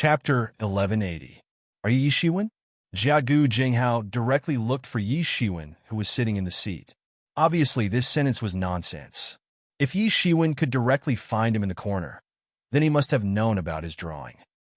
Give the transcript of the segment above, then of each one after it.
Chapter 1180. Are you Yi Shiwen? Jiagu Jinghao directly looked for Yi Shiwen, who was sitting in the seat. Obviously, this sentence was nonsense. If Yi Shiwen could directly find him in the corner, then he must have known about his drawing.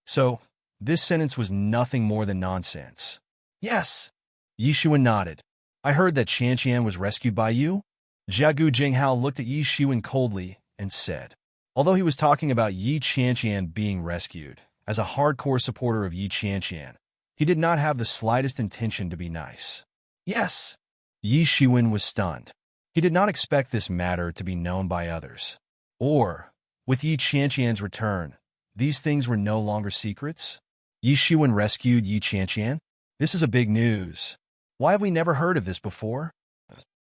So, this sentence was nothing more than nonsense. Yes. Yi Shiwen nodded. I heard that Qian was rescued by you? Jiagu Jinghao looked at Yi Shiwen coldly and said. Although he was talking about Yi Qian being rescued, as a hardcore supporter of Yi Qian, he did not have the slightest intention to be nice. Yes. Yi Shiwen was stunned. He did not expect this matter to be known by others. Or, with Yi Qian's return, these things were no longer secrets? Yi Shiwen rescued Yi Qian? This is a big news. Why have we never heard of this before?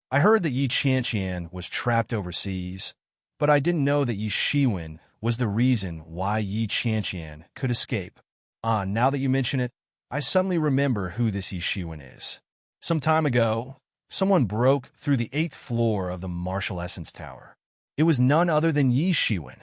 I heard that Yi Qian was trapped overseas, but I didn't know that Yi Shiwen was the reason why Yi Qian could escape. Now that you mention it, I suddenly remember who this Yi Shiwen is. Some time ago, someone broke through the 8th floor of the Martial Essence Tower. It was none other than Yi Shiwen.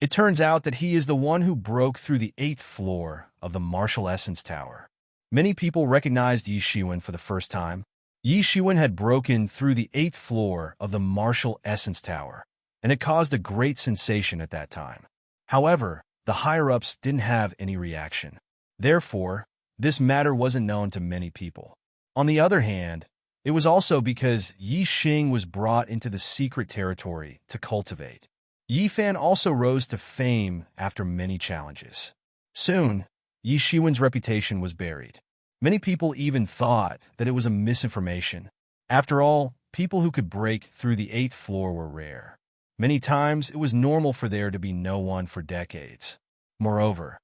It turns out that he is the one who broke through the 8th floor of the Martial Essence Tower. Many people recognized Yi Shiwen for the first time. Yi Shiwen had broken through the 8th floor of the Martial Essence Tower, and it caused a great sensation at that time. However, the higher-ups didn't have any reaction. Therefore, this matter wasn't known to many people. On the other hand, it was also because Yi Xing was brought into the secret territory to cultivate. Yi Fan also rose to fame after many challenges. Soon, Yi Shiwen's reputation was buried. Many people even thought that it was a misinformation. After all, people who could break through the 8th floor were rare. Many times, it was normal for there to be no one for decades. Moreover,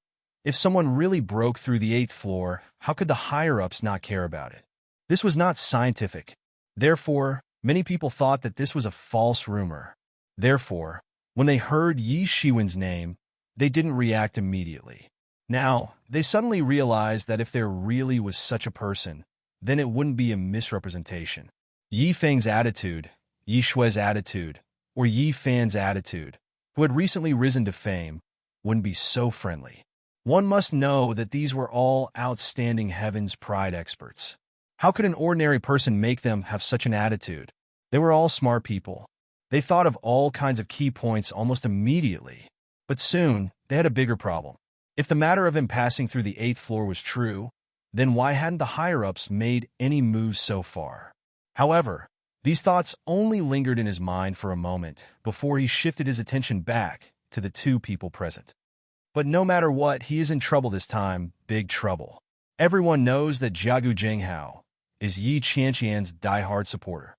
if someone really broke through the 8th floor, how could the higher-ups not care about it? This was not scientific. Therefore, many people thought that this was a false rumor. Therefore, when they heard Yi Shiwen's name, they didn't react immediately. Now, they suddenly realized that if there really was such a person, then it wouldn't be a misrepresentation. Yi Feng's attitude, Yi Shui's attitude, or Yi Fan's attitude, who had recently risen to fame, wouldn't be so friendly. One must know that these were all outstanding Heaven's Pride experts. How could an ordinary person make them have such an attitude? They were all smart people. They thought of all kinds of key points almost immediately. But soon, they had a bigger problem. If the matter of him passing through the 8th floor was true, then why hadn't the higher-ups made any moves so far? However, these thoughts only lingered in his mind for a moment before he shifted his attention back to the two people present. But no matter what, he is in trouble this time, big trouble. Everyone knows that Jiagu Jinghao is Yi Qian's die-hard supporter.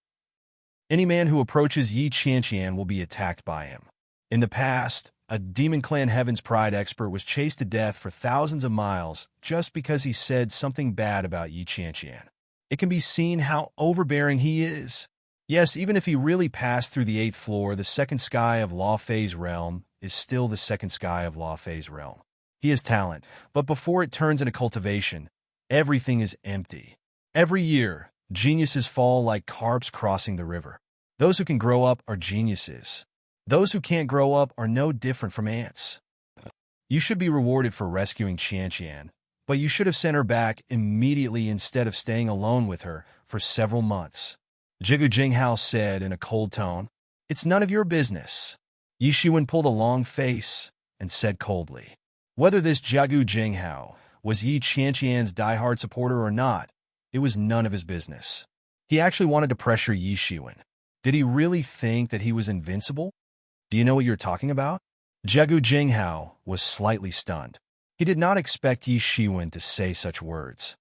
Any man who approaches Yi Qian will be attacked by him. In the past, a Demon Clan Heaven's Pride expert was chased to death for thousands of miles just because he said something bad about Yi Qian. It can be seen how overbearing he is. Yes, even if he really passed through the 8th floor, the second sky of Law Fei's realm is still the second sky of Law Fei's realm. He has talent, but before it turns into cultivation, everything is empty. Every year, geniuses fall like carps crossing the river. Those who can grow up are geniuses. Those who can't grow up are no different from ants. You should be rewarded for rescuing Qian, but you should have sent her back immediately instead of staying alone with her for several months. Jiagu Jinghao said in a cold tone. It's none of your business. Yi Shiwen pulled a long face and said coldly. Whether this Jiagu Jinghao was Yi Qian's die-hard supporter or not, it was none of his business. He actually wanted to pressure Yi Shiwen. Did he really think that he was invincible? Do you know what you're talking about? Jiagu Jinghao was slightly stunned. He did not expect Yi Shiwen to say such words.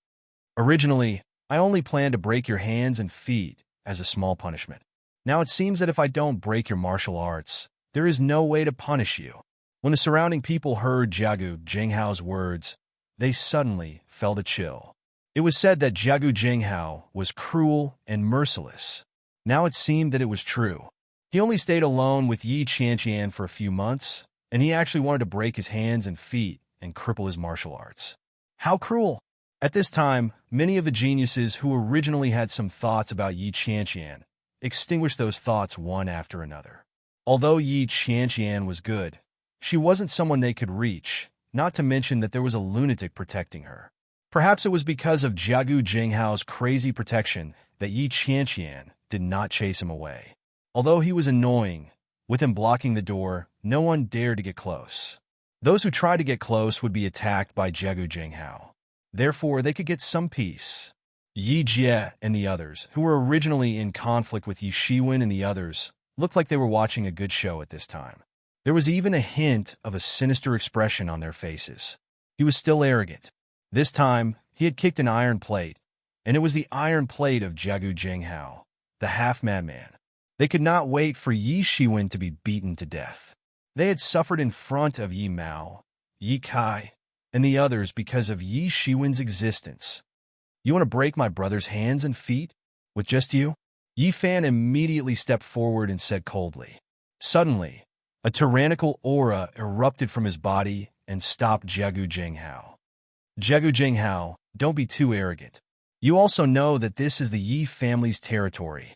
Originally, I only planned to break your hands and feet as a small punishment. Now it seems that if I don't break your martial arts, there is no way to punish you. When the surrounding people heard Jiagu Jinghao's words, they suddenly felt a chill. It was said that Jiagu Jinghao was cruel and merciless. Now it seemed that it was true. He only stayed alone with Yi Qian for a few months, and he actually wanted to break his hands and feet and cripple his martial arts. How cruel! At this time, many of the geniuses who originally had some thoughts about Yi Qian extinguished those thoughts one after another. Although Yi Qian was good, she wasn't someone they could reach, not to mention that there was a lunatic protecting her. Perhaps it was because of Jiagu Jinghao's crazy protection that Yi Qianqian did not chase him away. Although he was annoying, with him blocking the door, no one dared to get close. Those who tried to get close would be attacked by Jiagu Jinghao. Therefore, they could get some peace. Yi Jie and the others, who were originally in conflict with Yi Shiwen and the others, looked like they were watching a good show at this time. There was even a hint of a sinister expression on their faces. He was still arrogant. This time, he had kicked an iron plate, and it was the iron plate of Jiagu Jinghao, the half-madman. They could not wait for Yi Shiwen to be beaten to death. They had suffered in front of Yi Mao, Yi Kai, and the others because of Yi Shiwen's existence. You want to break my brother's hands and feet? With just you? Yi Fan immediately stepped forward and said coldly. Suddenly, a tyrannical aura erupted from his body and stopped Jiagu Jinghao. Jiagu Jinghao, don't be too arrogant. You also know that this is the Yi family's territory.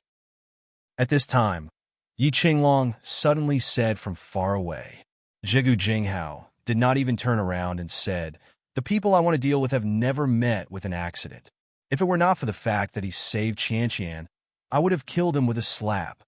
At this time, Yi Qinglong suddenly said from far away. Jiagu Jinghao did not even turn around and said, "The people I want to deal with have never met with an accident. If it were not for the fact that he saved Qianqian, I would have killed him with a slap."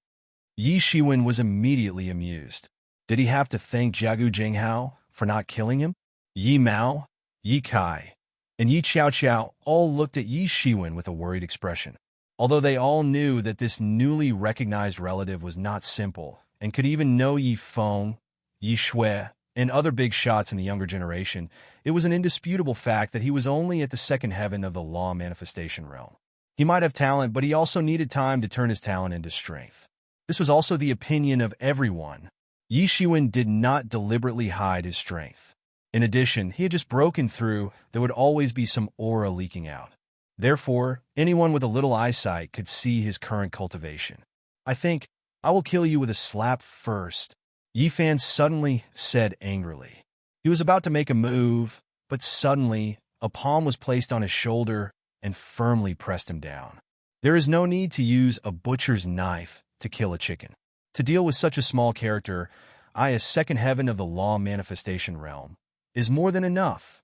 Yi Shiwen was immediately amused. Did he have to thank Jiagu Jinghao for not killing him? Yi Mao, Yi Kai, and Yi Qiao all looked at Yi Shiwen with a worried expression. Although they all knew that this newly recognized relative was not simple and could even know Yi Feng, Yi Shui, and other big shots in the younger generation, it was an indisputable fact that he was only at the second heaven of the law manifestation realm. He might have talent, but he also needed time to turn his talent into strength. This was also the opinion of everyone. Yi Shiwen did not deliberately hide his strength. In addition, he had just broken through. There would always be some aura leaking out. Therefore, anyone with a little eyesight could see his current cultivation. "I think I will kill you with a slap first," Yi Fan suddenly said angrily. He was about to make a move, but suddenly a palm was placed on his shoulder and firmly pressed him down. There is no need to use a butcher's knife to kill a chicken. To deal with such a small character, a second heaven of the law manifestation realm, is more than enough.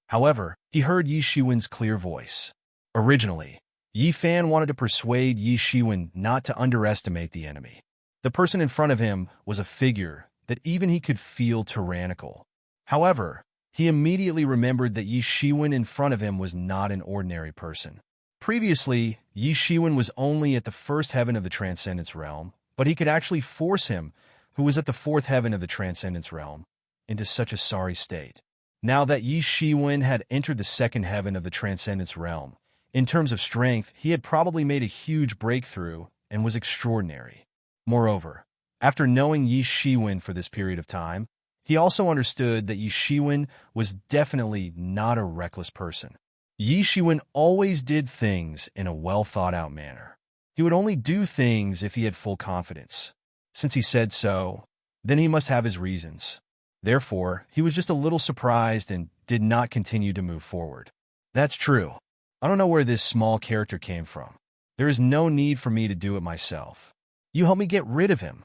However, he heard Yi Shiwen's clear voice. Originally, Yi Fan wanted to persuade Yi Shiwen not to underestimate the enemy. The person in front of him was a figure that even he could feel tyrannical. However, he immediately remembered that Yi Shiwen in front of him was not an ordinary person. Previously, Yi Shiwen was only at the first heaven of the Transcendence realm, but he could actually force him, who was at the fourth heaven of the Transcendence realm, into such a sorry state. Now that Yi Shiwen had entered the second heaven of the Transcendence realm, in terms of strength, he had probably made a huge breakthrough and was extraordinary. Moreover, after knowing Yi Shiwen for this period of time, he also understood that Yi Shiwen was definitely not a reckless person. Yi Shiwen always did things in a well-thought-out manner. He would only do things if he had full confidence. Since he said so, then he must have his reasons. Therefore, he was just a little surprised and did not continue to move forward. That's true. I don't know where this small character came from. There is no need for me to do it myself. You help me get rid of him.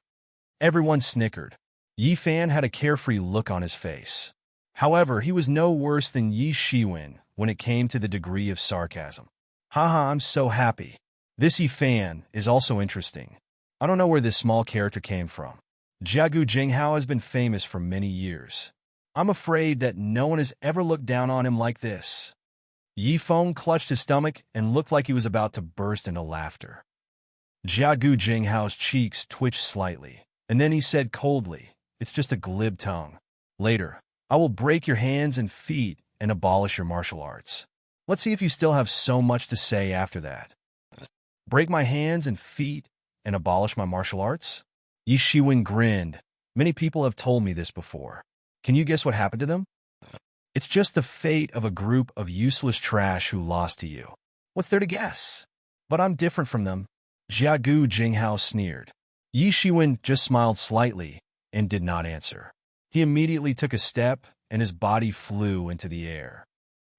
Everyone snickered. Yi Fan had a carefree look on his face. However, he was no worse than Yi Shiwen when it came to the degree of sarcasm. Haha, I'm so happy. This Yi Fan is also interesting. I don't know where this small character came from. Jiagu Jinghao has been famous for many years. I'm afraid that no one has ever looked down on him like this. Yi Feng clutched his stomach and looked like he was about to burst into laughter. Jiagu Jinghao's cheeks twitched slightly, and then he said coldly, "It's just a glib tongue. Later, I will break your hands and feet and abolish your martial arts. Let's see if you still have so much to say after that." Break my hands and feet and abolish my martial arts? Yi Shiwen grinned. Many people have told me this before. Can you guess what happened to them? It's just the fate of a group of useless trash who lost to you. What's there to guess? But I'm different from them. Jiagu Jinghao sneered. Yi Shiwen just smiled slightly and did not answer. He immediately took a step and his body flew into the air.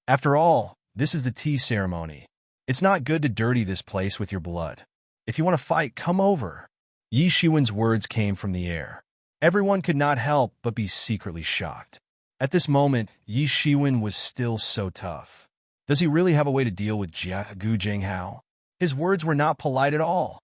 After all, this is the tea ceremony. It's not good to dirty this place with your blood. If you want to fight, come over. Yi Shiwen's words came from the air. Everyone could not help but be secretly shocked. At this moment, Yi Shiwen was still so tough. Does he really have a way to deal with Jiagu Jinghao? His words were not polite at all.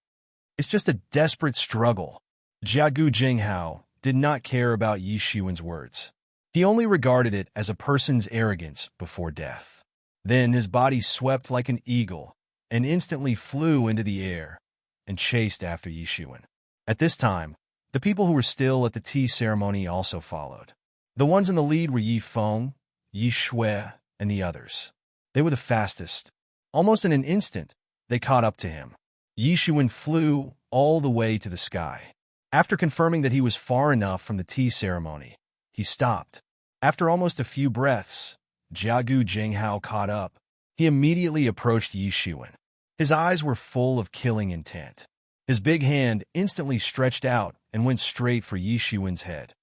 It's just a desperate struggle. Jiagu Jinghao did not care about Yi Shiwen's words. He only regarded it as a person's arrogance before death. Then his body swept like an eagle and instantly flew into the air and chased after Yi Shiwen. At this time, the people who were still at the tea ceremony also followed. The ones in the lead were Yi Feng, Yi Shui, and the others. They were the fastest. Almost in an instant, they caught up to him. Yi Shiwen flew all the way to the sky. After confirming that he was far enough from the tea ceremony, he stopped. After almost a few breaths, Jiagu Jinghao caught up. He immediately approached Yi Shiwen. His eyes were full of killing intent. His big hand instantly stretched out and went straight for Yi Shiwen's head.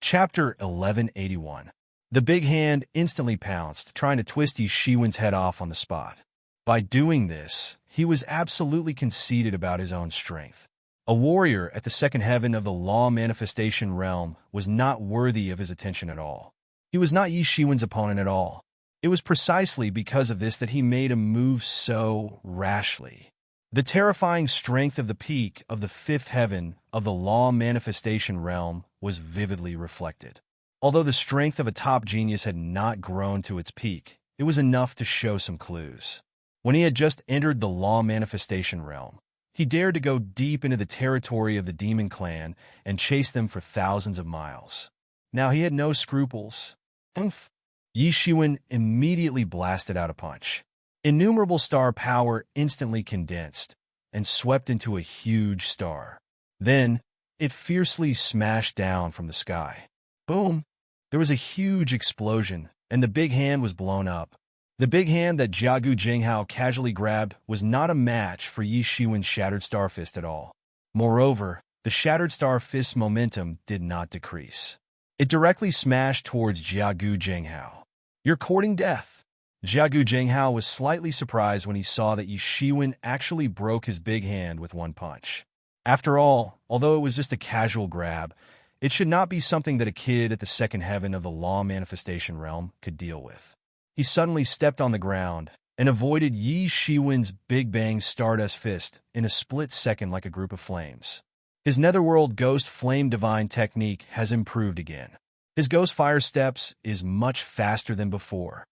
Chapter 1181. The big hand instantly pounced, trying to twist Yi Shiwen's head off on the spot. By doing this, he was absolutely conceited about his own strength. A warrior at the second heaven of the law manifestation realm was not worthy of his attention at all. He was not Yi Shiwen's opponent at all. It was precisely because of this that he made a move so rashly. The terrifying strength of the peak of the fifth heaven of the law manifestation realm was vividly reflected. Although the strength of a top genius had not grown to its peak, it was enough to show some clues. When he had just entered the law manifestation realm, he dared to go deep into the territory of the demon clan and chase them for thousands of miles. Now he had no scruples. Oomph! Yi Shiwen immediately blasted out a punch. Innumerable star power instantly condensed and swept into a huge star. Then, it fiercely smashed down from the sky. Boom! There was a huge explosion, and the big hand was blown up. The big hand that Jiagu Jinghao casually grabbed was not a match for Yi Shiwen's Shattered Star Fist at all. Moreover, the Shattered Star Fist's momentum did not decrease. It directly smashed towards Jiagu Jinghao. "You're courting death." Jiagu Jinghao was slightly surprised when he saw that Yi Shiwen actually broke his big hand with one punch. After all, although it was just a casual grab, it should not be something that a kid at the second heaven of the law manifestation realm could deal with. He suddenly stepped on the ground and avoided Yi Shiwen's Big Bang Stardust Fist in a split second like a group of flames. His Netherworld Ghost Flame Divine technique has improved again. His Ghost Fire Steps is much faster than before.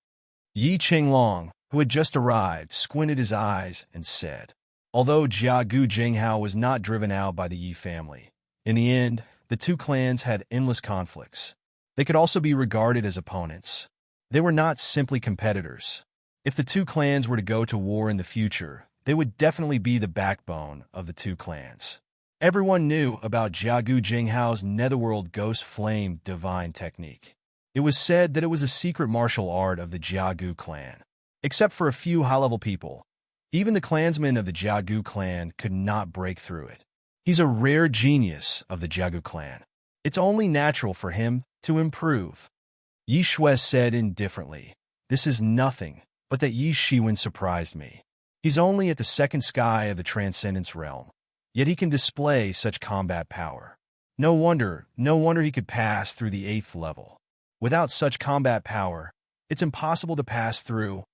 Yi Qinglong, who had just arrived, squinted his eyes and said, although Jiagu Jinghao was not driven out by the Yi family, in the end, the two clans had endless conflicts. They could also be regarded as opponents. They were not simply competitors. If the two clans were to go to war in the future, they would definitely be the backbone of the two clans. Everyone knew about Jiagu Jinghao's Netherworld Ghost Flame Divine technique. It was said that it was a secret martial art of the Jiagu clan. Except for a few high-level people, even the clansmen of the Jiagu clan could not break through it. He's a rare genius of the Jiagu clan. It's only natural for him to improve. Yi Shui said indifferently, "This is nothing, but that Yi Shiwen surprised me. He's only at the second sky of the Transcendence realm, yet he can display such combat power. No wonder he could pass through the 8th level. Without such combat power, it's impossible to pass through.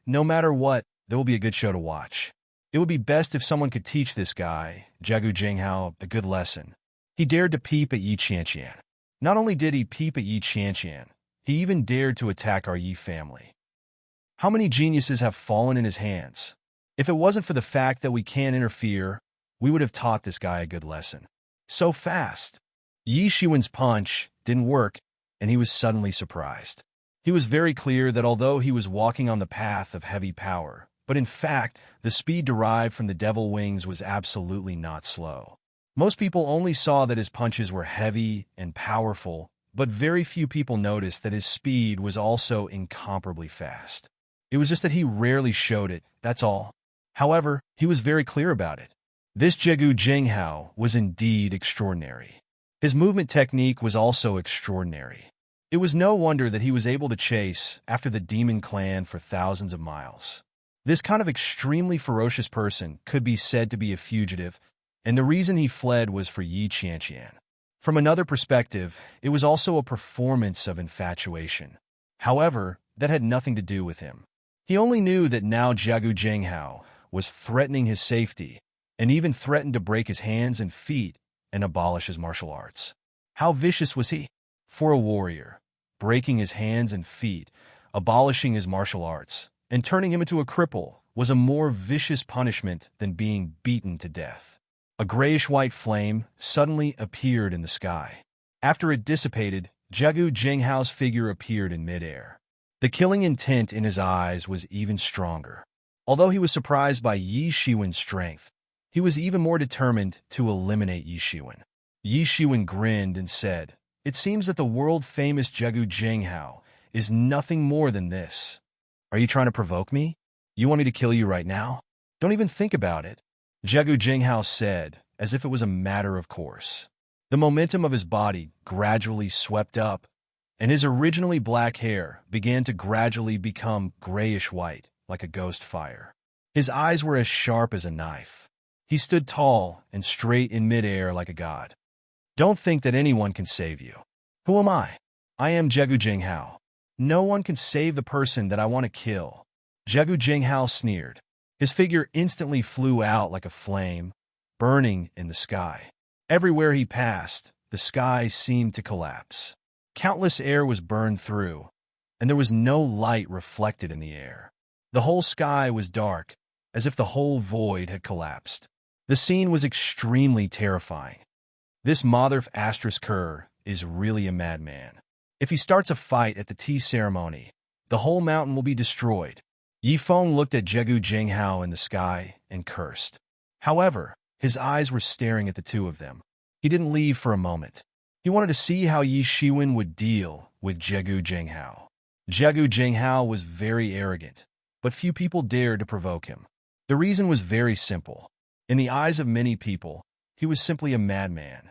No matter what, there will be a good show to watch. It would be best if someone could teach this guy, Jiagu Jinghao, a good lesson." He dared to peep at Yi Qianqian. Not only did he peep at Yi Qianqian, he even dared to attack our Yi family. How many geniuses have fallen in his hands? If it wasn't for the fact that we can't interfere, we would have taught this guy a good lesson. So fast. Yi Shiwen's punch didn't work, and he was suddenly surprised. He was very clear that although he was walking on the path of heavy power, but in fact, the speed derived from the devil wings was absolutely not slow. Most people only saw that his punches were heavy and powerful, but very few people noticed that his speed was also incomparably fast. It was just that he rarely showed it, that's all. However, he was very clear about it. This Jiagu Jinghao was indeed extraordinary. His movement technique was also extraordinary. It was no wonder that he was able to chase after the demon clan for thousands of miles. This kind of extremely ferocious person could be said to be a fugitive, and the reason he fled was for Yi Qianqian. From another perspective, it was also a performance of infatuation. However, that had nothing to do with him. He only knew that now Jiagu Jinghao was threatening his safety, and even threatened to break his hands and feet and abolish his martial arts. How vicious was he? For a warrior, breaking his hands and feet, abolishing his martial arts, and turning him into a cripple was a more vicious punishment than being beaten to death. A grayish-white flame suddenly appeared in the sky. After it dissipated, Jiagu Jinghao's figure appeared in midair. The killing intent in his eyes was even stronger. Although he was surprised by Yi Shiwen's strength, he was even more determined to eliminate Yi Shiwen. Yi Shiwen grinned and said, "It seems that the world-famous Jiagu Jinghao is nothing more than this. Are you trying to provoke me? You want me to kill you right now? Don't even think about it," Jiagu Jinghao said, as if it was a matter of course. The momentum of his body gradually swept up, and his originally black hair began to gradually become grayish-white, like a ghost fire. His eyes were as sharp as a knife. He stood tall and straight in midair like a god. "Don't think that anyone can save you. Who am I? I am Jiagu Jinghao. No one can save the person that I want to kill," Jiagu Jinghao sneered. His figure instantly flew out like a flame, burning in the sky. Everywhere he passed, the sky seemed to collapse. Countless air was burned through, and there was no light reflected in the air. The whole sky was dark, as if the whole void had collapsed. The scene was extremely terrifying. This Mother Astris Kerr is really a madman. If he starts a fight at the tea ceremony, the whole mountain will be destroyed. Yi Feng looked at Jiagu Jinghao in the sky and cursed. However, his eyes were staring at the two of them. He didn't leave for a moment. He wanted to see how Yi Shiwen would deal with Jiagu Jinghao. Jiagu Jinghao was very arrogant, but few people dared to provoke him. The reason was very simple. In the eyes of many people, he was simply a madman.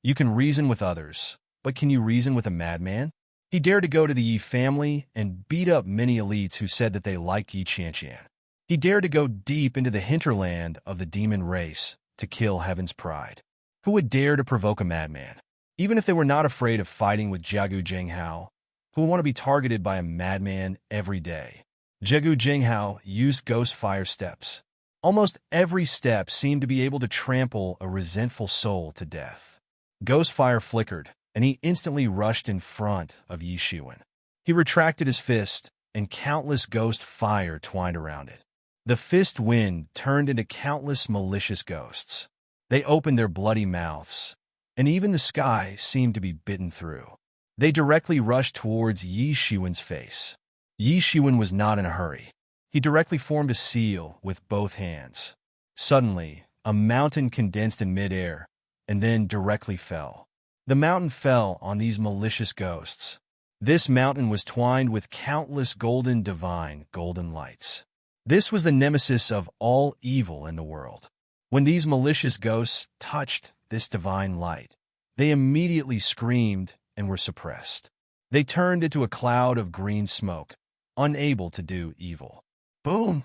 You can reason with others, but can you reason with a madman? He dared to go to the Yi family and beat up many elites who said that they liked Yi Qianqian. He dared to go deep into the hinterland of the demon race to kill Heaven's pride. Who would dare to provoke a madman? Even if they were not afraid of fighting with Jiagu Jinghao, who would want to be targeted by a madman every day? Jiagu Jinghao used ghost fire steps. Almost every step seemed to be able to trample a resentful soul to death. Ghost fire flickered, and he instantly rushed in front of Yi Shiwen. He retracted his fist, and countless ghost fire twined around it. The fist wind turned into countless malicious ghosts. They opened their bloody mouths, and even the sky seemed to be bitten through. They directly rushed towards Yi Shiwen's face. Yi Shiwen was not in a hurry. He directly formed a seal with both hands. Suddenly, a mountain condensed in midair, and then directly fell. The mountain fell on these malicious ghosts. This mountain was twined with countless divine golden lights. This was the nemesis of all evil in the world. When these malicious ghosts touched this divine light, they immediately screamed and were suppressed. They turned into a cloud of green smoke, unable to do evil. Boom!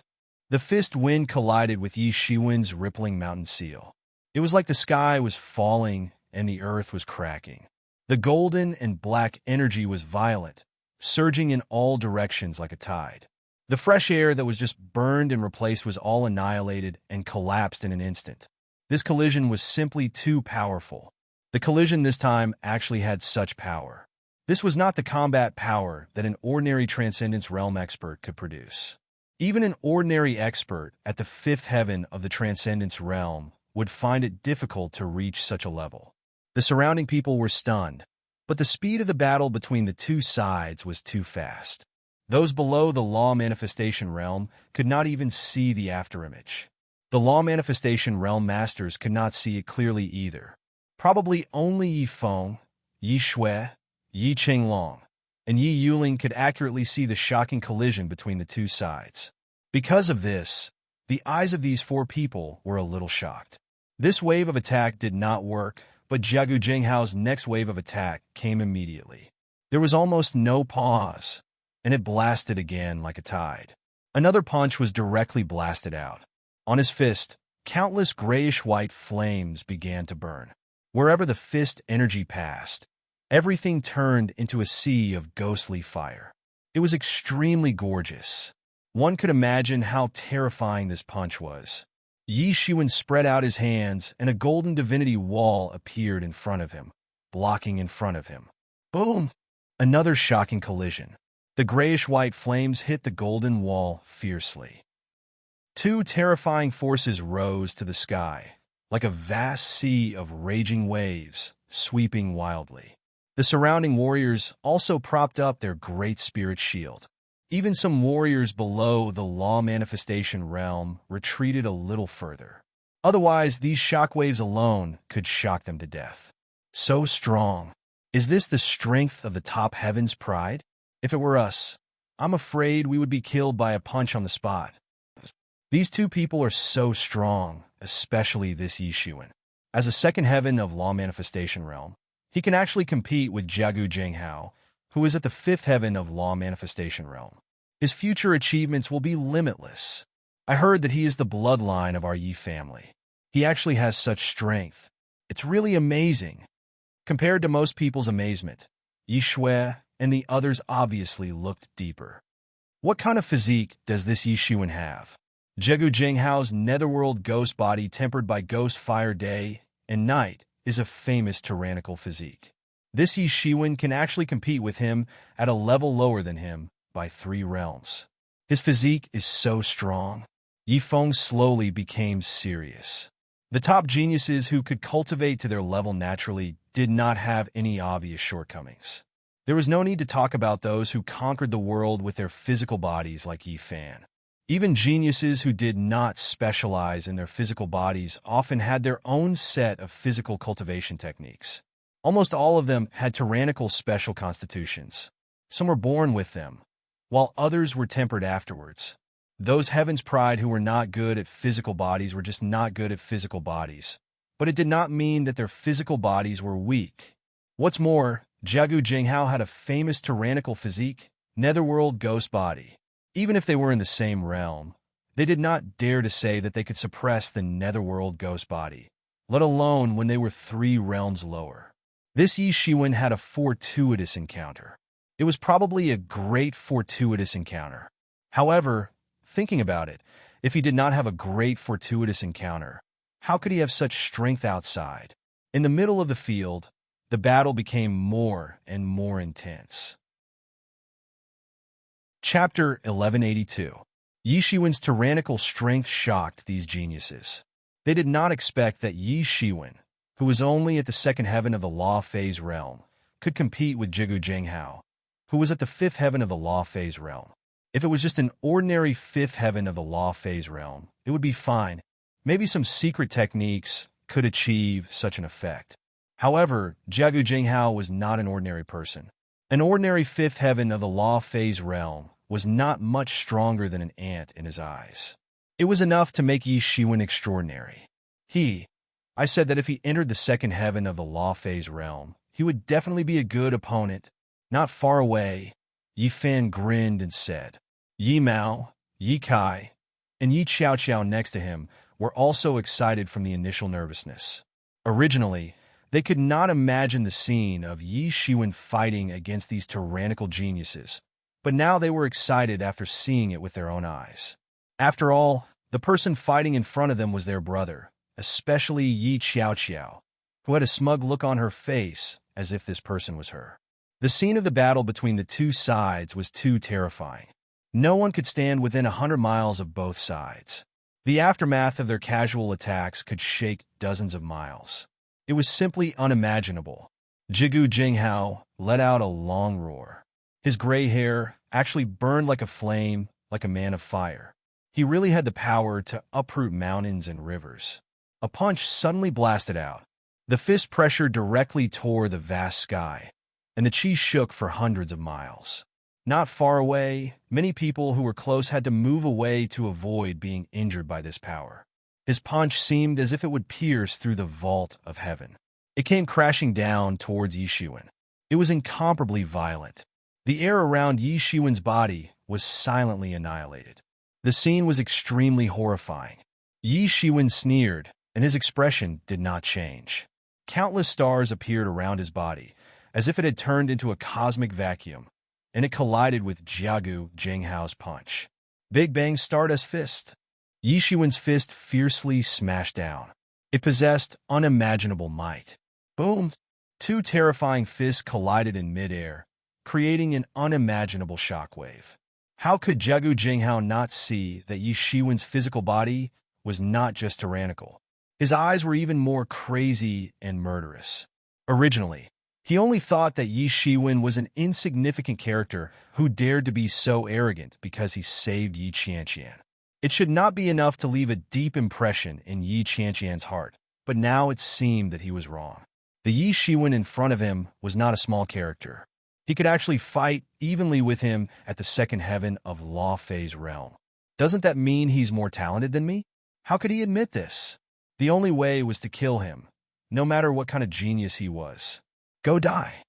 The fist wind collided with Yi Shiwen's rippling mountain seal. It was like the sky was falling and the earth was cracking. The golden and black energy was violent, surging in all directions like a tide. The fresh air that was just burned and replaced was all annihilated and collapsed in an instant. This collision was simply too powerful. The collision this time actually had such power. This was not the combat power that an ordinary Transcendence Realm expert could produce. Even an ordinary expert at the fifth heaven of the Transcendence Realm would find it difficult to reach such a level. The surrounding people were stunned, but the speed of the battle between the two sides was too fast. Those below the Law Manifestation Realm could not even see the afterimage. The Law Manifestation Realm Masters could not see it clearly either. Probably only Yi Feng, Yi Shui, Yi Qinglong, and Yi Yuling could accurately see the shocking collision between the two sides. Because of this, the eyes of these four people were a little shocked. This wave of attack did not work, but Jiagu Jinghao's next wave of attack came immediately. There was almost no pause, and it blasted again like a tide. Another punch was directly blasted out. On his fist, countless grayish-white flames began to burn. Wherever the fist energy passed, everything turned into a sea of ghostly fire. It was extremely gorgeous. One could imagine how terrifying this punch was. Yi Shiwen spread out his hands, and a golden divinity wall appeared in front of him, blocking in front of him. Boom! Another shocking collision. The grayish-white flames hit the golden wall fiercely. Two terrifying forces rose to the sky, like a vast sea of raging waves, sweeping wildly. The surrounding warriors also propped up their great spirit shield. Even some warriors below the law manifestation realm retreated a little further. Otherwise, these shockwaves alone could shock them to death. So strong. Is this the strength of the top heaven's pride? If it were us, I'm afraid we would be killed by a punch on the spot. These two people are so strong, especially this Yi Shiwen. As a second heaven of law manifestation realm, he can actually compete with Jiagu Jinghao, who is at the fifth heaven of law manifestation realm. His future achievements will be limitless. I heard that he is the bloodline of our Yi family. He actually has such strength. It's really amazing. Compared to most people's amazement, Yi Shui and the others obviously looked deeper. What kind of physique does this Yi Shiwen have? Jiagu Jinghao's netherworld ghost body tempered by ghost fire day and night is a famous tyrannical physique. This Yi Shiwen can actually compete with him at a level lower than him by 3 realms. His physique is so strong. Yi Feng slowly became serious. The top geniuses who could cultivate to their level naturally did not have any obvious shortcomings. There was no need to talk about those who conquered the world with their physical bodies like Yi Fan. Even geniuses who did not specialize in their physical bodies often had their own set of physical cultivation techniques. Almost all of them had tyrannical special constitutions. Some were born with them, while others were tempered afterwards. Those heaven's pride who were not good at physical bodies were just not good at physical bodies. But it did not mean that their physical bodies were weak. What's more, Jiagu Jinghao had a famous tyrannical physique, netherworld ghost body. Even if they were in the same realm, they did not dare to say that they could suppress the netherworld ghost body, let alone when they were 3 realms lower. This Yi Shiwen had a fortuitous encounter. It was probably a great fortuitous encounter. However, thinking about it, if he did not have a great fortuitous encounter, how could he have such strength outside? In the middle of the field, the battle became more and more intense. Chapter 1182. Yi Shiwen's tyrannical strength shocked these geniuses. They did not expect that Yi Shiwen, who was only at the second heaven of the law phase realm, could compete with Jiagu Jinghao, who was at the fifth heaven of the law phase realm. If it was just an ordinary fifth heaven of the law phase realm, it would be fine. Maybe some secret techniques could achieve such an effect. However, Jiagu Jinghao was not an ordinary person. An ordinary fifth heaven of the law phase realm was not much stronger than an ant in his eyes. It was enough to make Yi Shiwen extraordinary. I said that if he entered the second heaven of the law phase realm, he would definitely be a good opponent. Not far away, Yi Fan grinned and said. Yi Mao, Yi Kai, and Yi Qiao Qiao next to him were also excited from the initial nervousness. Originally, they could not imagine the scene of Yi Shiwen fighting against these tyrannical geniuses, but now they were excited after seeing it with their own eyes. After all, the person fighting in front of them was their brother, especially Yi Qiao Qiao, who had a smug look on her face as if this person was her. The scene of the battle between the two sides was too terrifying. No one could stand within 100 miles of both sides. The aftermath of their casual attacks could shake dozens of miles. It was simply unimaginable. Jiagu Jinghao let out a long roar. His gray hair actually burned like a flame, like a man of fire. He really had the power to uproot mountains and rivers. A punch suddenly blasted out. The fist pressure directly tore the vast sky, and the chi shook for hundreds of miles. Not far away, many people who were close had to move away to avoid being injured by this power. His punch seemed as if it would pierce through the vault of heaven. It came crashing down towards Yi Shiwen. It was incomparably violent. The air around Yi Shiwen's body was silently annihilated. The scene was extremely horrifying. Yi Shiwen sneered, and his expression did not change. Countless stars appeared around his body, as if it had turned into a cosmic vacuum, and it collided with Jiagu Jinghao's punch. Big Bang's Stardust Fist. Yi Shiwen's fist fiercely smashed down. It possessed unimaginable might. Boom! Two terrifying fists collided in midair, creating an unimaginable shockwave. How could Jiagu Jinghao not see that Yi Shiwen's physical body was not just tyrannical? His eyes were even more crazy and murderous. Originally, he only thought that Yi Shiwen was an insignificant character who dared to be so arrogant because he saved Yi Qianqian. It should not be enough to leave a deep impression in Yi Qianqian's heart, but now it seemed that he was wrong. The Yi Shiwen in front of him was not a small character. He could actually fight evenly with him at the second heaven of Law Fei's realm. Doesn't that mean he's more talented than me? How could he admit this? The only way was to kill him, no matter what kind of genius he was. Go die.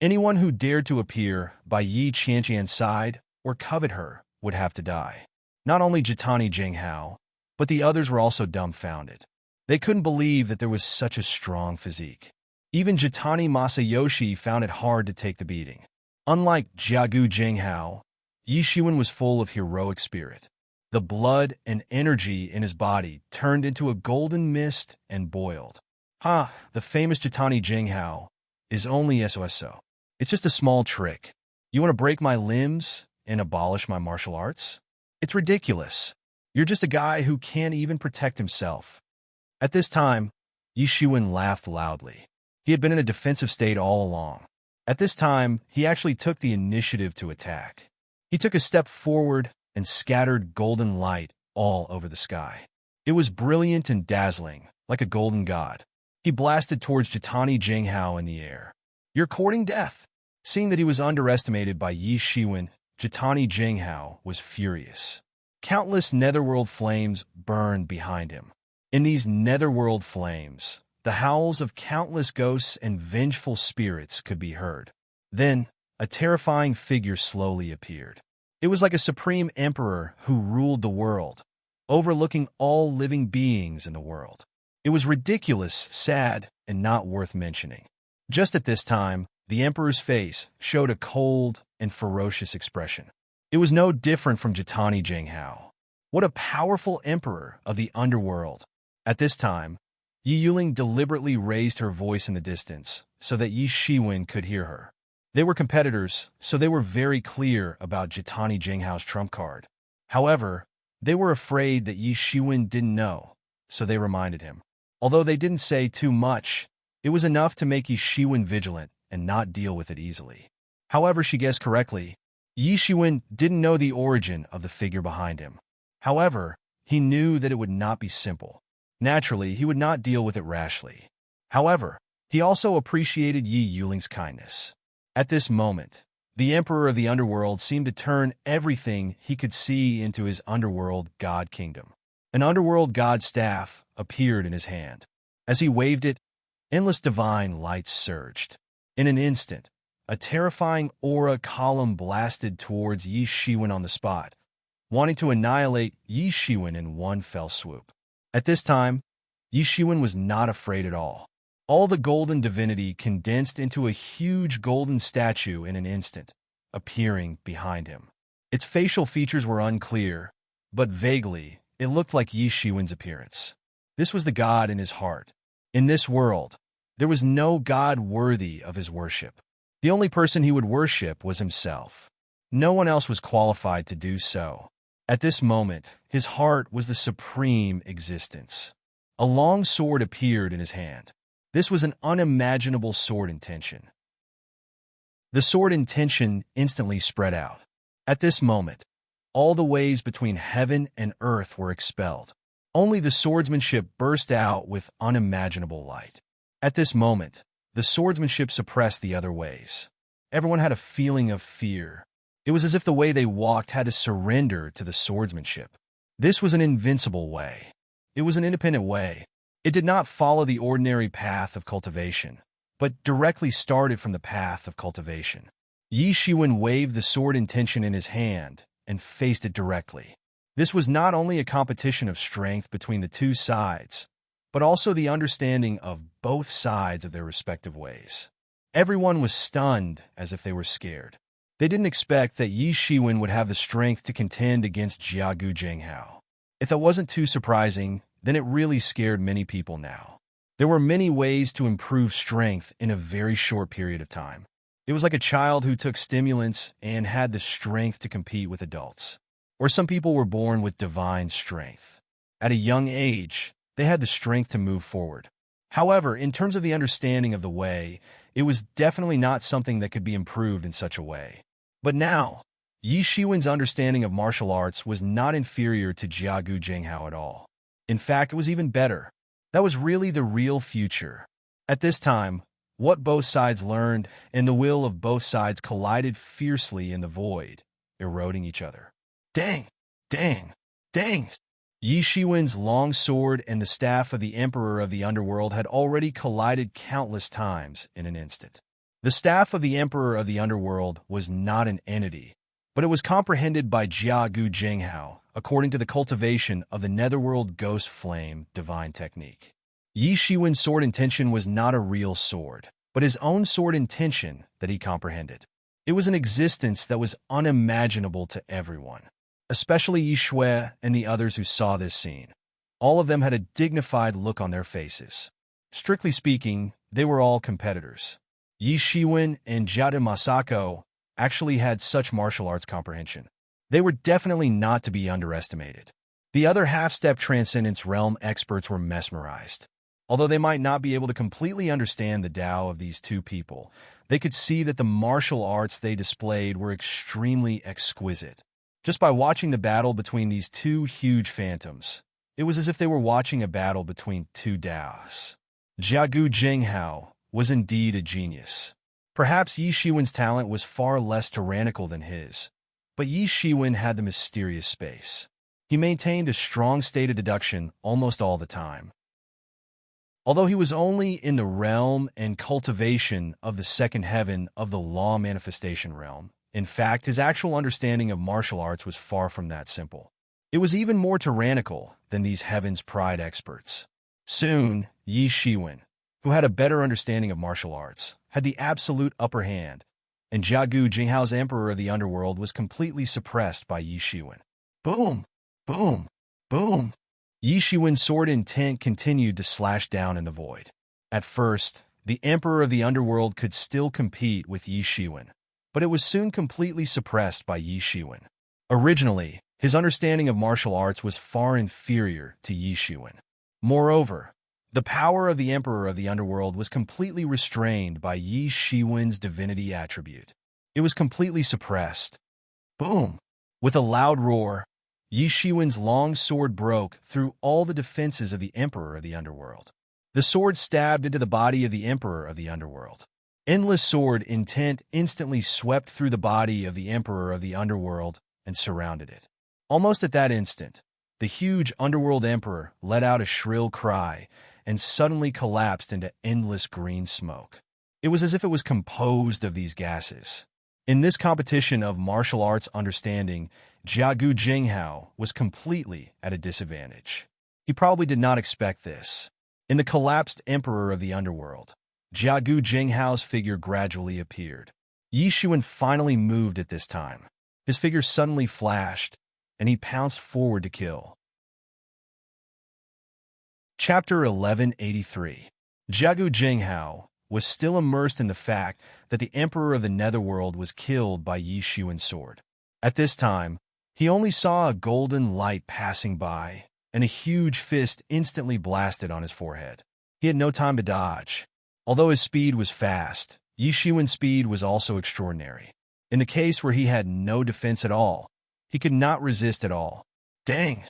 Anyone who dared to appear by Yi Qianqian's side or covet her would have to die. Not only Jitani Jinghao, but the others were also dumbfounded. They couldn't believe that there was such a strong physique. Even Jitani Masayoshi found it hard to take the beating. Unlike Jiagu Jinghao, Yi Shiwen was full of heroic spirit. The blood and energy in his body turned into a golden mist and boiled. The famous Jitani Jinghao is only SOSO. It's just a small trick. You want to break my limbs and abolish my martial arts? It's ridiculous. You're just a guy who can't even protect himself. At this time, Yi Shiwen laughed loudly. He had been in a defensive state all along. At this time, he actually took the initiative to attack. He took a step forward and scattered golden light all over the sky. It was brilliant and dazzling, like a golden god. He blasted towards Jitani Jinghao in the air. You're courting death. Seeing that he was underestimated by Yi Shiwen, Jitani Jinghao was furious. Countless netherworld flames burned behind him. In these netherworld flames, the howls of countless ghosts and vengeful spirits could be heard. Then, a terrifying figure slowly appeared. It was like a supreme emperor who ruled the world, overlooking all living beings in the world. It was ridiculous, sad, and not worth mentioning. Just at this time, the emperor's face showed a cold and ferocious expression. It was no different from Jitani Jinghao. What a powerful emperor of the underworld. At this time, Yi Yuling deliberately raised her voice in the distance so that Yi Shiwen could hear her. They were competitors, so they were very clear about Jitani Jinghao's trump card. However, they were afraid that Yi Shiwen didn't know, so they reminded him. Although they didn't say too much, it was enough to make Yi Shiwen vigilant and not deal with it easily. However, she guessed correctly. Yi Shiwen didn't know the origin of the figure behind him. However, he knew that it would not be simple. Naturally, he would not deal with it rashly. However, he also appreciated Yi Yuling's kindness. At this moment, the Emperor of the Underworld seemed to turn everything he could see into his Underworld God Kingdom. An Underworld God staff appeared in his hand. As he waved it, endless divine lights surged. In an instant, a terrifying aura column blasted towards Yi Shiwen on the spot, wanting to annihilate Yi Shiwen in one fell swoop. At this time, Yi Shiwen was not afraid at all. All the golden divinity condensed into a huge golden statue in an instant, appearing behind him. Its facial features were unclear, but vaguely, it looked like Yi Shiwen's appearance. This was the god in his heart. In this world, there was no god worthy of his worship. The only person he would worship was himself. No one else was qualified to do so. At this moment, his heart was the supreme existence. A long sword appeared in his hand. This was an unimaginable sword intention. The sword intention instantly spread out. At this moment, all the ways between heaven and earth were expelled. Only the swordsmanship burst out with unimaginable light. At this moment, the swordsmanship suppressed the other ways. Everyone had a feeling of fear. It was as if the way they walked had to surrender to the swordsmanship. This was an invincible way. It was an independent way. It did not follow the ordinary path of cultivation, but directly started from the path of cultivation. Yi Shiwen waved the sword intention in his hand and faced it directly. This was not only a competition of strength between the two sides, but also the understanding of both sides of their respective ways. Everyone was stunned as if they were scared. They didn't expect that Yi Shiwen would have the strength to contend against Jiagu Jinghao. If that wasn't too surprising, then it really scared many people now. There were many ways to improve strength in a very short period of time. It was like a child who took stimulants and had the strength to compete with adults. Or some people were born with divine strength. At a young age, they had the strength to move forward. However, in terms of the understanding of the way, it was definitely not something that could be improved in such a way. But now, Yi Shiwen's understanding of martial arts was not inferior to Jiagu Jinghao at all. In fact, it was even better. That was really the real future. At this time, what both sides learned and the will of both sides collided fiercely in the void, eroding each other. Dang! Dang! Dang! Yi Shiwen's long sword and the staff of the Emperor of the Underworld had already collided countless times in an instant. The staff of the Emperor of the Underworld was not an entity, but it was comprehended by Jiagu Jinghao, according to the cultivation of the Netherworld Ghost Flame divine technique. Yi Shiwen's sword intention was not a real sword, but his own sword intention that he comprehended. It was an existence that was unimaginable to everyone, especially Yi Shui and the others who saw this scene. All of them had a dignified look on their faces. Strictly speaking, they were all competitors. Yi Shiwen and Jiade Masako actually had such martial arts comprehension. They were definitely not to be underestimated. The other half-step transcendence realm experts were mesmerized. Although they might not be able to completely understand the Tao of these two people, they could see that the martial arts they displayed were extremely exquisite. Just by watching the battle between these two huge phantoms, it was as if they were watching a battle between two Taos. Jiagu Jinghao was indeed a genius. Perhaps Yi Shiwen's talent was far less tyrannical than his, but Yi Shiwen had the mysterious space. He maintained a strong state of deduction almost all the time. Although he was only in the realm and cultivation of the second heaven of the law manifestation realm, in fact, his actual understanding of martial arts was far from that simple. It was even more tyrannical than these heaven's pride experts. Soon, Yi Shiwen, who had a better understanding of martial arts, had the absolute upper hand, and Jiagu Jinghao's Emperor of the Underworld was completely suppressed by Yi Shiwen. Boom! Boom! Boom! Yi Shiwen's sword intent continued to slash down in the void. At first, the Emperor of the Underworld could still compete with Yi Shiwen, but it was soon completely suppressed by Yi Shiwen. Originally, his understanding of martial arts was far inferior to Yi Shiwen. Moreover, the power of the Emperor of the Underworld was completely restrained by Yi Shiwen's divinity attribute. It was completely suppressed. Boom! With a loud roar, Yi Shiwen's long sword broke through all the defenses of the Emperor of the Underworld. The sword stabbed into the body of the Emperor of the Underworld. Endless sword intent instantly swept through the body of the Emperor of the Underworld and surrounded it. Almost at that instant, the huge Underworld Emperor let out a shrill cry and suddenly collapsed into endless green smoke. It was as if it was composed of these gases. In this competition of martial arts understanding, Jiagu Jinghao was completely at a disadvantage. He probably did not expect this. In the collapsed Emperor of the Underworld, Jiagu Jinghao's figure gradually appeared. Yi Shiwen finally moved at this time. His figure suddenly flashed, and he pounced forward to kill. Chapter 1183. Jiagu Jinghao was still immersed in the fact that the Emperor of the Netherworld was killed by Yi Shiwen's sword. At this time, he only saw a golden light passing by, and a huge fist instantly blasted on his forehead. He had no time to dodge. Although his speed was fast, Yi Shiwen's speed was also extraordinary. In the case where he had no defense at all, he could not resist at all. Dang!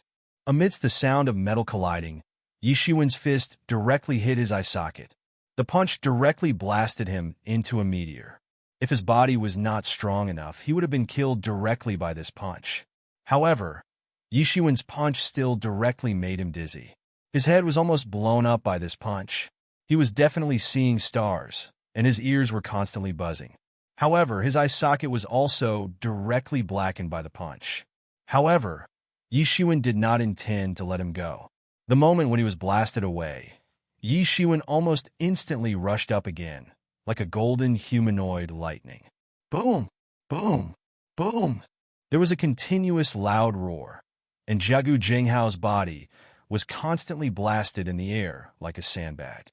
Amidst the sound of metal colliding, Yi Shiwen's fist directly hit his eye socket. The punch directly blasted him into a meteor. If his body was not strong enough, he would have been killed directly by this punch. However, Yi Shiwen's punch still directly made him dizzy. His head was almost blown up by this punch. He was definitely seeing stars, and his ears were constantly buzzing. However, his eye socket was also directly blackened by the punch. However, Yi Shiwen did not intend to let him go. The moment when he was blasted away, Yi Shiwen almost instantly rushed up again, like a golden humanoid lightning. Boom! Boom! Boom! There was a continuous loud roar, and Jiagu Jinghao's body was constantly blasted in the air like a sandbag.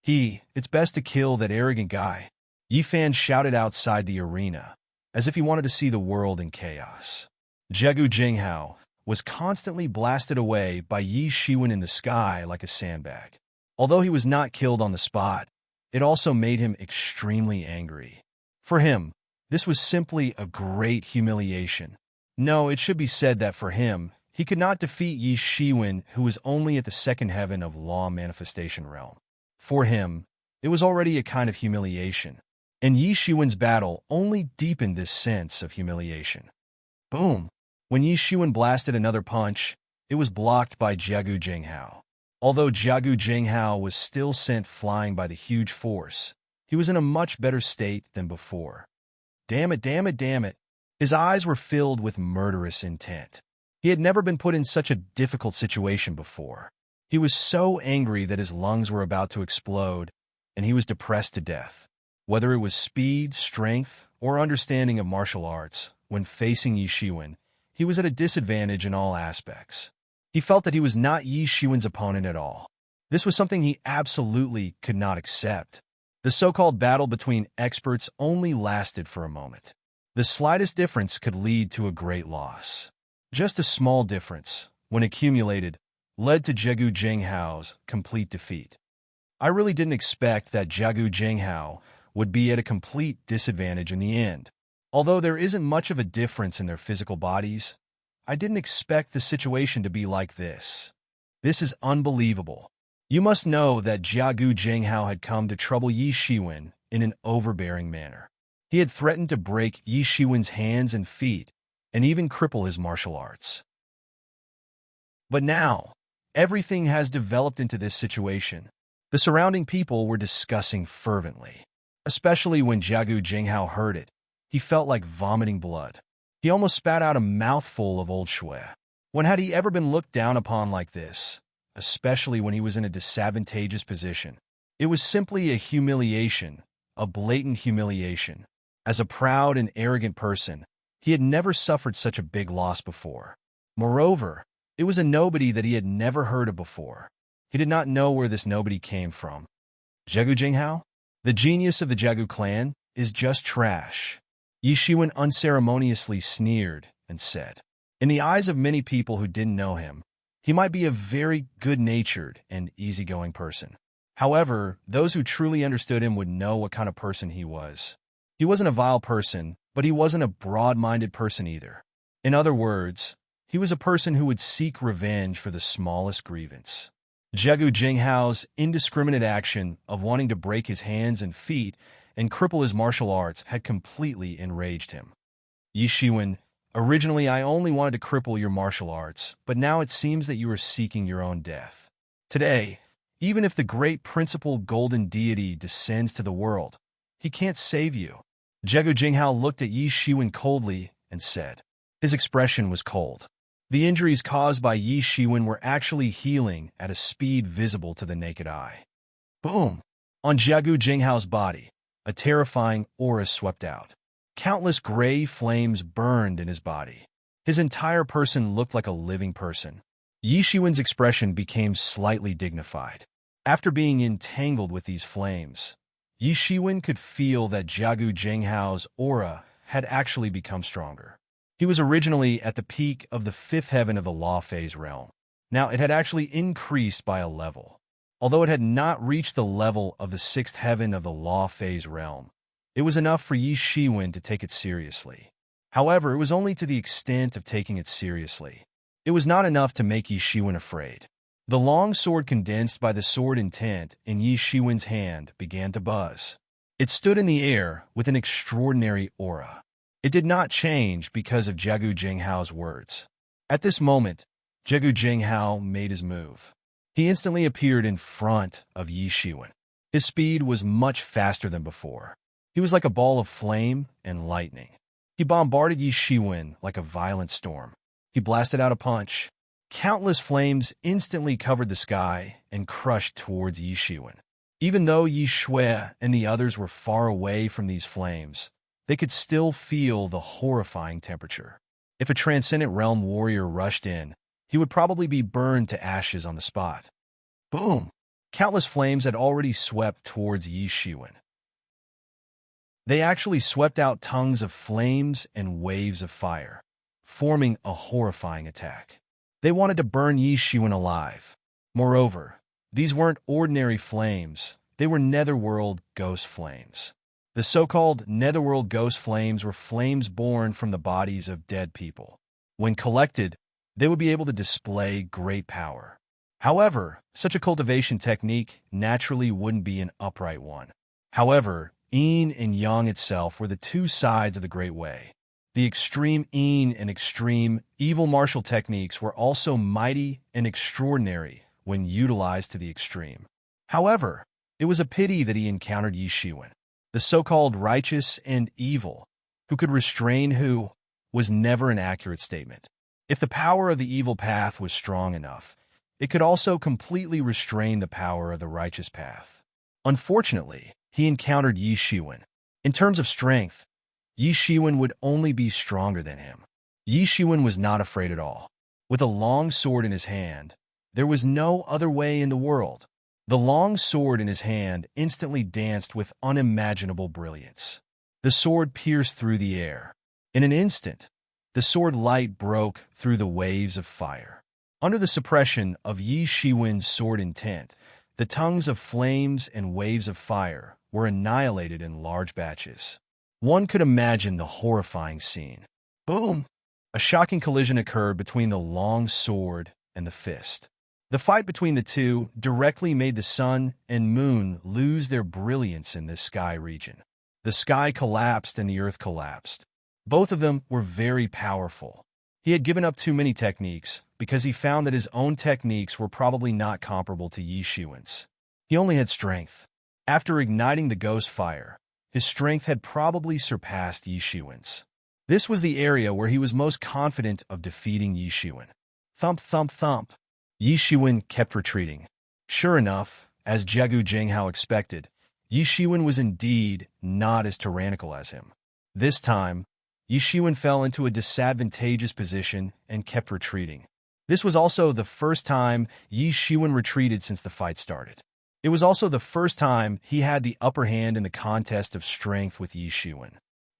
It's best to kill that arrogant guy, Yi Fan shouted outside the arena, as if he wanted to see the world in chaos. Jiagu Jinghao was constantly blasted away by Yi Shiwen in the sky like a sandbag. Although he was not killed on the spot, it also made him extremely angry. For him, this was simply a great humiliation. No, it should be said that for him, he could not defeat Yi Shiwen, who was only at the second heaven of law manifestation realm. For him, it was already a kind of humiliation, and Yi Shiwen's battle only deepened this sense of humiliation. Boom! When Yi Shiwen blasted another punch, it was blocked by Jiagu Jinghao. Although Jiagu Jinghao was still sent flying by the huge force, he was in a much better state than before. Damn it, damn it, damn it. His eyes were filled with murderous intent. He had never been put in such a difficult situation before. He was so angry that his lungs were about to explode, and he was depressed to death. Whether it was speed, strength, or understanding of martial arts, when facing Yi Shiwen, he was at a disadvantage in all aspects. He felt that he was not Yi Shiwen's opponent at all. This was something he absolutely could not accept. The so-called battle between experts only lasted for a moment. The slightest difference could lead to a great loss. Just a small difference, when accumulated, led to Jiagu Jinghao's complete defeat. I really didn't expect that Jiagu Jinghao would be at a complete disadvantage in the end. Although there isn't much of a difference in their physical bodies, I didn't expect the situation to be like this. This is unbelievable. You must know that Jiagu Jinghao had come to trouble Yi Shiwen in an overbearing manner. He had threatened to break Yi Shiwen's hands and feet and even cripple his martial arts. But now, everything has developed into this situation. The surrounding people were discussing fervently, especially when Jiagu Jinghao heard it. He felt like vomiting blood. He almost spat out a mouthful of old shui. When had he ever been looked down upon like this, especially when he was in a disadvantageous position? It was simply a humiliation, a blatant humiliation. As a proud and arrogant person, he had never suffered such a big loss before. Moreover, it was a nobody that he had never heard of before. He did not know where this nobody came from. Jiagu Jinghao? The genius of the Jiagu clan is just trash. Yi Shiwen unceremoniously sneered and said. In the eyes of many people who didn't know him, he might be a very good-natured and easygoing person. However, those who truly understood him would know what kind of person he was. He wasn't a vile person, but he wasn't a broad-minded person either. In other words, he was a person who would seek revenge for the smallest grievance. Jiagu Jinghao's indiscriminate action of wanting to break his hands and feet and cripple his martial arts had completely enraged him. Yi Shiwen, originally I only wanted to cripple your martial arts, but now it seems that you are seeking your own death. Today, even if the great principal golden deity descends to the world, he can't save you. Jiagu Jinghao looked at Yi Shiwen coldly and said. His expression was cold. The injuries caused by Yi Shiwen were actually healing at a speed visible to the naked eye. Boom! On Jiagu Jinghao's body, a terrifying aura swept out. Countless gray flames burned in his body. His entire person looked like a living person. Yi Shiwen's expression became slightly dignified. After being entangled with these flames, Yi Shiwen could feel that Jiagu Jinghao's aura had actually become stronger. He was originally at the peak of the fifth heaven of the law phase realm. Now it had actually increased by a level. Although it had not reached the level of the sixth heaven of the law phase realm, it was enough for Yi Shiwen to take it seriously. However, it was only to the extent of taking it seriously. It was not enough to make Yi Shiwen afraid. The long sword condensed by the sword intent in Yi Shiwen's hand began to buzz. It stood in the air with an extraordinary aura. It did not change because of Jiagu Jinghao's words. At this moment, Jiagu Jinghao made his move. He instantly appeared in front of Yi Shiwen. His speed was much faster than before. He was like a ball of flame and lightning. He bombarded Yi Shiwen like a violent storm. He blasted out a punch, Countless flames instantly covered the sky and crushed towards Yi Shiwen. Even though Yi Shui and the others were far away from these flames, they could still feel the horrifying temperature. If a transcendent realm warrior rushed in, he would probably be burned to ashes on the spot. Boom! Countless flames had already swept towards Yi Shiwen. They actually swept out tongues of flames and waves of fire, forming a horrifying attack. They wanted to burn Yi Shiwen alive. Moreover, these weren't ordinary flames, they were netherworld ghost flames. The so-called netherworld ghost flames were flames born from the bodies of dead people. When collected, they would be able to display great power. However, such a cultivation technique naturally wouldn't be an upright one. However, yin and yang itself were the two sides of the Great Way. The extreme yin and extreme evil martial techniques were also mighty and extraordinary when utilized to the extreme. However, it was a pity that he encountered Yi Shiwen, the so-called righteous and evil, who could restrain who was never an accurate statement. If the power of the evil path was strong enough, it could also completely restrain the power of the righteous path. Unfortunately, he encountered Yi Shiwen. In terms of strength, Yi Shiwen would only be stronger than him. Yi Shiwen was not afraid at all. With a long sword in his hand, there was no other way in the world. The long sword in his hand instantly danced with unimaginable brilliance. The sword pierced through the air. In an instant, the sword light broke through the waves of fire. Under the suppression of Yi Shiwen's sword intent, the tongues of flames and waves of fire were annihilated in large batches. One could imagine the horrifying scene. Boom! A shocking collision occurred between the long sword and the fist. The fight between the two directly made the sun and moon lose their brilliance in this sky region. The sky collapsed and the earth collapsed. Both of them were very powerful. He had given up too many techniques because he found that his own techniques were probably not comparable to Yi Shiwen's. He only had strength. After igniting the ghost fire, his strength had probably surpassed Yi Shiwen's. This was the area where he was most confident of defeating Yi Shiwen. Thump, thump, thump. Yi Shiwen kept retreating. Sure enough, as Jiagu Jinghao expected, Yi Shiwen was indeed not as tyrannical as him. This time, Yi Shiwen fell into a disadvantageous position and kept retreating. This was also the first time Yi Shiwen retreated since the fight started. It was also the first time he had the upper hand in the contest of strength with Yi Shiwen.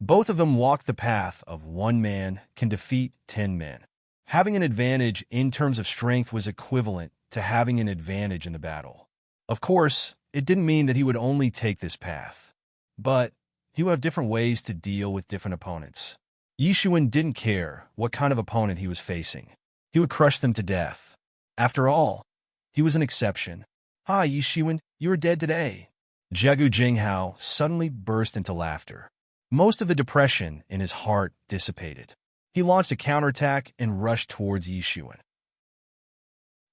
Both of them walked the path of one man can defeat 10 men. Having an advantage in terms of strength was equivalent to having an advantage in the battle. Of course, it didn't mean that he would only take this path, but he would have different ways to deal with different opponents. Yi Shiwen didn't care what kind of opponent he was facing. He would crush them to death. After all, he was an exception. "Hi, Yi Shiwen, you are dead today." Jiagu Jinghao suddenly burst into laughter. Most of the depression in his heart dissipated. He launched a counterattack and rushed towards Yi Shiwen.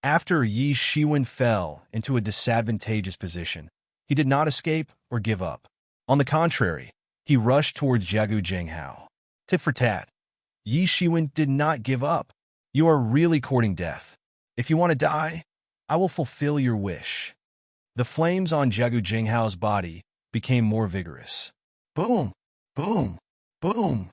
After Yi Shiwen fell into a disadvantageous position, he did not escape or give up. On the contrary, he rushed towards Jiagu Jinghao. Tit for tat. Yi Shiwen did not give up. "You are really courting death. If you want to die, I will fulfill your wish." The flames on Jiagu Jinghao's body became more vigorous. Boom! Boom! Boom!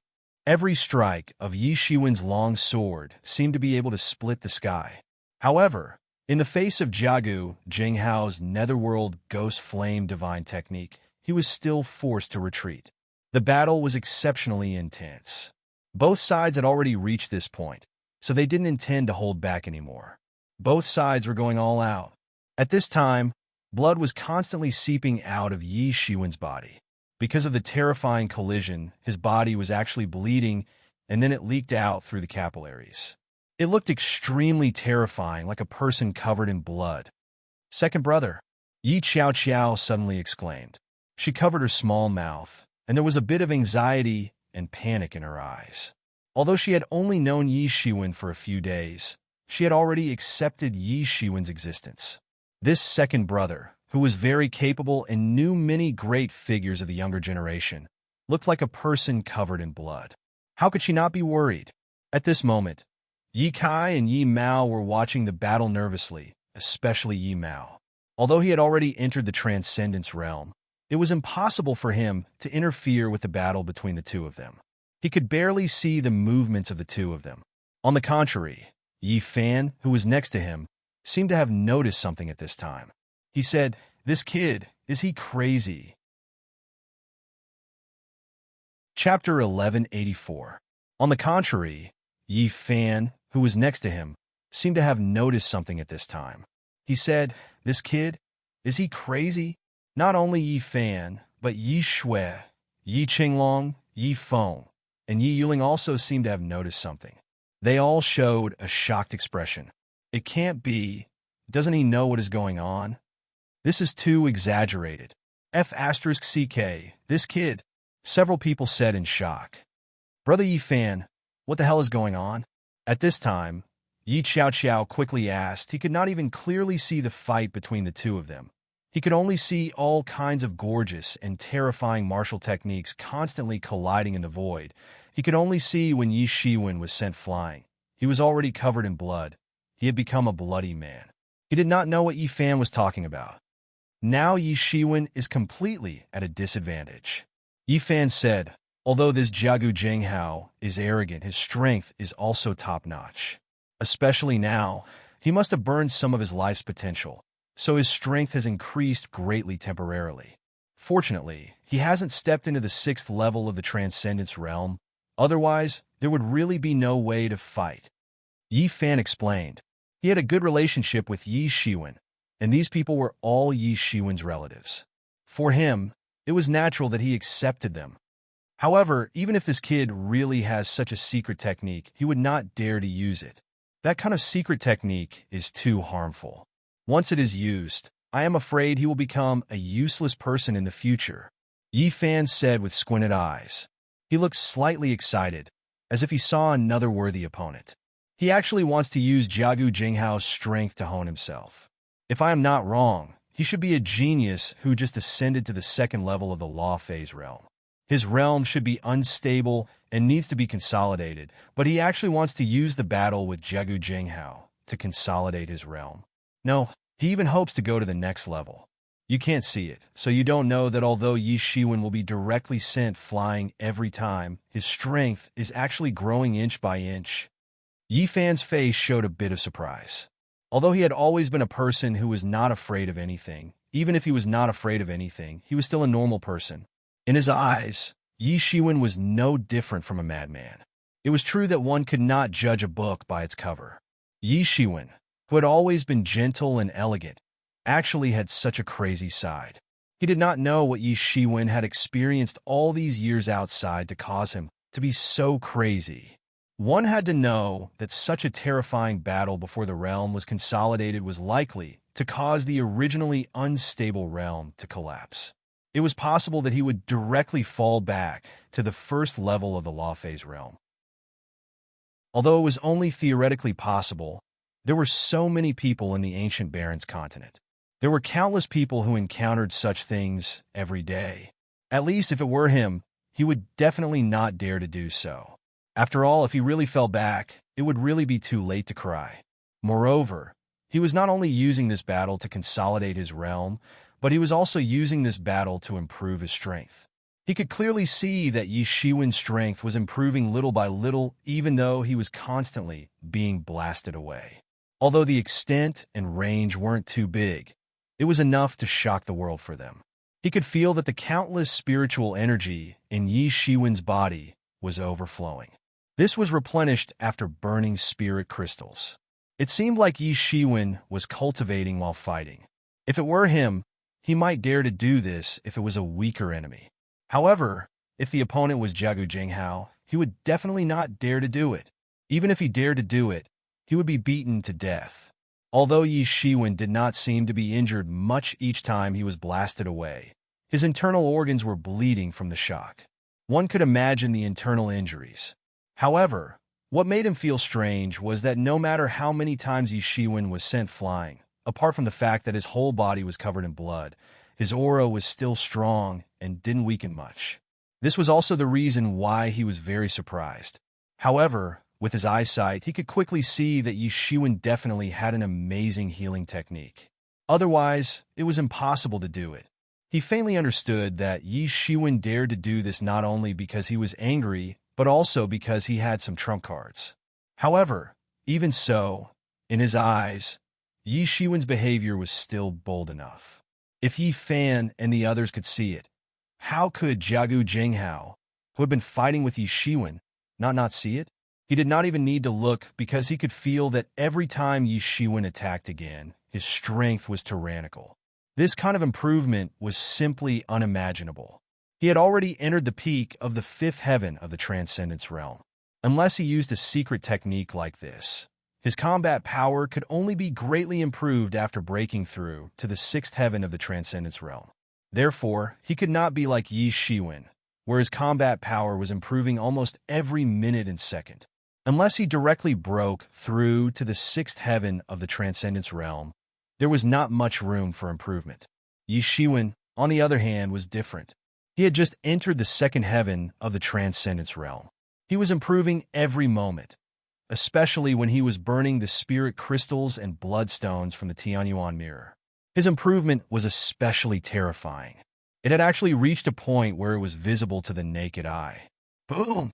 Every strike of Yi Shiwen's long sword seemed to be able to split the sky. However, in the face of Jiagu Jinghao's netherworld ghost flame divine technique, he was still forced to retreat. The battle was exceptionally intense. Both sides had already reached this point, so they didn't intend to hold back anymore. Both sides were going all out. At this time, blood was constantly seeping out of Yi Shiwen's body. Because of the terrifying collision, his body was actually bleeding, and then it leaked out through the capillaries. It looked extremely terrifying, like a person covered in blood. "Second brother," Yi Qiao Qiao suddenly exclaimed. She covered her small mouth, and there was a bit of anxiety and panic in her eyes. Although she had only known Yi Shiwen for a few days, she had already accepted Yi Shiwen's existence. This second brother, who was very capable and knew many great figures of the younger generation, looked like a person covered in blood. How could she not be worried? At this moment, Yi Kai and Yi Mao were watching the battle nervously, especially Yi Mao. Although he had already entered the transcendence realm, it was impossible for him to interfere with the battle between the two of them. He could barely see the movements of the two of them. On the contrary, Yi Fan, who was next to him, seemed to have noticed something at this time. He said, "This kid, is he crazy?" Chapter 1184. On the contrary, Yi Fan, who was next to him, seemed to have noticed something at this time. He said, "This kid, is he crazy?" Not only Yi Fan, but Yi Shui, Yi Qinglong, Yi Feng, and Yi Yuling also seemed to have noticed something. They all showed a shocked expression. "It can't be. Doesn't he know what is going on? This is too exaggerated. F***CK, this kid," several people said in shock. "Brother Yi Fan, what the hell is going on?" At this time, Yi Qiao quickly asked. He could not even clearly see the fight between the two of them. He could only see all kinds of gorgeous and terrifying martial techniques constantly colliding in the void. He could only see when Yi Shiwen was sent flying. He was already covered in blood. He had become a bloody man. He did not know what Yi Fan was talking about. Now Yi Shiwen is completely at a disadvantage. Yi Fan said, "Although this Jiagu Jinghao is arrogant, his strength is also top-notch. Especially now, he must have burned some of his life's potential, so his strength has increased greatly temporarily. Fortunately, he hasn't stepped into the 6th level of the Transcendence Realm. Otherwise, there would really be no way to fight." Yi Fan explained. He had a good relationship with Yi Shiwen, and these people were all Yi Shiwen's relatives. For him, it was natural that he accepted them. However, even if this kid really has such a secret technique, he would not dare to use it. That kind of secret technique is too harmful. Once it is used, I am afraid he will become a useless person in the future, Yi Fan said with squinted eyes. He looked slightly excited, as if he saw another worthy opponent. He actually wants to use Jiagu Jinghao's strength to hone himself. If I am not wrong, he should be a genius who just ascended to the 2nd level of the law phase realm. His realm should be unstable and needs to be consolidated, but he actually wants to use the battle with Jiagu Jinghao to consolidate his realm. No, he even hopes to go to the next level. You can't see it, so you don't know that although Yi Shiwen will be directly sent flying every time, his strength is actually growing inch by inch. Yi Fan's face showed a bit of surprise. Although he had always been a person who was not afraid of anything, even if he was not afraid of anything, he was still a normal person. In his eyes, Yi Shiwen was no different from a madman. It was true that one could not judge a book by its cover. Yi Shiwen, who had always been gentle and elegant, actually had such a crazy side. He did not know what Yi Shiwen had experienced all these years outside to cause him to be so crazy. One had to know that such a terrifying battle before the realm was consolidated was likely to cause the originally unstable realm to collapse. It was possible that he would directly fall back to the 1st level of the law phase realm. Although it was only theoretically possible, there were so many people in the ancient Barrens continent. There were countless people who encountered such things every day. At least if it were him, he would definitely not dare to do so. After all, if he really fell back, it would really be too late to cry. Moreover, he was not only using this battle to consolidate his realm, but he was also using this battle to improve his strength. He could clearly see that Yi Shiwen's strength was improving little by little, even though he was constantly being blasted away. Although the extent and range weren't too big, it was enough to shock the world for them. He could feel that the countless spiritual energy in Yi Shiwen's body was overflowing. This was replenished after burning spirit crystals. It seemed like Yi Shiwen was cultivating while fighting. If it were him, he might dare to do this if it was a weaker enemy. However, if the opponent was Jiagu Jinghao, he would definitely not dare to do it. Even if he dared to do it, he would be beaten to death. Although Yi Shiwen did not seem to be injured much each time he was blasted away, his internal organs were bleeding from the shock. One could imagine the internal injuries. However, what made him feel strange was that no matter how many times Yi Shiwen was sent flying, apart from the fact that his whole body was covered in blood, his aura was still strong and didn't weaken much. This was also the reason why he was very surprised. However, With his eyesight, he could quickly see that Yi Shiwen definitely had an amazing healing technique. Otherwise, it was impossible to do it. He faintly understood that Yi Shiwen dared to do this not only because he was angry, but also because he had some trump cards. However, even so, in his eyes, Yi Shiwen's behavior was still bold enough. If Yi Fan and the others could see it, how could Jiagu Jinghao, who had been fighting with Yi Shiwen, not see it? He did not even need to look because he could feel that every time Yi Shiwen attacked again, his strength was tyrannical. This kind of improvement was simply unimaginable. He had already entered the peak of the fifth heaven of the Transcendence realm. Unless he used a secret technique like this, his combat power could only be greatly improved after breaking through to the sixth heaven of the Transcendence realm. Therefore, he could not be like Yi Shiwen, where his combat power was improving almost every minute and second. Unless he directly broke through to the sixth heaven of the Transcendence realm, there was not much room for improvement. Yi Shiwen, on the other hand, was different. He had just entered the second heaven of the Transcendence realm. He was improving every moment, especially when he was burning the spirit crystals and bloodstones from the Tianyuan mirror. His improvement was especially terrifying. It had actually reached a point where it was visible to the naked eye. Boom!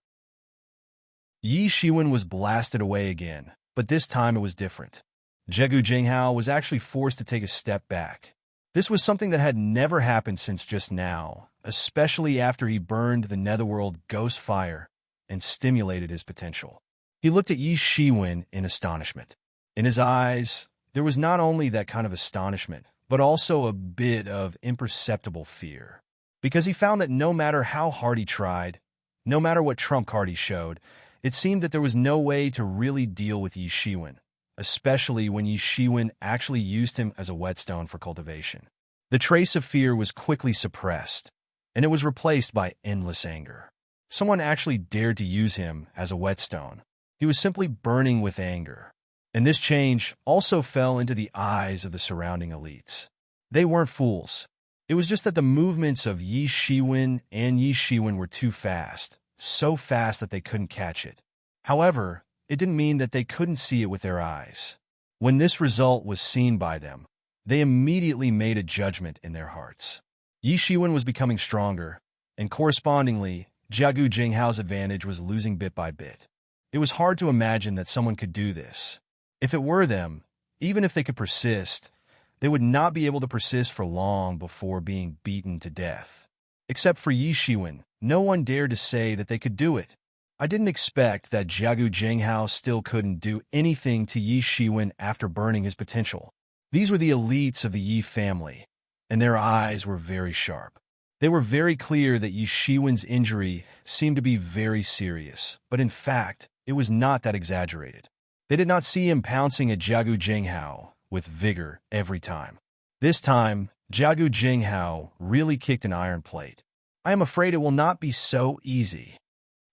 Yi Shiwen was blasted away again, but this time it was different. Jiagu Jinghao was actually forced to take a step back. This was something that had never happened since just now, especially after he burned the netherworld ghost fire and stimulated his potential. He looked at Yi Shiwen in astonishment. In his eyes, there was not only that kind of astonishment, but also a bit of imperceptible fear. Because he found that no matter how hard he tried, no matter what trump card he showed, it seemed that there was no way to really deal with Yi Shiwen, especially when Yi Shiwen actually used him as a whetstone for cultivation. The trace of fear was quickly suppressed, and it was replaced by endless anger. Someone actually dared to use him as a whetstone. He was simply burning with anger. And this change also fell into the eyes of the surrounding elites. They weren't fools. It was just that the movements of Yi Shiwen and Yi Shiwen were too fast, so fast that they couldn't catch it. However, it didn't mean that they couldn't see it with their eyes. When this result was seen by them, they immediately made a judgment in their hearts. Yi Shiwen was becoming stronger, and correspondingly, Jiagu Jinghao's advantage was losing bit by bit. It was hard to imagine that someone could do this. If it were them, even if they could persist, they would not be able to persist for long before being beaten to death. Except for Yi Shiwen, no one dared to say that they could do it. I didn't expect that Jiagu Jinghao still couldn't do anything to Yi Shiwen after burning his potential. These were the elites of the Yi family, and their eyes were very sharp. They were very clear that Yi Shiwen's injury seemed to be very serious, but in fact, it was not that exaggerated. They did not see him pouncing at Jiagu Jinghao with vigor every time. This time, Jiagu Jinghao really kicked an iron plate. I am afraid it will not be so easy.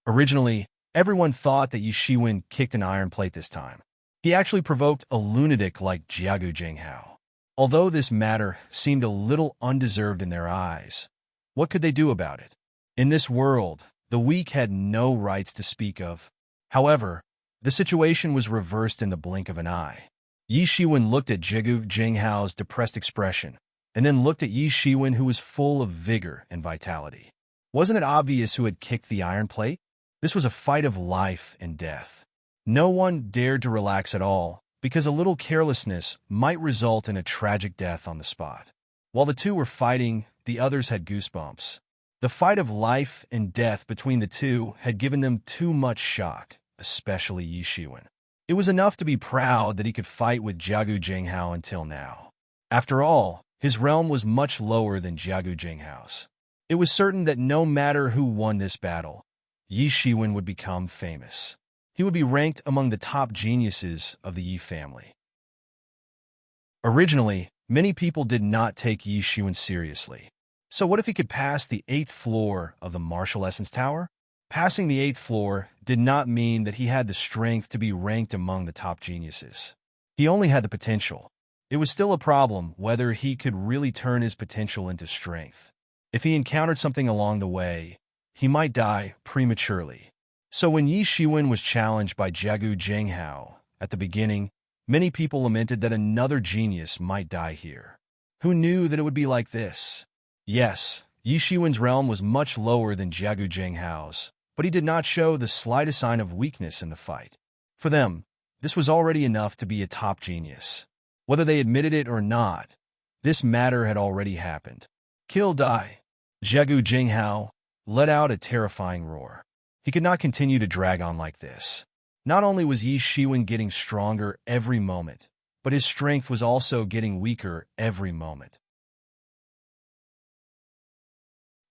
Originally, everyone thought that Yi Shiwen kicked an iron plate this time. He actually provoked a lunatic like Jiagu Jinghao. Although this matter seemed a little undeserved in their eyes, what could they do about it? In this world, the weak had no rights to speak of. However, the situation was reversed in the blink of an eye. Yi Shiwen looked at Jiagu Jinghao's depressed expression, and then looked at Yi Shiwen, who was full of vigor and vitality. Wasn't it obvious who had kicked the iron plate? This was a fight of life and death. No one dared to relax at all, because a little carelessness might result in a tragic death on the spot. While the two were fighting, the others had goosebumps. The fight of life and death between the two had given them too much shock, especially Yi Shiwen. It was enough to be proud that he could fight with Jiagu Jinghao until now. After all, his realm was much lower than Jiagu Jinghao's. It was certain that no matter who won this battle, Yi Shiwen would become famous. He would be ranked among the top geniuses of the Yi family. Originally, many people did not take Yi Shiwen seriously. So what if he could pass the 8th floor of the Martial Essence Tower? Passing the 8th floor did not mean that he had the strength to be ranked among the top geniuses. He only had the potential. It was still a problem whether he could really turn his potential into strength. If he encountered something along the way, he might die prematurely. So when Yi Shiwen was challenged by Jiagu Jinghao at the beginning, many people lamented that another genius might die here. Who knew that it would be like this? Yes, Yi Shiwen's realm was much lower than Jiagu Jinghao's, but he did not show the slightest sign of weakness in the fight. For them, this was already enough to be a top genius. Whether they admitted it or not, this matter had already happened. Kill die. Jiagu Jinghao let out a terrifying roar. He could not continue to drag on like this. Not only was Yi Shiwen getting stronger every moment, but his strength was also getting weaker every moment.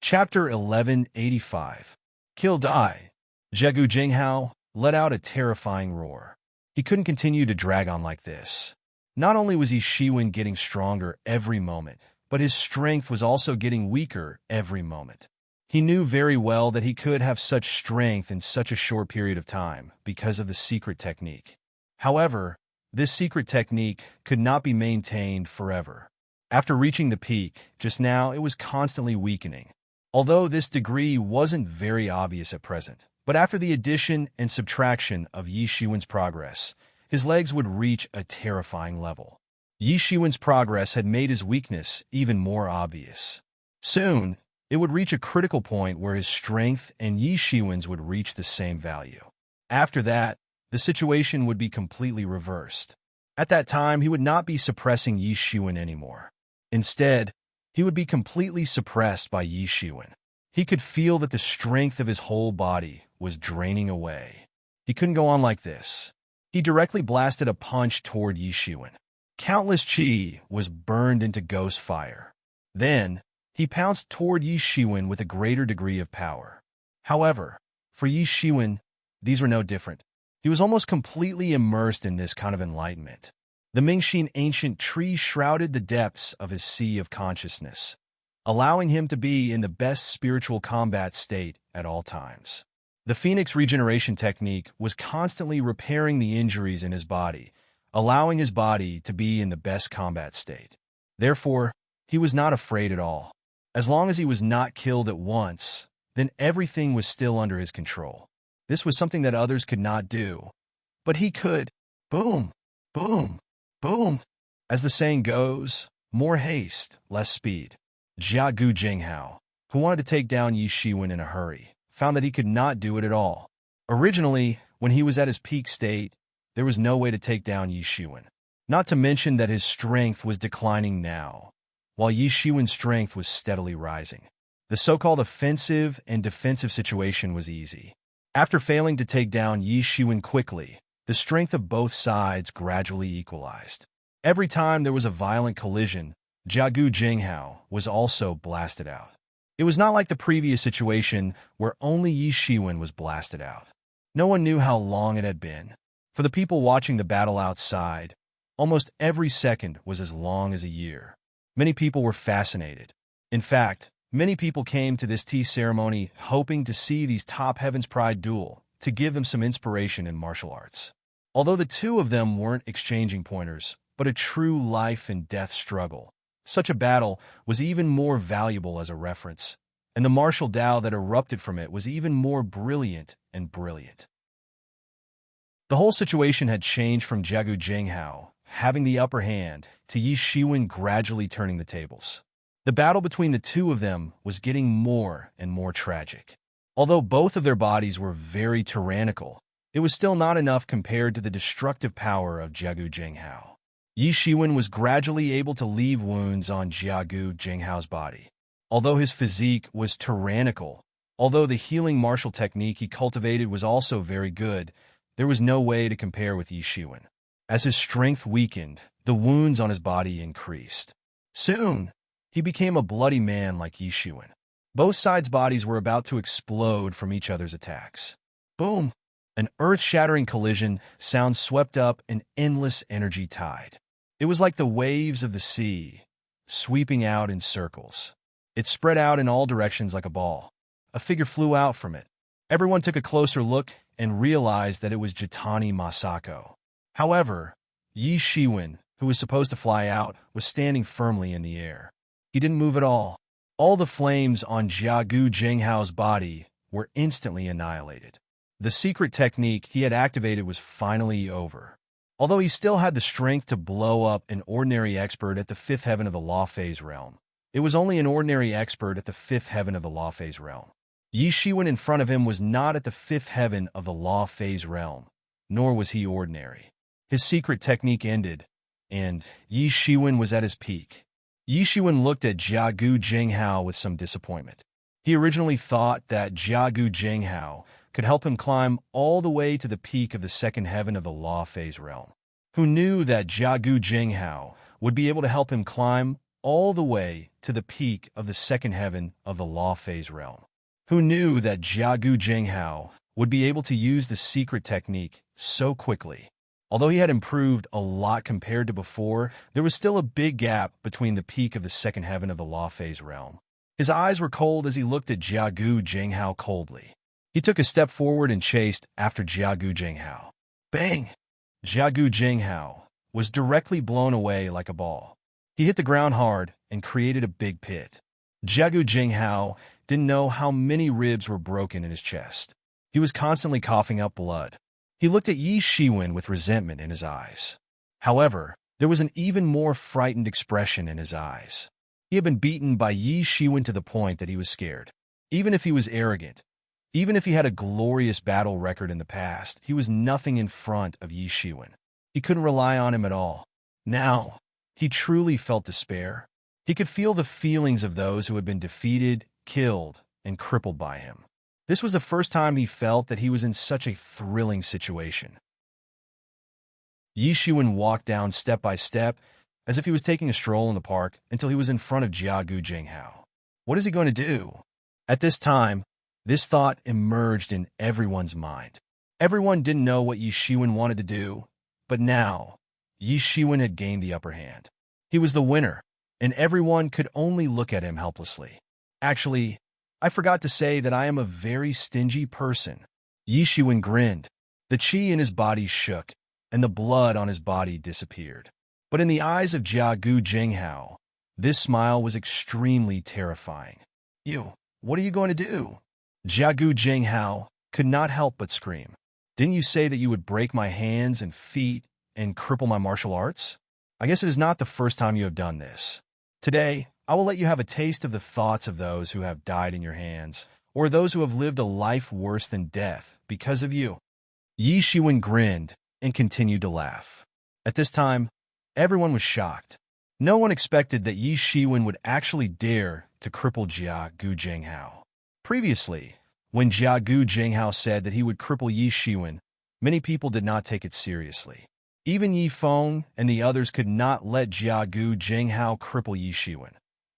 Chapter 1185. Kill die. Jiagu Jinghao let out a terrifying roar. He couldn't continue to drag on like this. Not only was Yi Shiwen getting stronger every moment, but his strength was also getting weaker every moment. He knew very well that he could have such strength in such a short period of time because of the secret technique. However, this secret technique could not be maintained forever. After reaching the peak, just now it was constantly weakening. Although this degree wasn't very obvious at present, but after the addition and subtraction of Yi Shiwen's progress, his legs would reach a terrifying level. Yi Shiwen's progress had made his weakness even more obvious. Soon, it would reach a critical point where his strength and Yi Shiwen's would reach the same value. After that, the situation would be completely reversed. At that time, he would not be suppressing Yi Shiwen anymore. Instead, he would be completely suppressed by Yi Shiwen. He could feel that the strength of his whole body was draining away. He couldn't go on like this. He directly blasted a punch toward Yi Shiwen. Countless chi was burned into ghost fire. Then, he pounced toward Yi Shiwen with a greater degree of power. However, for Yi Shiwen, these were no different. He was almost completely immersed in this kind of enlightenment. The Mingxin ancient tree shrouded the depths of his sea of consciousness, allowing him to be in the best spiritual combat state at all times. The Phoenix regeneration technique was constantly repairing the injuries in his body, allowing his body to be in the best combat state. Therefore, he was not afraid at all. As long as he was not killed at once, then everything was still under his control. This was something that others could not do. But he could. Boom, boom, boom. As the saying goes, more haste, less speed. Jiagu Jinghao, who wanted to take down Yi Shiwen in a hurry, found that he could not do it at all. Originally, when he was at his peak state, there was no way to take down Yi Shiwen. Not to mention that his strength was declining now, while Yi Shiwen's strength was steadily rising. The so-called offensive and defensive situation was easy. After failing to take down Yi Shiwen quickly, the strength of both sides gradually equalized. Every time there was a violent collision, Jiagu Jinghao was also blasted out. It was not like the previous situation where only Yi Shiwen was blasted out. No one knew how long it had been. For the people watching the battle outside, almost every second was as long as a year. Many people were fascinated. In fact, many people came to this tea ceremony hoping to see these top Heaven's Pride duel to give them some inspiration in martial arts. Although the two of them weren't exchanging pointers, but a true life and death struggle, such a battle was even more valuable as a reference, and the martial Tao that erupted from it was even more brilliant and brilliant. The whole situation had changed from Jiagu Jinghao having the upper hand to Yi Shiwen gradually turning the tables. The battle between the two of them was getting more and more tragic. Although both of their bodies were very tyrannical, it was still not enough compared to the destructive power of Jiagu Jinghao. Yi Shiwen was gradually able to leave wounds on Jiagu Jinghao's body. Although his physique was tyrannical, although the healing martial technique he cultivated was also very good, there was no way to compare with Yi Shiwen. As his strength weakened, the wounds on his body increased. Soon, he became a bloody man like Yi Shiwen. Both sides' bodies were about to explode from each other's attacks. Boom! An earth-shattering collision sound swept up an endless energy tide. It was like the waves of the sea, sweeping out in circles. It spread out in all directions like a ball. A figure flew out from it. Everyone took a closer look and realized that it was Jitani Masako. However, Yi Shiwen, who was supposed to fly out, was standing firmly in the air. He didn't move at all. All the flames on Jiagu Jinghao's body were instantly annihilated. The secret technique he had activated was finally over. Although he still had the strength to blow up an ordinary expert at the fifth heaven of the law phase realm, it was only an ordinary expert at the fifth heaven of the law phase realm. Yi Shiwen in front of him was not at the fifth heaven of the law phase realm, nor was he ordinary. His secret technique ended, and Yi Shiwen was at his peak. Yi Shiwen looked at Jiagu Jinghao with some disappointment. He originally thought that Jiagu Jinghao could help him climb all the way to the peak of the second heaven of the law phase realm. Who knew that Jiagu Jinghao would be able to help him climb all the way to the peak of the second heaven of the law phase realm? Who knew that Jiagu Jinghao would be able to use the secret technique so quickly? Although he had improved a lot compared to before, there was still a big gap between the peak of the second heaven of the law phase realm. His eyes were cold as he looked at Jiagu Jinghao coldly. He took a step forward and chased after Jiagu Jinghao. Bang! Jiagu Jinghao was directly blown away like a ball. He hit the ground hard and created a big pit. Jiagu Jinghao didn't know how many ribs were broken in his chest. He was constantly coughing up blood. He looked at Yi Shiwen with resentment in his eyes. However, there was an even more frightened expression in his eyes. He had been beaten by Yi Shiwen to the point that he was scared. Even if he was arrogant, even if he had a glorious battle record in the past, he was nothing in front of Yi Shiwen. He couldn't rely on him at all. Now, he truly felt despair. He could feel the feelings of those who had been defeated, killed, and crippled by him. This was the first time he felt that he was in such a thrilling situation. Yi Shiwen walked down step by step, as if he was taking a stroll in the park, until he was in front of Jiagu Jinghao. What is he going to do? At this time, this thought emerged in everyone's mind. Everyone didn't know what Yi Shiwen wanted to do, but now, Yi Shiwen had gained the upper hand. He was the winner, and everyone could only look at him helplessly. Actually, I forgot to say that I am a very stingy person. Yi Shiwen grinned. The qi in his body shook, and the blood on his body disappeared. But in the eyes of Jiagu Jinghao, this smile was extremely terrifying. You, what are you going to do? Jiagu Jinghao could not help but scream. Didn't you say that you would break my hands and feet and cripple my martial arts? I guess it is not the first time you have done this. Today, I will let you have a taste of the thoughts of those who have died in your hands, or those who have lived a life worse than death because of you. Yi Shiwen grinned and continued to laugh. At this time, everyone was shocked. No one expected that Yi Shiwen would actually dare to cripple Jiagu Jinghao. Previously, when Jiagu Jinghao said that he would cripple Yi Shiwen, many people did not take it seriously. Even Yi Feng and the others could not let Jiagu Jinghao cripple Yi Shiwen,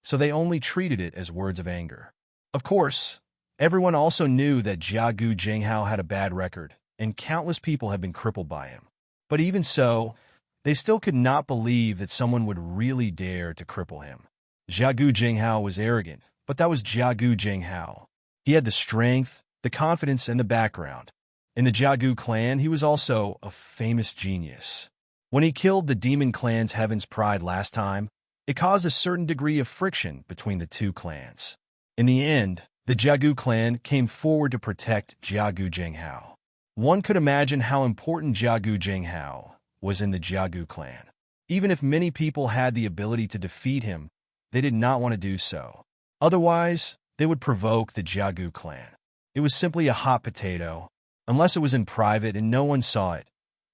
so they only treated it as words of anger. Of course, everyone also knew that Jiagu Jinghao had a bad record, and countless people had been crippled by him. But even so, they still could not believe that someone would really dare to cripple him. Jiagu Jinghao was arrogant, but that was Jiagu Jinghao. He had the strength, the confidence, and the background. In the Jiagu clan, he was also a famous genius. When he killed the demon clan's Heaven's Pride last time, it caused a certain degree of friction between the two clans. In the end, the Jiagu clan came forward to protect Jiagu Jinghao. One could imagine how important Jiagu Jinghao was in the Jiagu clan. Even if many people had the ability to defeat him, they did not want to do so. Otherwise, they would provoke the Jiagu clan. It was simply a hot potato. Unless it was in private and no one saw it,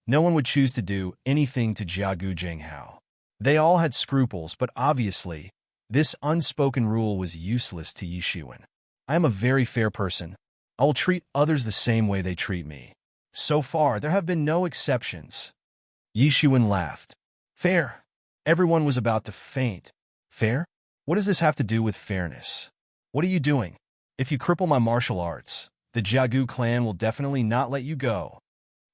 no one would choose to do anything to Jiagu Jinghao. They all had scruples, but obviously, this unspoken rule was useless to Yi Shiwen. I am a very fair person. I will treat others the same way they treat me. So far, there have been no exceptions. Yi Shiwen laughed. Fair. Everyone was about to faint. Fair? What does this have to do with fairness? What are you doing? If you cripple my martial arts, the Jiagu clan will definitely not let you go.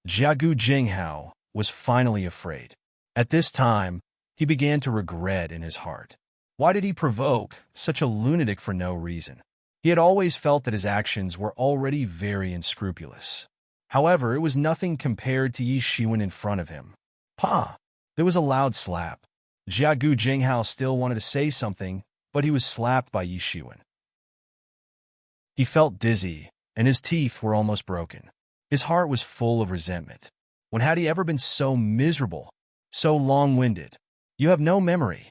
Jiagu Jinghao was finally afraid. At this time, he began to regret in his heart. Why did he provoke such a lunatic for no reason? He had always felt that his actions were already very unscrupulous. However, it was nothing compared to Yi Shiwen in front of him. Pa! There was a loud slap. Jiagu Jinghao still wanted to say something, but he was slapped by Yi Shiwen. He felt dizzy, and his teeth were almost broken. His heart was full of resentment. When had he ever been so miserable, so long-winded? You have no memory,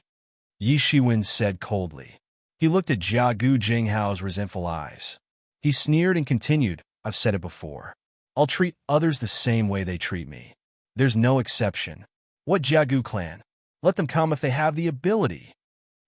Yi Shiwen said coldly. He looked at Jiagu Jinghao's resentful eyes. He sneered and continued, I've said it before. I'll treat others the same way they treat me. There's no exception. What Jiagu clan? Let them come if they have the ability.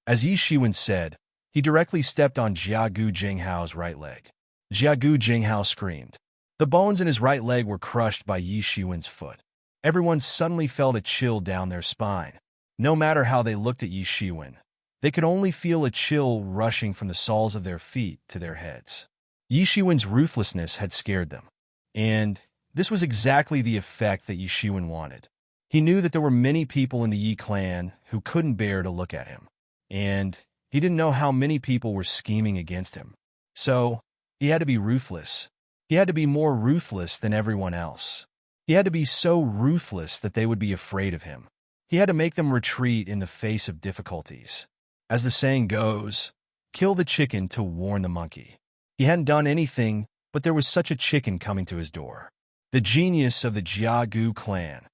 As Yi Shiwen said, he directly stepped on Jiagu Jinghao's right leg. Jiagu Jinghao screamed. The bones in his right leg were crushed by Yi Shiwen's foot. Everyone suddenly felt a chill down their spine. No matter how they looked at Yi Shiwen, they could only feel a chill rushing from the soles of their feet to their heads. Yi Shiwen's ruthlessness had scared them, and this was exactly the effect that Yi Shiwen wanted. He knew that there were many people in the Yi clan who couldn't bear to look at him, and he didn't know how many people were scheming against him. So, he had to be ruthless. He had to be more ruthless than everyone else. He had to be so ruthless that they would be afraid of him. He had to make them retreat in the face of difficulties. As the saying goes, kill the chicken to warn the monkey. He hadn't done anything, but there was such a chicken coming to his door. The genius of the Jiagu clan.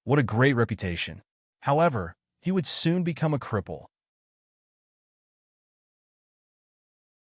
What a great reputation. However, he would soon become a cripple.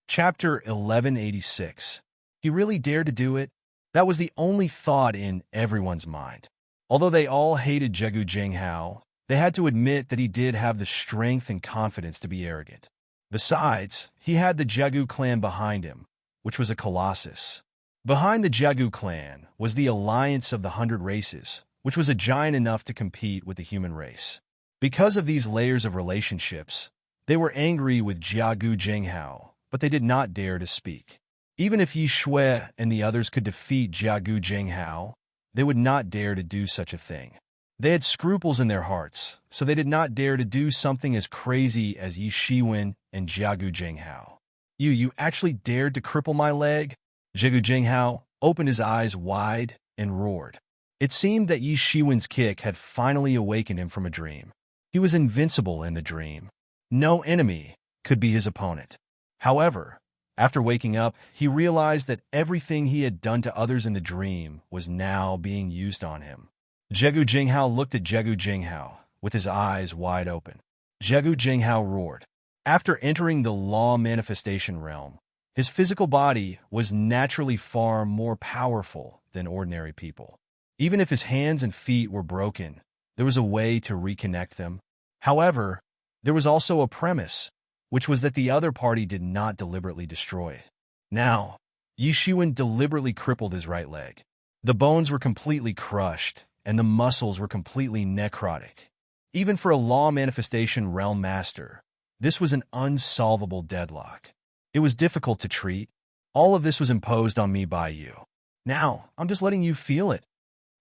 Chapter 1186. He really dared to do it? That was the only thought in everyone's mind. Although they all hated Jiagu Jinghao, they had to admit that he did have the strength and confidence to be arrogant. Besides, he had the Jiagu clan behind him, which was a colossus. Behind the Jiagu clan was the Alliance of the 100 Races, which was a giant enough to compete with the human race. Because of these layers of relationships, they were angry with Jiagu Jinghao, but they did not dare to speak. Even if Yi Shui and the others could defeat Jiagu Jinghao, they would not dare to do such a thing. They had scruples in their hearts, so they did not dare to do something as crazy as Yi Shiwen and Jiagu Jinghao. You actually dared to cripple my leg? Jiagu Jinghao opened his eyes wide and roared. It seemed that Yi Shiwen's kick had finally awakened him from a dream. He was invincible in the dream. No enemy could be his opponent. However, after waking up, he realized that everything he had done to others in the dream was now being used on him. Jiagu Jinghao looked at Jiagu Jinghao with his eyes wide open. Jiagu Jinghao roared. After entering the law manifestation realm, his physical body was naturally far more powerful than ordinary people. Even if his hands and feet were broken, there was a way to reconnect them. However, there was also a premise, which was that the other party did not deliberately destroy it. Now, Yi Shiwen deliberately crippled his right leg. The bones were completely crushed, and the muscles were completely necrotic. Even for a law manifestation realm master, this was an unsolvable deadlock. It was difficult to treat. All of this was imposed on me by you. Now, I'm just letting you feel it.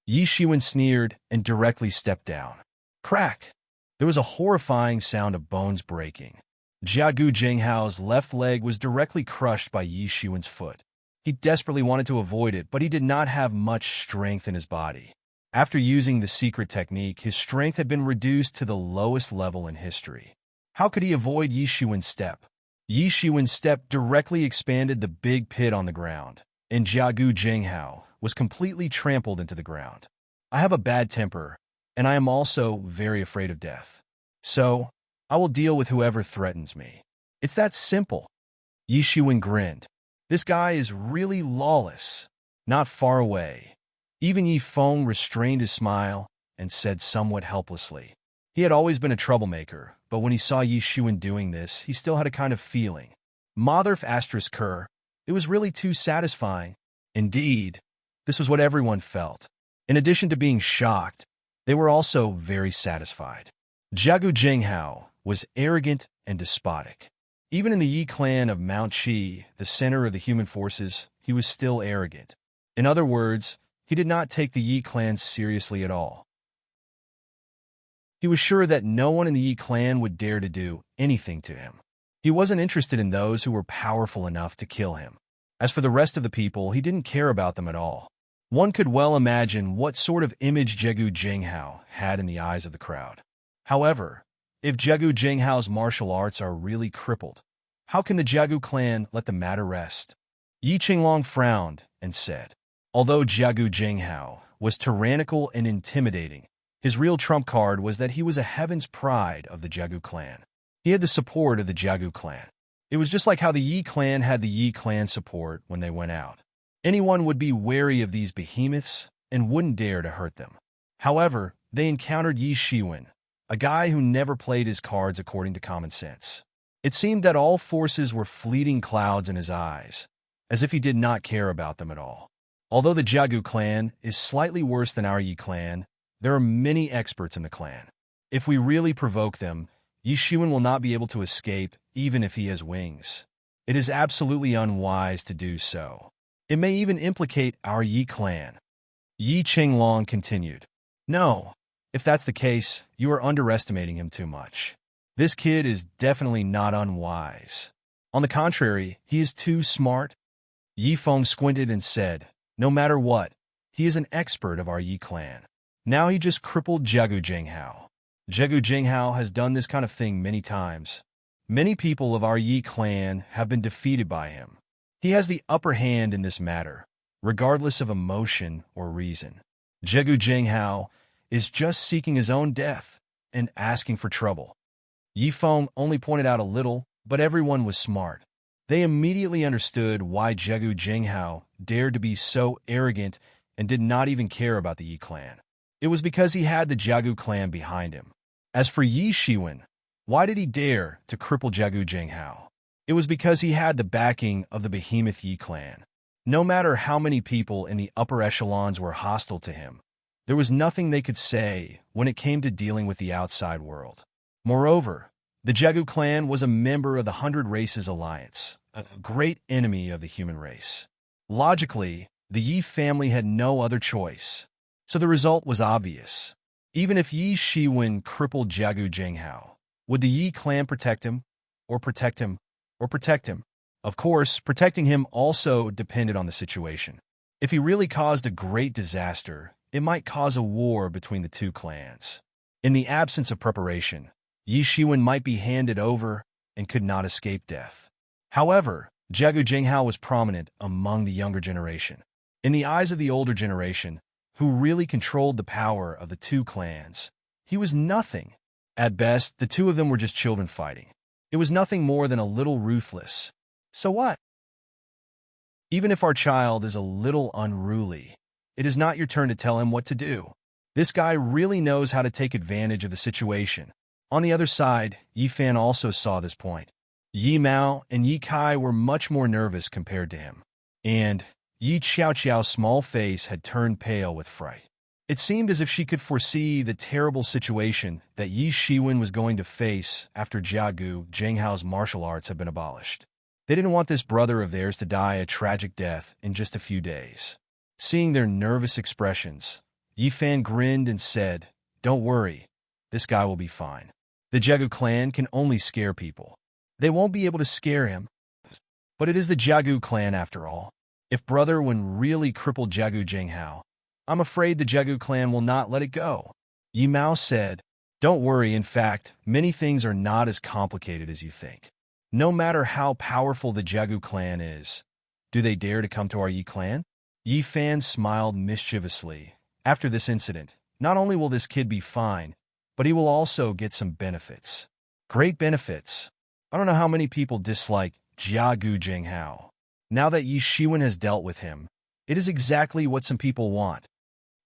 Yi Shiwen sneered and directly stepped down. Crack! There was a horrifying sound of bones breaking. Jiagu Jinghao's left leg was directly crushed by Yi Shiwen's foot. He desperately wanted to avoid it, but he did not have much strength in his body. After using the secret technique, his strength had been reduced to the lowest level in history. How could he avoid Yi Shiwen's step? Yi Shiwen's step directly expanded the big pit on the ground, and Jiagu Jinghao was completely trampled into the ground. I have a bad temper, and I am also very afraid of death. So, I will deal with whoever threatens me. It's that simple. Yi Shiwen grinned. This guy is really lawless. Not far away. Even Yi Feng restrained his smile and said somewhat helplessly. He had always been a troublemaker, but when he saw Yi Shiwen doing this, he still had a kind of feeling. Motherf asterisk Kerr. It was really too satisfying. Indeed, this was what everyone felt. In addition to being shocked, they were also very satisfied. Jiagu Jinghao was arrogant and despotic. Even in the Yi clan of Mount Qi, the center of the human forces, he was still arrogant. In other words, he did not take the Yi clan seriously at all. He was sure that no one in the Yi clan would dare to do anything to him. He wasn't interested in those who were powerful enough to kill him. As for the rest of the people, he didn't care about them at all. One could well imagine what sort of image Jiagu Jinghao had in the eyes of the crowd. However, if Jiagu Jinghao's martial arts are really crippled, how can the Jiagu clan let the matter rest? Yi Qinglong frowned and said, Although Jiagu Jinghao was tyrannical and intimidating, his real trump card was that he was a heaven's pride of the Jiagu clan. He had the support of the Jiagu clan. It was just like how the Yi clan had the Yi clan support when they went out. Anyone would be wary of these behemoths and wouldn't dare to hurt them. However, they encountered Yi Shiwen, a guy who never played his cards according to common sense. It seemed that all forces were fleeting clouds in his eyes, as if he did not care about them at all. Although the Jiagu clan is slightly worse than our Yi clan, there are many experts in the clan. If we really provoke them, Yi Shiwen will not be able to escape even if he has wings. It is absolutely unwise to do so. It may even implicate our Yi clan. Yi Qinglong continued. No, if that's the case, you are underestimating him too much. This kid is definitely not unwise. On the contrary, he is too smart. Yi Feng squinted and said, no matter what, he is an expert of our Yi clan. Now he just crippled Jiagu Jinghao. Jiagu Jinghao has done this kind of thing many times. Many people of our Yi clan have been defeated by him. He has the upper hand in this matter, regardless of emotion or reason. Jiagu Jinghao is just seeking his own death and asking for trouble. Yi Feng only pointed out a little, but everyone was smart. They immediately understood why Jiagu Jinghao dared to be so arrogant and did not even care about the Yi clan. It was because he had the Jiagu clan behind him. As for Yi Shiwen, why did he dare to cripple Jiagu Jinghao? It was because he had the backing of the behemoth Yi clan. No matter how many people in the upper echelons were hostile to him, there was nothing they could say when it came to dealing with the outside world. Moreover, the Jiagu clan was a member of the 100 Races Alliance, a great enemy of the human race. Logically, the Yi family had no other choice, so the result was obvious. Even if Yi Shiwen crippled Jiagu Jinghao, would the Yi clan protect him, or protect him, or protect him? Of course, protecting him also depended on the situation. If he really caused a great disaster, it might cause a war between the two clans. In the absence of preparation, Yi Shiwen might be handed over and could not escape death. However, Jiagu Jinghao was prominent among the younger generation. In the eyes of the older generation, who really controlled the power of the two clans, he was nothing. At best, the two of them were just children fighting. It was nothing more than a little ruthless. So what? Even if our child is a little unruly, it is not your turn to tell him what to do. This guy really knows how to take advantage of the situation. On the other side, Yi Fan also saw this point. Yi Mao and Yi Kai were much more nervous compared to him. And Yi Qiaoqiao's small face had turned pale with fright. It seemed as if she could foresee the terrible situation that Yi Shiwen was going to face after Jiagu Jinghao's martial arts had been abolished. They didn't want this brother of theirs to die a tragic death in just a few days. Seeing their nervous expressions, Yi Fan grinned and said, "Don't worry, this guy will be fine. The Jiagu clan can only scare people. They won't be able to scare him. But it is the Jiagu clan after all. If Brother Wen really crippled Jiagu Jinghao, I'm afraid the Jiagu clan will not let it go." Yi Mao said, "Don't worry, in fact, many things are not as complicated as you think. No matter how powerful the Jiagu clan is, do they dare to come to our Yi clan?" Yi Fan smiled mischievously. After this incident, not only will this kid be fine, but he will also get some benefits. Great benefits. I don't know how many people dislike Jiagu Jinghao. Now that Yi Shiwen has dealt with him, it is exactly what some people want.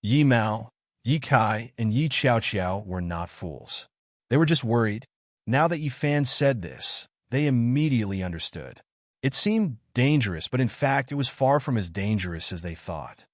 Yi Mao, Yi Kai, and Yi Qiaoqiao were not fools. They were just worried. Now that Yi Fan said this, they immediately understood. It seemed dangerous, but in fact it was far from as dangerous as they thought.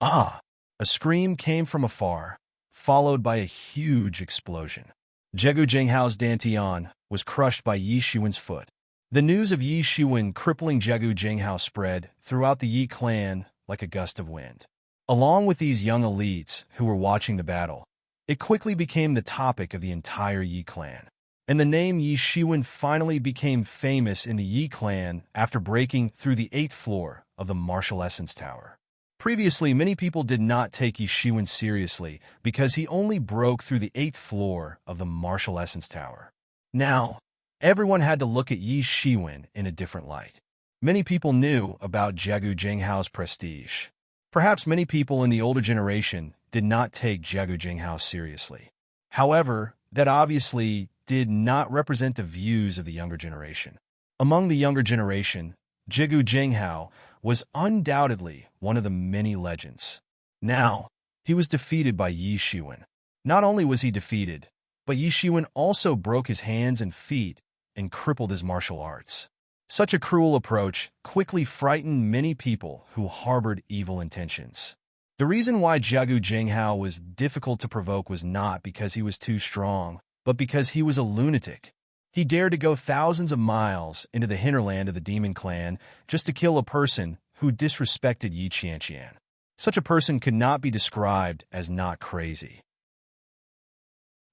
Ah! A scream came from afar, followed by a huge explosion. Jiagu Jinghao's dantian was crushed by Yi Shiwen's foot. The news of Yi Shiwen crippling Jiagu Jinghao spread throughout the Yi clan like a gust of wind. Along with these young elites who were watching the battle, it quickly became the topic of the entire Yi clan. And the name Yi Shiwen finally became famous in the Yi clan after breaking through the 8th floor of the Martial Essence Tower. Previously, many people did not take Yi Shiwen seriously because he only broke through the 8th floor of the Martial Essence Tower. Now, everyone had to look at Yi Shiwen in a different light. Many people knew about Jiagu Jinghao's prestige. Perhaps many people in the older generation did not take Jiagu Jinghao seriously. However, that obviously did not represent the views of the younger generation. Among the younger generation, Jiagu Jinghao was undoubtedly one of the many legends. Now, he was defeated by Yi Shiwen. Not only was he defeated, but Yi Shiwen also broke his hands and feet and crippled his martial arts. Such a cruel approach quickly frightened many people who harbored evil intentions. The reason why Jiagu Jinghao was difficult to provoke was not because he was too strong, but because he was a lunatic. He dared to go thousands of miles into the hinterland of the demon clan just to kill a person who disrespected Yi Qianqian. Such a person could not be described as not crazy.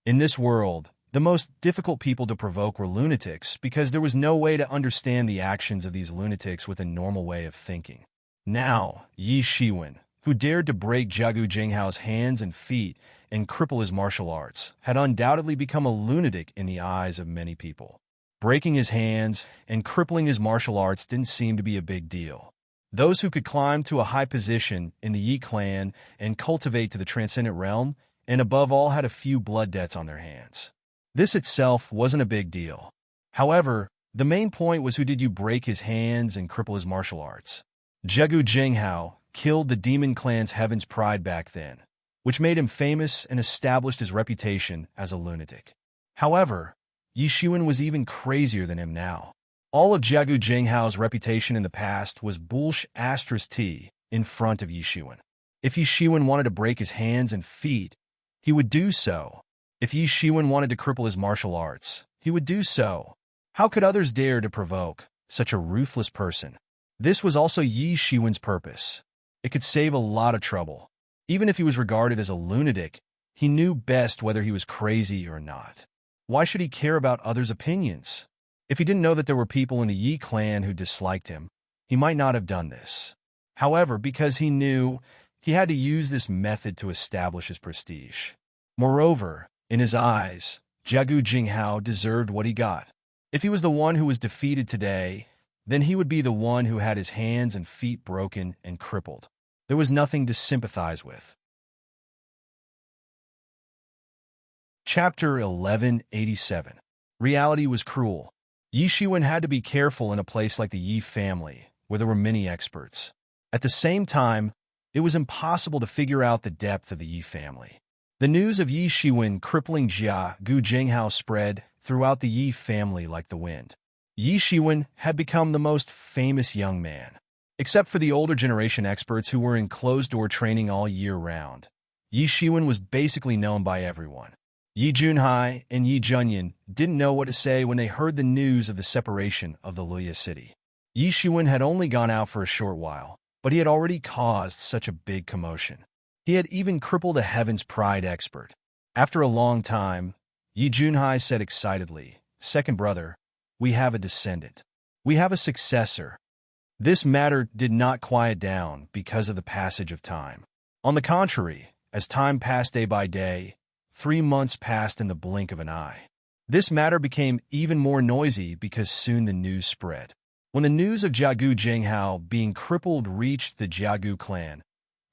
In this world, the most difficult people to provoke were lunatics because there was no way to understand the actions of these lunatics with a normal way of thinking. Now, Yi Shiwen, who dared to break Jiagu Jinghao's hands and feet and cripple his martial arts, had undoubtedly become a lunatic in the eyes of many people. Breaking his hands and crippling his martial arts didn't seem to be a big deal. Those who could climb to a high position in the Yi clan and cultivate to the transcendent realm, and above all had a few blood debts on their hands. This itself wasn't a big deal. However, the main point was, who did you break his hands and cripple his martial arts? Jiagu Jinghao killed the demon clan's Heaven's Pride back then, which made him famous and established his reputation as a lunatic. However, Yi Shiwen was even crazier than him now. All of Jiagu Jinghao's reputation in the past was *T in front of Yi Shiwen. If Yi Shiwen wanted to break his hands and feet, he would do so. If Yi Shiwen wanted to cripple his martial arts, he would do so. How could others dare to provoke such a ruthless person? This was also Yi Shiwen's purpose. It could save a lot of trouble. Even if he was regarded as a lunatic, he knew best whether he was crazy or not. Why should he care about others' opinions? If he didn't know that there were people in the Yi clan who disliked him, he might not have done this. However, because he knew, he had to use this method to establish his prestige. Moreover, in his eyes, Jiagu Jinghao deserved what he got. If he was the one who was defeated today, then he would be the one who had his hands and feet broken and crippled. There was nothing to sympathize with. Chapter 1187. Reality was cruel. Yi Shiwen had to be careful in a place like the Yi family, where there were many experts. At the same time, it was impossible to figure out the depth of the Yi family. The news of Yi Shiwen crippling Jiagu Jinghao spread throughout the Yi family like the wind. Yi Shiwen had become the most famous young man. Except for the older generation experts who were in closed-door training all year round, Yi Shiwen was basically known by everyone. Yi Junhai and Yi Junyan didn't know what to say when they heard the news of the separation of the Luya city. Yi Shiwen had only gone out for a short while, but he had already caused such a big commotion. He had even crippled a Heaven's Pride expert. After a long time, Yi Junhai said excitedly, "Second brother, we have a descendant. We have a successor." This matter did not quiet down because of the passage of time. On the contrary, as time passed day by day, 3 months passed in the blink of an eye. This matter became even more noisy because soon the news spread. When the news of Jiagu Jinghao being crippled reached the Jiagu clan,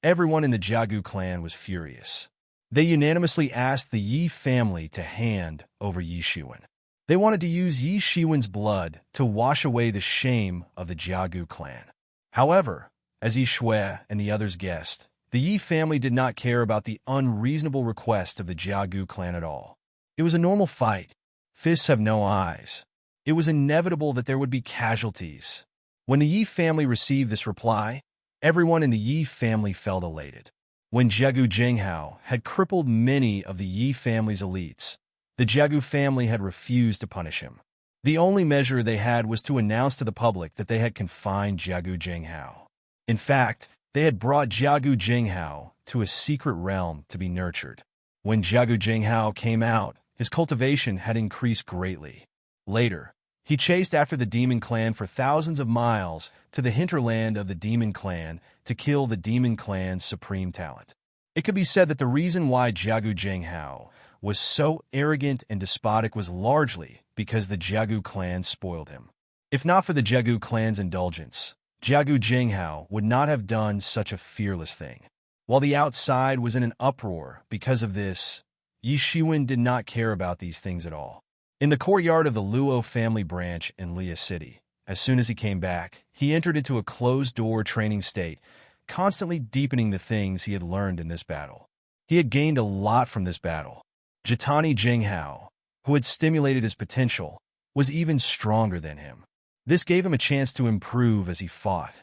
everyone in the Jiagu clan was furious. They unanimously asked the Yi family to hand over Yi Shiwen. They wanted to use Yi Shiwen's blood to wash away the shame of the Jiagu clan. However, as Yi Shui and the others guessed, the Yi family did not care about the unreasonable request of the Jiagu clan at all. It was a normal fight. Fists have no eyes. It was inevitable that there would be casualties. When the Yi family received this reply, everyone in the Yi family felt elated. When Jiagu Jinghao had crippled many of the Yi family's elites, the Jiagu family had refused to punish him. The only measure they had was to announce to the public that they had confined Jiagu Jinghao. In fact, they had brought Jiagu Jinghao to a secret realm to be nurtured. When Jiagu Jinghao came out, his cultivation had increased greatly. Later, he chased after the demon clan for thousands of miles to the hinterland of the demon clan to kill the demon clan's supreme talent. It could be said that the reason why Jiagu Jinghao was so arrogant and despotic was largely because the Jiagu clan spoiled him. If not for the Jiagu clan's indulgence, Jiagu Jinghao would not have done such a fearless thing. While the outside was in an uproar because of this, Yi Shiwen did not care about these things at all. In the courtyard of the Luo family branch in Lia City, as soon as he came back, he entered into a closed-door training state, constantly deepening the things he had learned in this battle. He had gained a lot from this battle. Jitani Jinghao, who had stimulated his potential, was even stronger than him. This gave him a chance to improve as he fought.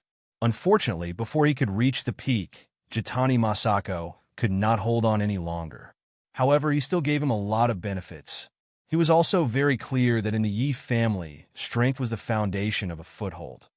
Unfortunately, before he could reach the peak, Jitani Masako could not hold on any longer. However, he still gave him a lot of benefits. He was also very clear that in the Yi family, strength was the foundation of a foothold.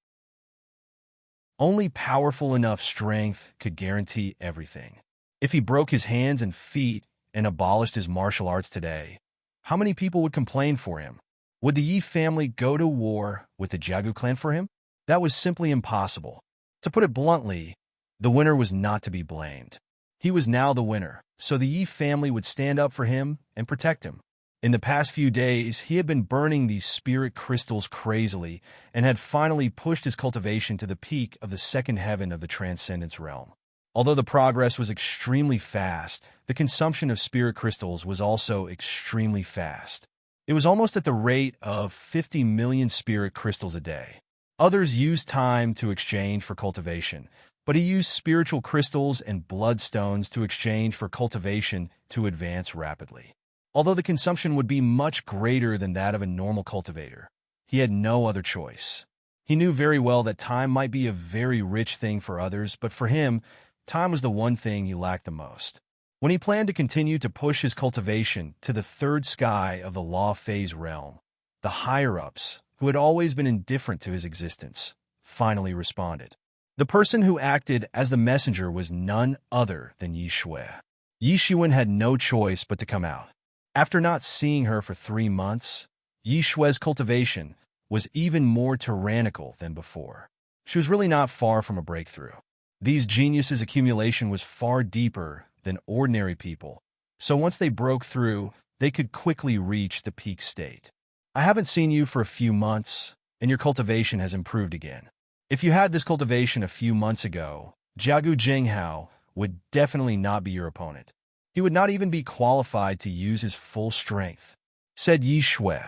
Only powerful enough strength could guarantee everything. If he broke his hands and feet and abolished his martial arts today, how many people would complain for him? Would the Yi family go to war with the Jiagu clan for him? That was simply impossible. To put it bluntly, the winner was not to be blamed. He was now the winner, so the Yi family would stand up for him and protect him. In the past few days, he had been burning these spirit crystals crazily and had finally pushed his cultivation to the peak of the second heaven of the transcendence realm. Although the progress was extremely fast, the consumption of spirit crystals was also extremely fast. It was almost at the rate of 50 million spirit crystals a day. Others used time to exchange for cultivation, but he used spiritual crystals and bloodstones to exchange for cultivation to advance rapidly. Although the consumption would be much greater than that of a normal cultivator, he had no other choice. He knew very well that time might be a very rich thing for others, but for him, time was the one thing he lacked the most. When he planned to continue to push his cultivation to the third sky of the law phase realm, the higher-ups, who had always been indifferent to his existence, finally responded. The person who acted as the messenger was none other than Yi Shui. Yi Shiwen had no choice but to come out. After not seeing her for 3 months, Yi Shui's cultivation was even more tyrannical than before. She was really not far from a breakthrough. These geniuses' accumulation was far deeper than ordinary people, so once they broke through, they could quickly reach the peak state. I haven't seen you for a few months, and your cultivation has improved again. If you had this cultivation a few months ago, Jiagu Jinghao would definitely not be your opponent. He would not even be qualified to use his full strength, said Yi Shui.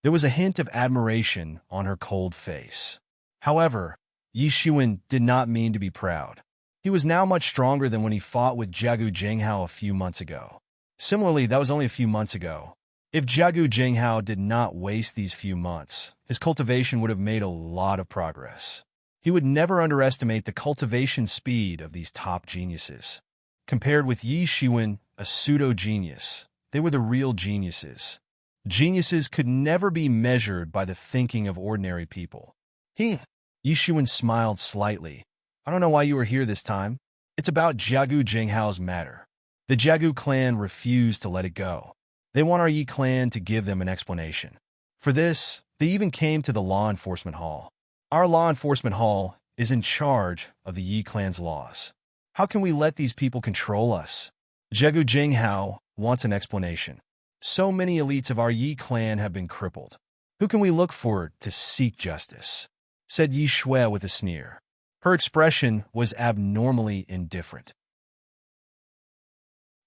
There was a hint of admiration on her cold face. However, Yi Shiwen did not mean to be proud. He was now much stronger than when he fought with Jiagu Jinghao a few months ago. Similarly, that was only a few months ago. If Jiagu Jinghao did not waste these few months, his cultivation would have made a lot of progress. He would never underestimate the cultivation speed of these top geniuses. Compared with Yi Shiwen, a pseudo-genius, they were the real geniuses. Geniuses could never be measured by the thinking of ordinary people. Yi Shiwen smiled slightly. I don't know why you were here this time. It's about Jiagu Jinghao's matter. The Jiagu clan refused to let it go. They want our Yi clan to give them an explanation. For this, they even came to the law enforcement hall. Our law enforcement hall is in charge of the Yi clan's laws. How can we let these people control us? Jiagu Jinghao wants an explanation. So many elites of our Yi clan have been crippled. Who can we look for to seek justice? Said Yi Shui with a sneer. Her expression was abnormally indifferent.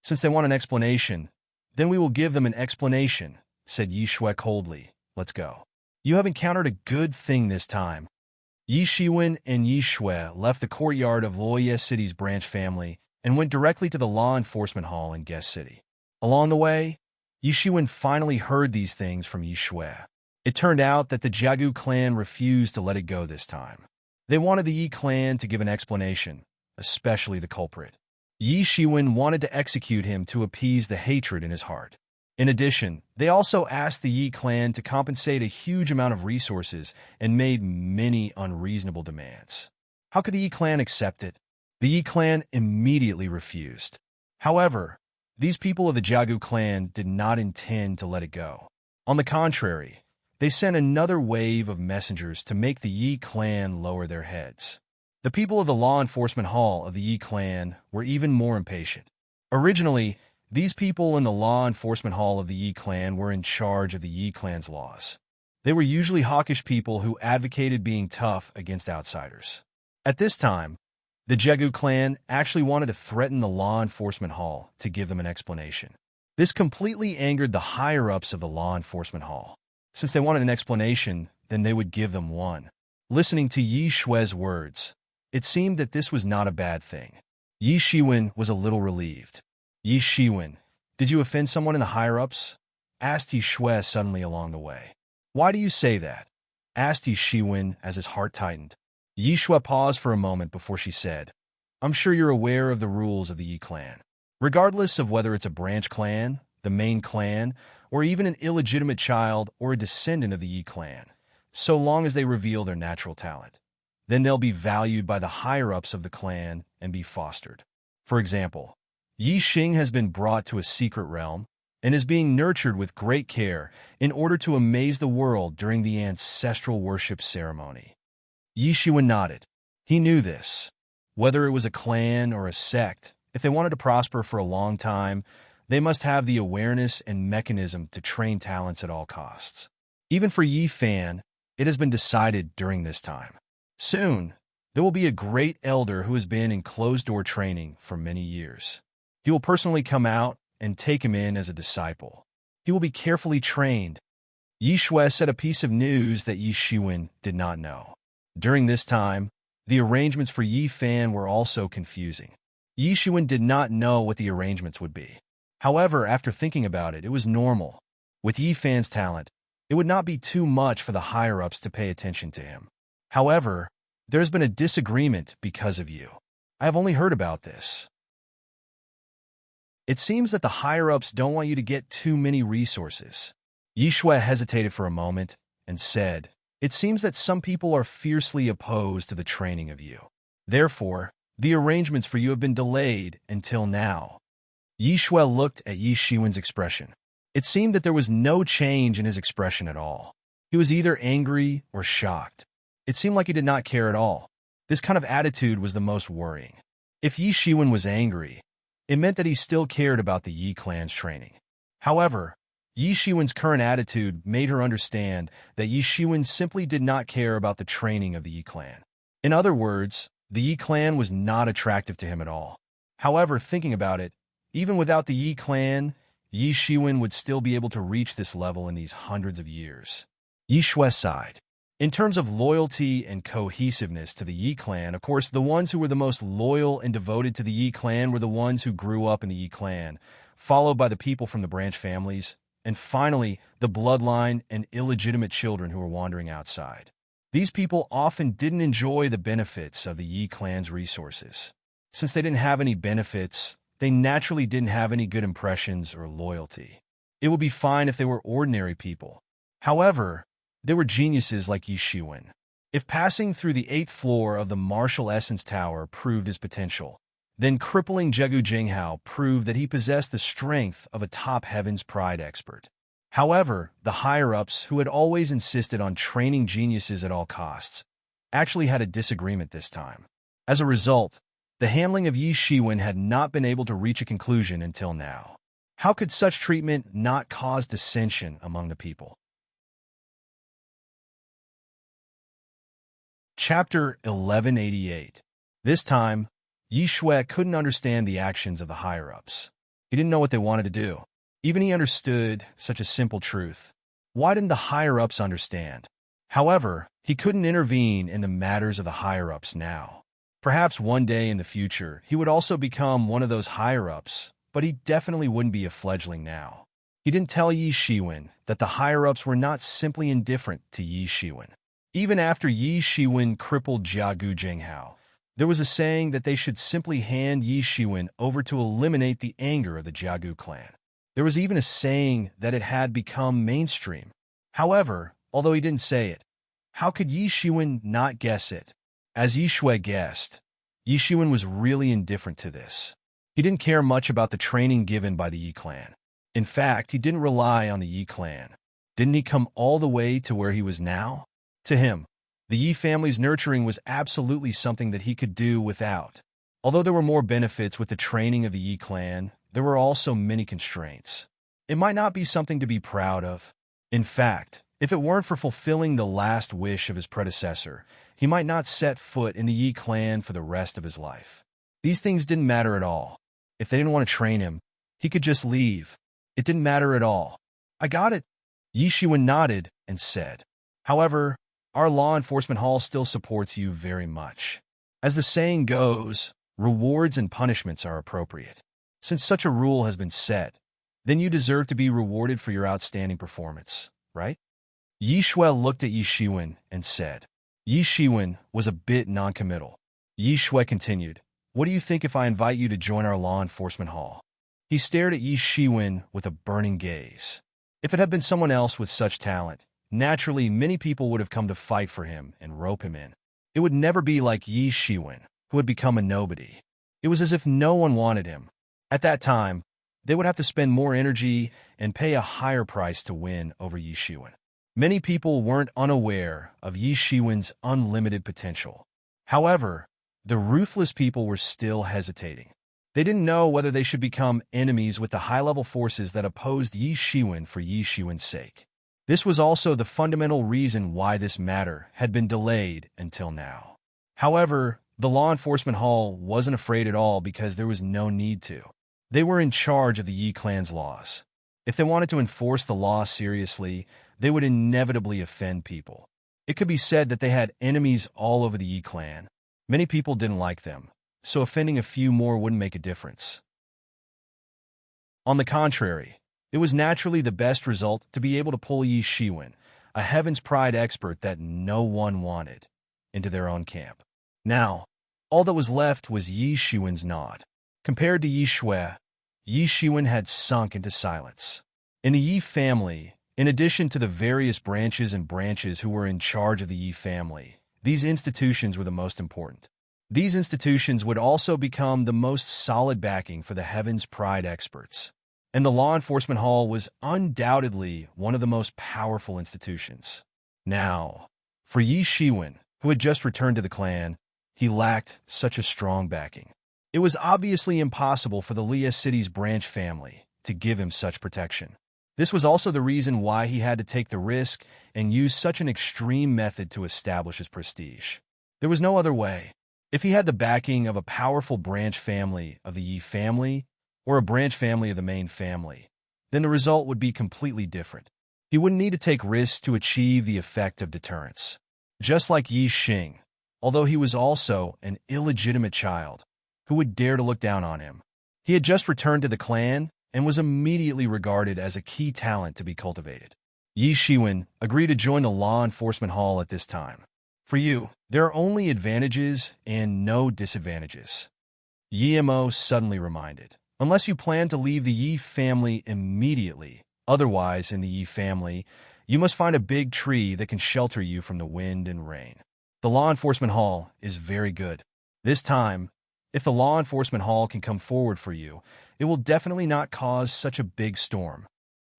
Since they want an explanation, then we will give them an explanation, said Yi Shui coldly. Let's go. You have encountered a good thing this time. Yi Shiwen and Yi Shui left the courtyard of Luoye City's branch family and went directly to the law enforcement hall in Guest City. Along the way, Yi Shiwen finally heard these things from Yi Shui. It turned out that the Jiagu clan refused to let it go this time. They wanted the Yi clan to give an explanation, especially the culprit. Yi Shiwen wanted to execute him to appease the hatred in his heart. In addition, they also asked the Yi clan to compensate a huge amount of resources and made many unreasonable demands. How could the Yi clan accept it? The Yi clan immediately refused. However, these people of the Jiagu clan did not intend to let it go. On the contrary, they sent another wave of messengers to make the Yi clan lower their heads. The people of the law enforcement hall of the Yi clan were even more impatient. Originally, these people in the law enforcement hall of the Yi clan were in charge of the Yi clan's laws. They were usually hawkish people who advocated being tough against outsiders. At this time, the Jegu clan actually wanted to threaten the law enforcement hall to give them an explanation. This completely angered the higher-ups of the law enforcement hall. Since they wanted an explanation, then they would give them one. Listening to Yi Shui's words, it seemed that this was not a bad thing. Yi Shiwen was a little relieved. Yi Shiwen, did you offend someone in the higher-ups? Asked Yi Shui suddenly along the way. Why do you say that? Asked Yi Shiwen as his heart tightened. Yi Shui paused for a moment before she said, I'm sure you're aware of the rules of the Yi clan. Regardless of whether it's a branch clan, the main clan, or even an illegitimate child or a descendant of the Yi clan, so long as they reveal their natural talent, then they'll be valued by the higher-ups of the clan and be fostered. For example, Yi Xing has been brought to a secret realm and is being nurtured with great care in order to amaze the world during the ancestral worship ceremony. Yi Shiwen nodded. He knew this. Whether it was a clan or a sect, if they wanted to prosper for a long time, they must have the awareness and mechanism to train talents at all costs. Even for Yi Fan, it has been decided during this time. Soon, there will be a great elder who has been in closed-door training for many years. He will personally come out and take him in as a disciple. He will be carefully trained. Yi Shui said a piece of news that Yi Shiwen did not know. During this time, the arrangements for Yi Fan were also confusing. Yi Shiwen did not know what the arrangements would be. However, after thinking about it, it was normal. With Yi Fan's talent, it would not be too much for the higher-ups to pay attention to him. However, there has been a disagreement because of you. I have only heard about this. It seems that the higher-ups don't want you to get too many resources. Yi Shui hesitated for a moment and said, It seems that some people are fiercely opposed to the training of you. Therefore, the arrangements for you have been delayed until now. Yi Shui looked at Yi Shiwen's expression. It seemed that there was no change in his expression at all. He was either angry or shocked. It seemed like he did not care at all. This kind of attitude was the most worrying. If Yi Shiwen was angry, it meant that he still cared about the Yi clan's training. However, Yi Shiwen's current attitude made her understand that Yi Shiwen simply did not care about the training of the Yi clan. In other words, the Yi clan was not attractive to him at all. However, thinking about it, even without the Yi clan, Yi Shiwen would still be able to reach this level in these hundreds of years. Yi Shui sighed. In terms of loyalty and cohesiveness to the Yi clan, of course, the ones who were the most loyal and devoted to the Yi clan were the ones who grew up in the Yi clan, followed by the people from the branch families, and finally, the bloodline and illegitimate children who were wandering outside. These people often didn't enjoy the benefits of the Yi clan's resources. Since they didn't have any benefits, they naturally didn't have any good impressions or loyalty. It would be fine if they were ordinary people. However, they were geniuses like Yi Shiwen. If passing through the 8th floor of the Martial Essence Tower proved his potential, then crippling Jegu Jinghao proved that he possessed the strength of a top Heaven's Pride expert. However, the higher-ups, who had always insisted on training geniuses at all costs, actually had a disagreement this time. As a result, the handling of Yi Shiwen had not been able to reach a conclusion until now. How could such treatment not cause dissension among the people? Chapter 1188. This time, Yi Shui couldn't understand the actions of the higher-ups. He didn't know what they wanted to do. Even he understood such a simple truth. Why didn't the higher-ups understand? However, he couldn't intervene in the matters of the higher-ups now. Perhaps one day in the future, he would also become one of those higher-ups, but he definitely wouldn't be a fledgling now. He didn't tell Yi Shiwen that the higher-ups were not simply indifferent to Yi Shiwen. Even after Yi Shiwen crippled Jiagu Jinghao, there was a saying that they should simply hand Yi Shiwen over to eliminate the anger of the Jiagu clan. There was even a saying that it had become mainstream. However, although he didn't say it, how could Yi Shiwen not guess it? As Yi Shui guessed, Yi Shiwen was really indifferent to this. He didn't care much about the training given by the Yi clan. In fact, he didn't rely on the Yi clan. Didn't he come all the way to where he was now? To him, the Yi family's nurturing was absolutely something that he could do without. Although there were more benefits with the training of the Yi clan, there were also many constraints. It might not be something to be proud of. In fact, If it weren't for fulfilling the last wish of his predecessor, he might not set foot in the Yi clan for the rest of his life. These things didn't matter at all. If they didn't want to train him, he could just leave. It didn't matter at all. I got it. Yi Shiwen nodded and said, "However, our law enforcement hall still supports you very much. As the saying goes, rewards and punishments are appropriate. Since such a rule has been set, then you deserve to be rewarded for your outstanding performance, right?" Yi Shui looked at Yi Shiwen and said. Yi Shiwen was a bit noncommittal. Yi Shui continued, "What do you think if I invite you to join our law enforcement hall?" He stared at Yi Shiwen with a burning gaze. If it had been someone else with such talent, naturally many people would have come to fight for him and rope him in. It would never be like Yi Shiwen, who had become a nobody. It was as if no one wanted him. At that time, they would have to spend more energy and pay a higher price to win over Yi Shiwen. Many people weren't unaware of Yi Shiwen's unlimited potential. However, the ruthless people were still hesitating. They didn't know whether they should become enemies with the high-level forces that opposed Yi Shiwen for Yi Shiwen's sake. This was also the fundamental reason why this matter had been delayed until now. However, the law enforcement hall wasn't afraid at all because there was no need to. They were in charge of the Yi clan's laws. If they wanted to enforce the law seriously, they would inevitably offend people. It could be said that they had enemies all over the Yi clan. Many people didn't like them, so offending a few more wouldn't make a difference. On the contrary, it was naturally the best result to be able to pull Yi Shiwen, a Heaven's Pride expert that no one wanted, into their own camp. Now, all that was left was Yi Shiwen's nod. Compared to Yi Shui, Yi Shiwen had sunk into silence. In the Yi family, in addition to the various branches and branches who were in charge of the Yi family, these institutions were the most important. These institutions would also become the most solid backing for the Heaven's Pride experts. And the law enforcement hall was undoubtedly one of the most powerful institutions. Now, for Yi Shiwen, who had just returned to the clan, he lacked such a strong backing. It was obviously impossible for the Lia City's branch family to give him such protection. This was also the reason why he had to take the risk and use such an extreme method to establish his prestige. There was no other way. If he had the backing of a powerful branch family of the Yi family, or a branch family of the main family, then the result would be completely different. He wouldn't need to take risks to achieve the effect of deterrence. Just like Yi Xing, although he was also an illegitimate child, who would dare to look down on him. He had just returned to the clan and was immediately regarded as a key talent to be cultivated. Yi Shiwen agreed to join the law enforcement hall at this time. For you, there are only advantages and no disadvantages. Yi Mo suddenly reminded. Unless you plan to leave the Yi family immediately, otherwise in the Yi family, you must find a big tree that can shelter you from the wind and rain. The law enforcement hall is very good. This time, if the law enforcement hall can come forward for you, it will definitely not cause such a big storm.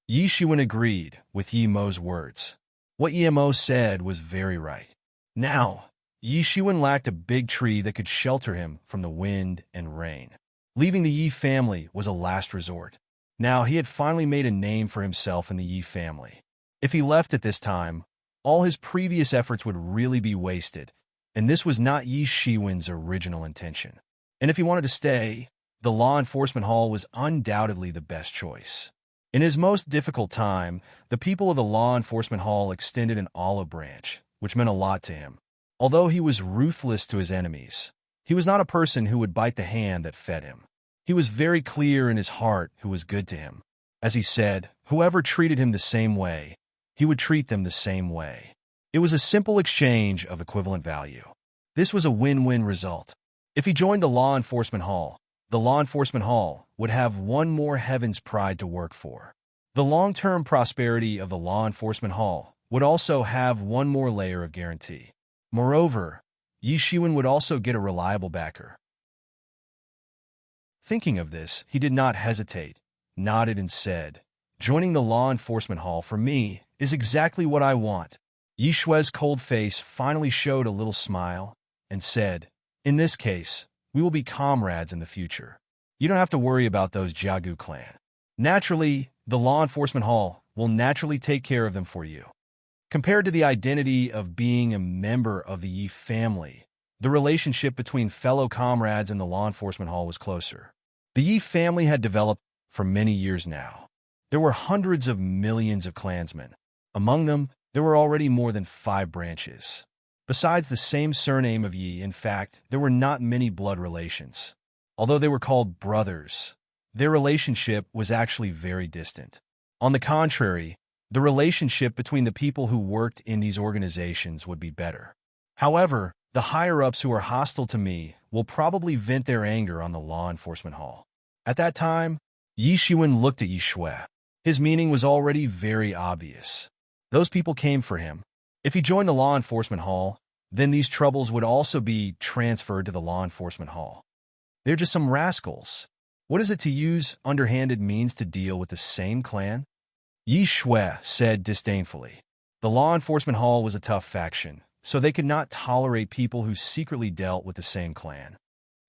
Yi Shiwen agreed with Yi Mo's words. What Yi Mo said was very right. Now, Yi Shiwen lacked a big tree that could shelter him from the wind and rain. Leaving the Yi family was a last resort. Now he had finally made a name for himself in the Yi family. If he left at this time, all his previous efforts would really be wasted, and this was not Yi Shiwen's original intention. And if he wanted to stay, the law enforcement hall was undoubtedly the best choice. In his most difficult time, the people of the law enforcement hall extended an olive branch, which meant a lot to him. Although he was ruthless to his enemies, he was not a person who would bite the hand that fed him. He was very clear in his heart who was good to him. As he said, whoever treated him the same way, he would treat them the same way. It was a simple exchange of equivalent value. This was a win-win result. If he joined the law enforcement hall would have one more Heaven's Pride to work for. The long-term prosperity of the law enforcement hall would also have one more layer of guarantee. Moreover, Yi Shiwen would also get a reliable backer. Thinking of this, he did not hesitate, nodded and said, "Joining the law enforcement hall for me is exactly what I want." Yi Shui's cold face finally showed a little smile and said, "In this case, we will be comrades in the future. You don't have to worry about those Jiagu clan. Naturally, the law enforcement hall will naturally take care of them for you." Compared to the identity of being a member of the Yi family, the relationship between fellow comrades in the law enforcement hall was closer. The Yi family had developed for many years now. There were hundreds of millions of clansmen. Among them, there were already more than 5 branches. Besides the same surname of Yi, in fact, there were not many blood relations. Although they were called brothers, their relationship was actually very distant. On the contrary, the relationship between the people who worked in these organizations would be better. However, the higher-ups who are hostile to me will probably vent their anger on the law enforcement hall. At that time, Yi Shiwen looked at Yi Shui. His meaning was already very obvious. Those people came for him. If he joined the law enforcement hall, then these troubles would also be transferred to the law enforcement hall. They're just some rascals. What is it to use underhanded means to deal with the same clan? Yi Shui said disdainfully. The law enforcement hall was a tough faction, so they could not tolerate people who secretly dealt with the same clan.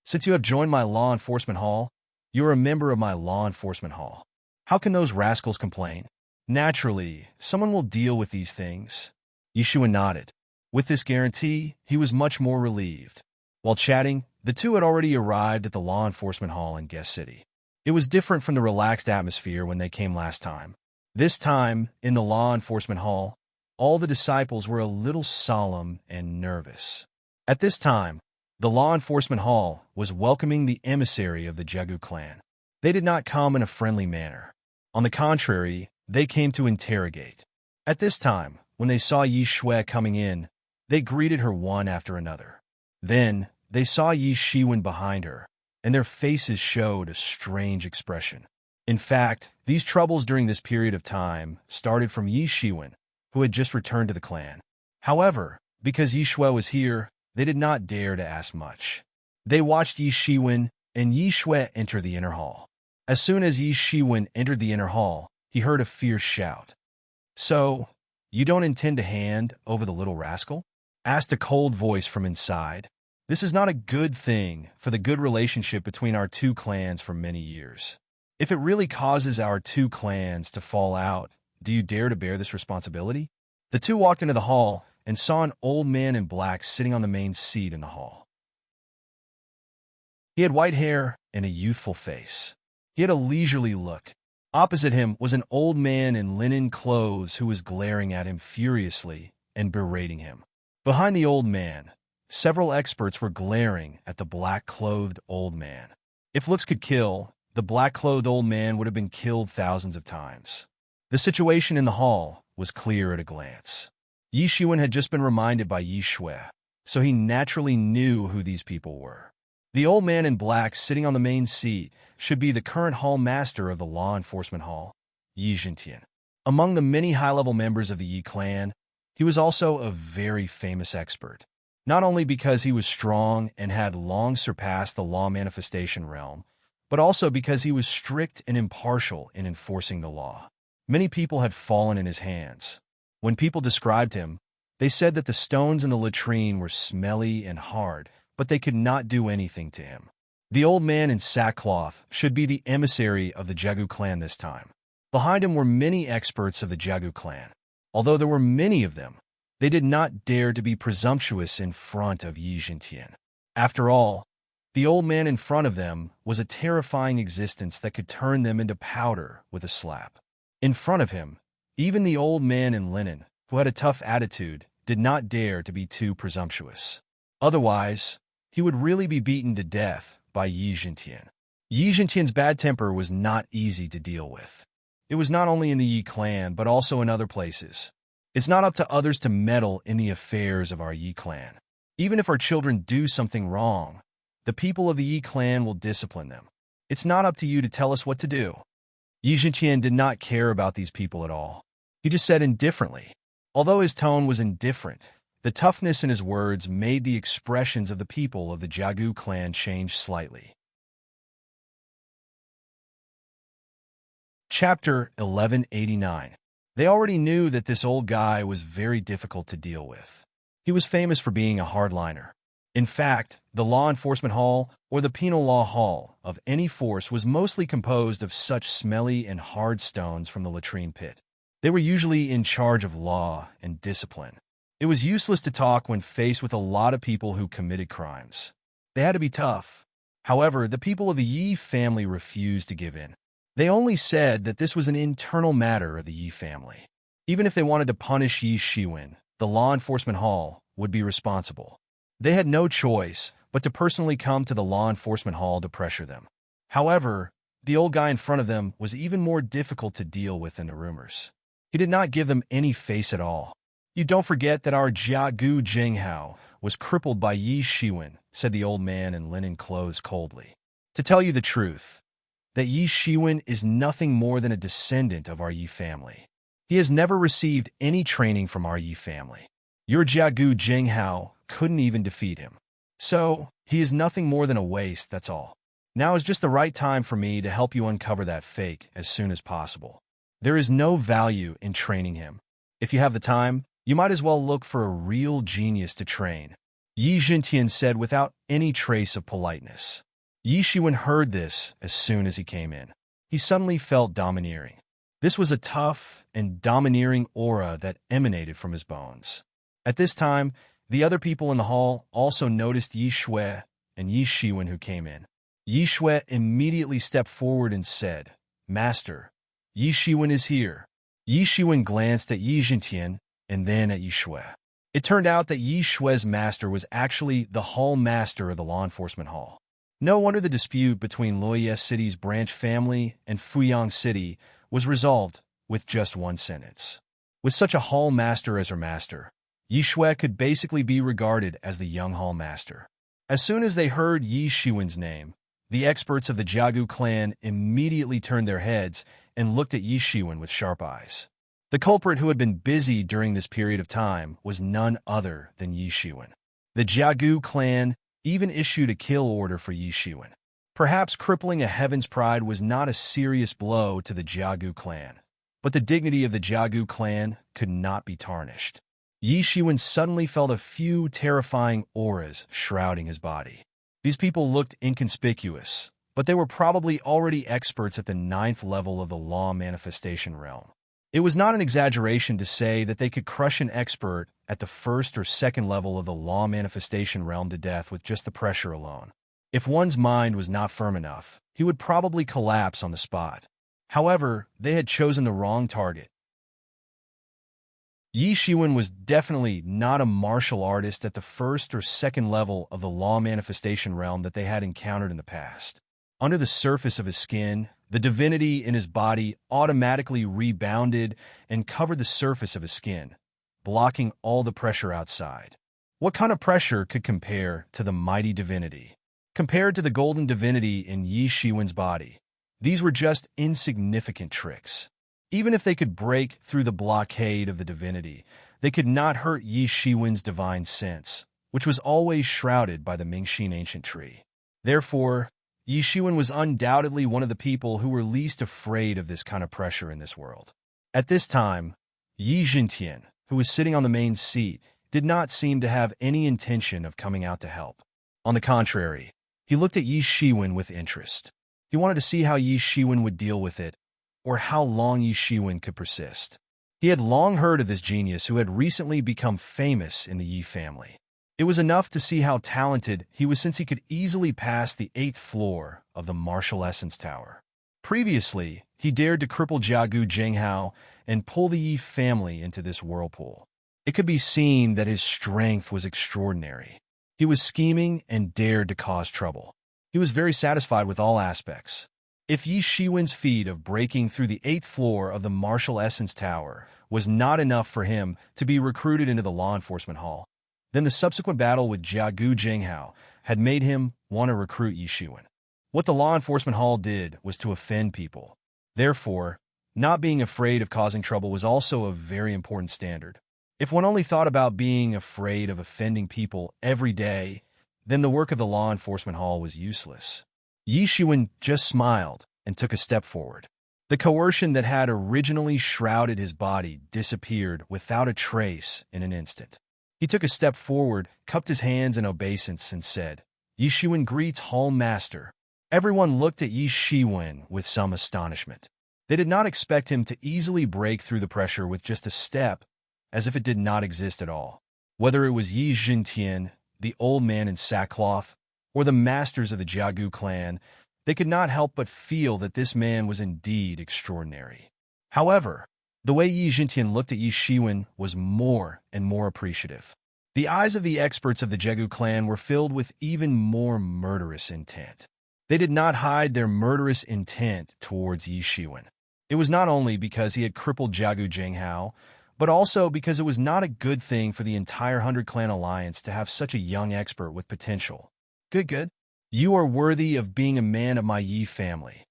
Since you have joined my law enforcement hall, you are a member of my law enforcement hall. How can those rascals complain? Naturally, someone will deal with these things. Yishua nodded. With this guarantee, he was much more relieved. While chatting, the two had already arrived at the law enforcement hall in Guest City. It was different from the relaxed atmosphere when they came last time. This time, in the law enforcement hall, all the disciples were a little solemn and nervous. At this time, the law enforcement hall was welcoming the emissary of the Jagu clan. They did not come in a friendly manner. On the contrary, they came to interrogate. At this time, when they saw Yi Shui coming in, they greeted her one after another. Then, they saw Yi Shiwen behind her, and their faces showed a strange expression. In fact, these troubles during this period of time started from Yi Shiwen, who had just returned to the clan. However, because Yi Shui was here, they did not dare to ask much. They watched Yi Shiwen and Yi Shui enter the inner hall. As soon as Yi Shiwen entered the inner hall, he heard a fierce shout. "So, you don't intend to hand over the little rascal?" asked a cold voice from inside. "This is not a good thing for the good relationship between our two clans for many years. If it really causes our two clans to fall out, do you dare to bear this responsibility?" The two walked into the hall and saw an old man in black sitting on the main seat in the hall. He had white hair and a youthful face. He had a leisurely look. Opposite him was an old man in linen clothes who was glaring at him furiously and berating him. Behind the old man, several experts were glaring at the black-clothed old man. If looks could kill, the black-clothed old man would have been killed thousands of times. The situation in the hall was clear at a glance. Yi Shiwen had just been reminded by Yi Shui, so he naturally knew who these people were. The old man in black sitting on the main seat should be the current hall master of the law enforcement hall, Yi Jintian. Among the many high-level members of the Yi clan, he was also a very famous expert, not only because he was strong and had long surpassed the law manifestation realm, but also because he was strict and impartial in enforcing the law. Many people had fallen in his hands. When people described him, they said that the stones in the latrine were smelly and hard, but they could not do anything to him. The old man in sackcloth should be the emissary of the Jagu clan this time. Behind him were many experts of the Jagu clan. Although there were many of them, they did not dare to be presumptuous in front of Yi Jintian. After all, the old man in front of them was a terrifying existence that could turn them into powder with a slap. In front of him, even the old man in linen, who had a tough attitude, did not dare to be too presumptuous. Otherwise, he would really be beaten to death by Yi Jintian. Yi Jintian's bad temper was not easy to deal with. It was not only in the Yi clan, but also in other places. It's not up to others to meddle in the affairs of our Yi clan. Even if our children do something wrong, the people of the Yi clan will discipline them. It's not up to you to tell us what to do. Yi Jintian did not care about these people at all. He just said indifferently. Although his tone was indifferent, the toughness in his words made the expressions of the people of the Jagu clan change slightly. Chapter 1189. They already knew that this old guy was very difficult to deal with. He was famous for being a hardliner. In fact, the law enforcement hall, or the penal law hall, of any force was mostly composed of such smelly and hard stones from the latrine pit. They were usually in charge of law and discipline. It was useless to talk when faced with a lot of people who committed crimes. They had to be tough. However, the people of the Yi family refused to give in. They only said that this was an internal matter of the Yi family. Even if they wanted to punish Yi Shiwen, the law enforcement hall would be responsible. They had no choice but to personally come to the law enforcement hall to pressure them. However, the old guy in front of them was even more difficult to deal with than the rumors. He did not give them any face at all. "You don't forget that our Jiagu Jinghao was crippled by Yi Shiwen," said the old man in linen clothes coldly. "To tell you the truth, that Yi Shiwen is nothing more than a descendant of our Yi family. He has never received any training from our Yi family. Your Jiagu Jinghao couldn't even defeat him. So, he is nothing more than a waste, that's all. Now is just the right time for me to help you uncover that fake as soon as possible. There is no value in training him. If you have the time, you might as well look for a real genius to train," Yi Jintian said without any trace of politeness. Yi Shiwen heard this as soon as he came in. He suddenly felt domineering. This was a tough and domineering aura that emanated from his bones. At this time, the other people in the hall also noticed Yi Shui and Yi Shiwen who came in. Yi Shui immediately stepped forward and said, "Master, Yi Shiwen is here." Yi Shiwen glanced at Yi Jintian and then at Yi Shui. It turned out that Yi Shui's master was actually the hall master of the law enforcement hall. No wonder the dispute between Luoye City's branch family and Fuyang City was resolved with just one sentence. With such a hall master as her master, Yi Shui could basically be regarded as the young hall master. As soon as they heard Yi Shiwen's name, the experts of the Jiagu clan immediately turned their heads and looked at Yi Shiwen with sharp eyes. The culprit who had been busy during this period of time was none other than Yi Shiwen. The Jiagu clan even issued a kill order for Yi Shiwen. Perhaps crippling a Heaven's Pride was not a serious blow to the Jiagu clan, but the dignity of the Jiagu clan could not be tarnished. Yi Shiwen suddenly felt a few terrifying auras shrouding his body. These people looked inconspicuous, but they were probably already experts at the 9th level of the law manifestation realm. It was not an exaggeration to say that they could crush an expert at the 1st or 2nd level of the law manifestation realm to death with just the pressure alone. If one's mind was not firm enough, he would probably collapse on the spot. However, they had chosen the wrong target. Yi Shiwen was definitely not a martial artist at the 1st or 2nd level of the law manifestation realm that they had encountered in the past. Under the surface of his skin, the divinity in his body automatically rebounded and covered the surface of his skin, blocking all the pressure outside. What kind of pressure could compare to the mighty divinity? Compared to the golden divinity in Yi Shiwen's body, these were just insignificant tricks. Even if they could break through the blockade of the divinity, they could not hurt Yi Shiwen's divine sense, which was always shrouded by the Mingxin ancient tree. Therefore, Yi Shiwen was undoubtedly one of the people who were least afraid of this kind of pressure in this world. At this time, Yi Jintian, who was sitting on the main seat, did not seem to have any intention of coming out to help. On the contrary, he looked at Yi Shiwen with interest. He wanted to see how Yi Shiwen would deal with it, or how long Yi Shiwen could persist. He had long heard of this genius who had recently become famous in the Yi family. It was enough to see how talented he was since he could easily pass the 8th floor of the Martial Essence Tower. Previously, he dared to cripple Jiagu Jinghao and pull the Yi family into this whirlpool. It could be seen that his strength was extraordinary. He was scheming and dared to cause trouble. He was very satisfied with all aspects. If Yi Shiwen's feat of breaking through the 8th floor of the Martial Essence Tower was not enough for him to be recruited into the law enforcement hall, then the subsequent battle with Jiagu Jinghao had made him want to recruit Yi Shiwen. What the law enforcement hall did was to offend people. Therefore, not being afraid of causing trouble was also a very important standard. If one only thought about being afraid of offending people every day, then the work of the law enforcement hall was useless. Yi Shiwen just smiled and took a step forward. The coercion that had originally shrouded his body disappeared without a trace in an instant. He took a step forward, cupped his hands in obeisance, and said, "Yi Shiwen greets Hall Master." Everyone looked at Yi Shiwen with some astonishment. They did not expect him to easily break through the pressure with just a step, as if it did not exist at all. Whether it was Yi Jintian, the old man in sackcloth, or the masters of the Jiagu clan, they could not help but feel that this man was indeed extraordinary. However, the way Yi Jintian looked at Yi Shiwen was more and more appreciative. The eyes of the experts of the Jiagu clan were filled with even more murderous intent. They did not hide their murderous intent towards Yi Shiwen. It was not only because he had crippled Jiagu Jinghao, but also because it was not a good thing for the entire 100-clan alliance to have such a young expert with potential. Good. You are worthy of being a man of my Yi family.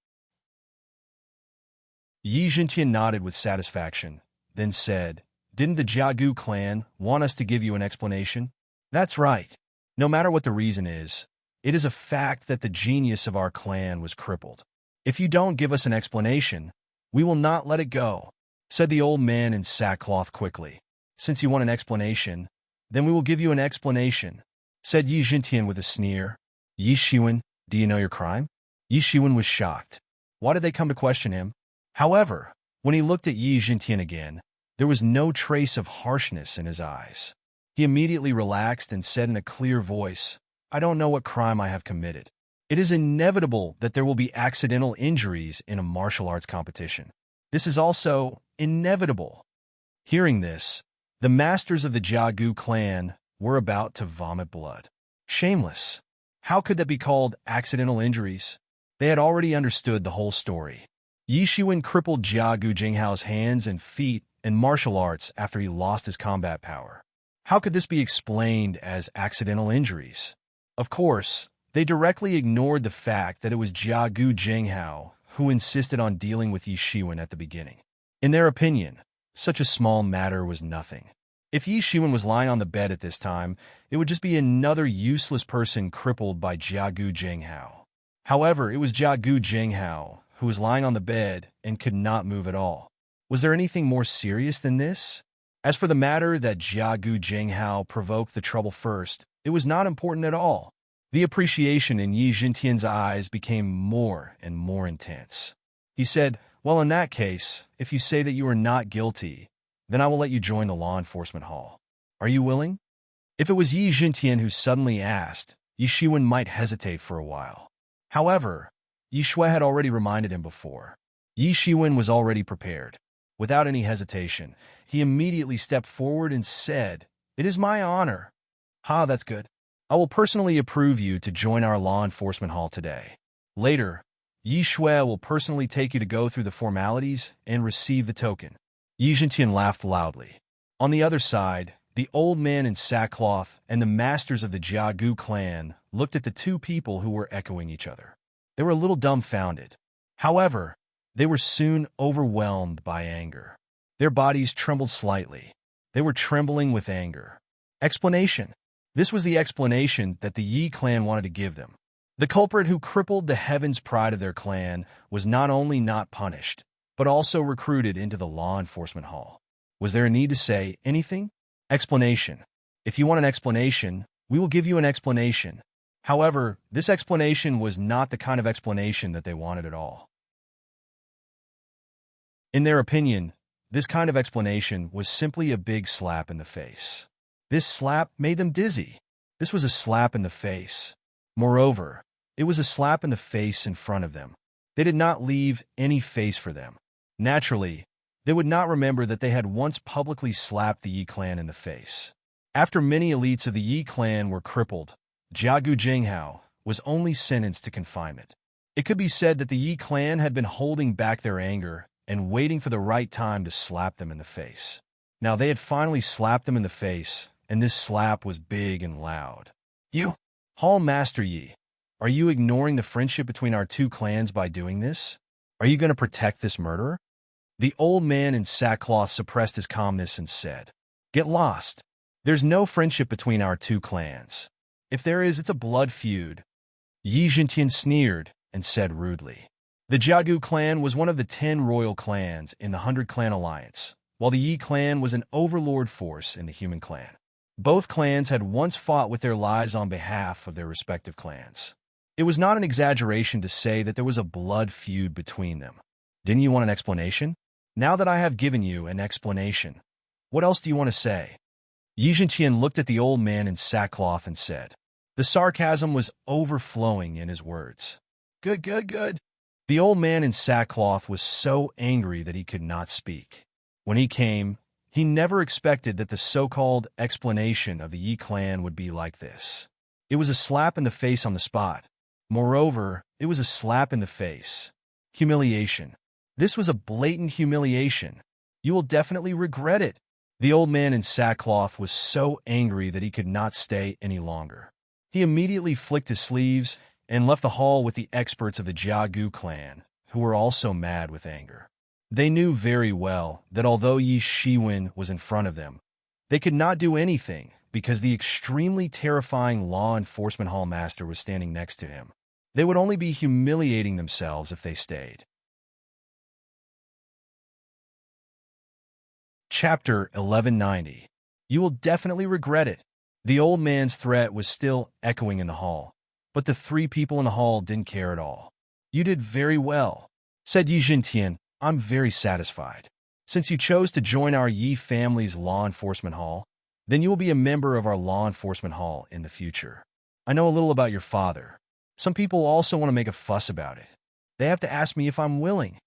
Yi Jintian nodded with satisfaction, then said, "Didn't the Jiagu clan want us to give you an explanation?" "That's right. No matter what the reason is, it is a fact that the genius of our clan was crippled. If you don't give us an explanation, we will not let it go," said the old man in sackcloth quickly. "Since you want an explanation, then we will give you an explanation," said Yi Jintian with a sneer. "Yi Shiwen, do you know your crime?" Yi Shiwen was shocked. Why did they come to question him? However, when he looked at Yi Jintian again, there was no trace of harshness in his eyes. He immediately relaxed and said in a clear voice, "I don't know what crime I have committed. It is inevitable that there will be accidental injuries in a martial arts competition. This is also inevitable." Hearing this, the masters of the Jiagu clan were about to vomit blood. Shameless. How could that be called accidental injuries? They had already understood the whole story. Yi Shiwen crippled Jiagu Jinghao's hands and feet in martial arts after he lost his combat power. How could this be explained as accidental injuries? Of course, they directly ignored the fact that it was Jiagu Jinghao who insisted on dealing with Yi Shiwen at the beginning. In their opinion, such a small matter was nothing. If Yi Shiwen was lying on the bed at this time, it would just be another useless person crippled by Jiagu Jinghao. However, it was Jiagu Jinghao who was lying on the bed and could not move at all. Was there anything more serious than this? As for the matter that Jiagu Jinghao provoked the trouble first, it was not important at all. The appreciation in Yi Jintian's eyes became more and more intense. He said, "Well, in that case, if you say that you are not guilty, then I will let you join the law enforcement hall. Are you willing?" If it was Yi Jintian who suddenly asked, Yi Shiwen might hesitate for a while. However, Yi Shui had already reminded him before. Yi Shiwen was already prepared. Without any hesitation, he immediately stepped forward and said, "It is my honor." "Ha, that's good. I will personally approve you to join our law enforcement hall today. Later, Yi Shui will personally take you to go through the formalities and receive the token." Yi Jintian laughed loudly. On the other side, the old man in sackcloth and the masters of the Jiagu clan looked at the two people who were echoing each other. They were a little dumbfounded. However, they were soon overwhelmed by anger. Their bodies trembled slightly. They were trembling with anger. Explanation. This was the explanation that the Yi clan wanted to give them. The culprit who crippled the heavens' pride of their clan was not only not punished, but also recruited into the law enforcement hall. Was there a need to say anything? Explanation. If you want an explanation, we will give you an explanation. However, this explanation was not the kind of explanation that they wanted at all. In their opinion, this kind of explanation was simply a big slap in the face. This slap made them dizzy. This was a slap in the face. Moreover, it was a slap in the face in front of them. They did not leave any face for them. Naturally, they would not remember that they had once publicly slapped the Yi clan in the face. After many elites of the Yi clan were crippled, Jiagu Jinghao was only sentenced to confinement. It could be said that the Yi clan had been holding back their anger and waiting for the right time to slap them in the face. Now they had finally slapped them in the face, and this slap was big and loud. "You, Hall Master Yi, are you ignoring the friendship between our two clans by doing this? Are you going to protect this murderer?" The old man in sackcloth suppressed his calmness and said, "Get lost. There's no friendship between our two clans. If there is, it's a blood feud." Yi Jintian sneered and said rudely. The Jiagu clan was one of the 10 royal clans in the 100-clan alliance, while the Yi clan was an overlord force in the human clan. Both clans had once fought with their lives on behalf of their respective clans. It was not an exaggeration to say that there was a blood feud between them. Didn't you want an explanation? Now that I have given you an explanation, what else do you want to say? Yi Zhenqian looked at the old man in sackcloth and said. The sarcasm was overflowing in his words. Good, good, good. The old man in sackcloth was so angry that he could not speak. When he came, he never expected that the so-called explanation of the Yi clan would be like this. It was a slap in the face on the spot. Moreover, it was a slap in the face. Humiliation. This was a blatant humiliation. You will definitely regret it. The old man in sackcloth was so angry that he could not stay any longer. He immediately flicked his sleeves and left the hall with the experts of the Jiagu clan, who were also mad with anger. They knew very well that although Yi Shiwen was in front of them, they could not do anything because the extremely terrifying law enforcement hall master was standing next to him. They would only be humiliating themselves if they stayed. Chapter 1190. You will definitely regret it. The old man's threat was still echoing in the hall, but the three people in the hall didn't care at all. You did very well, said Yi Zhenqian. I'm very satisfied. Since you chose to join our Yi family's law enforcement hall, then you will be a member of our law enforcement hall in the future. I know a little about your father. Some people also want to make a fuss about it. They have to ask me if I'm willing.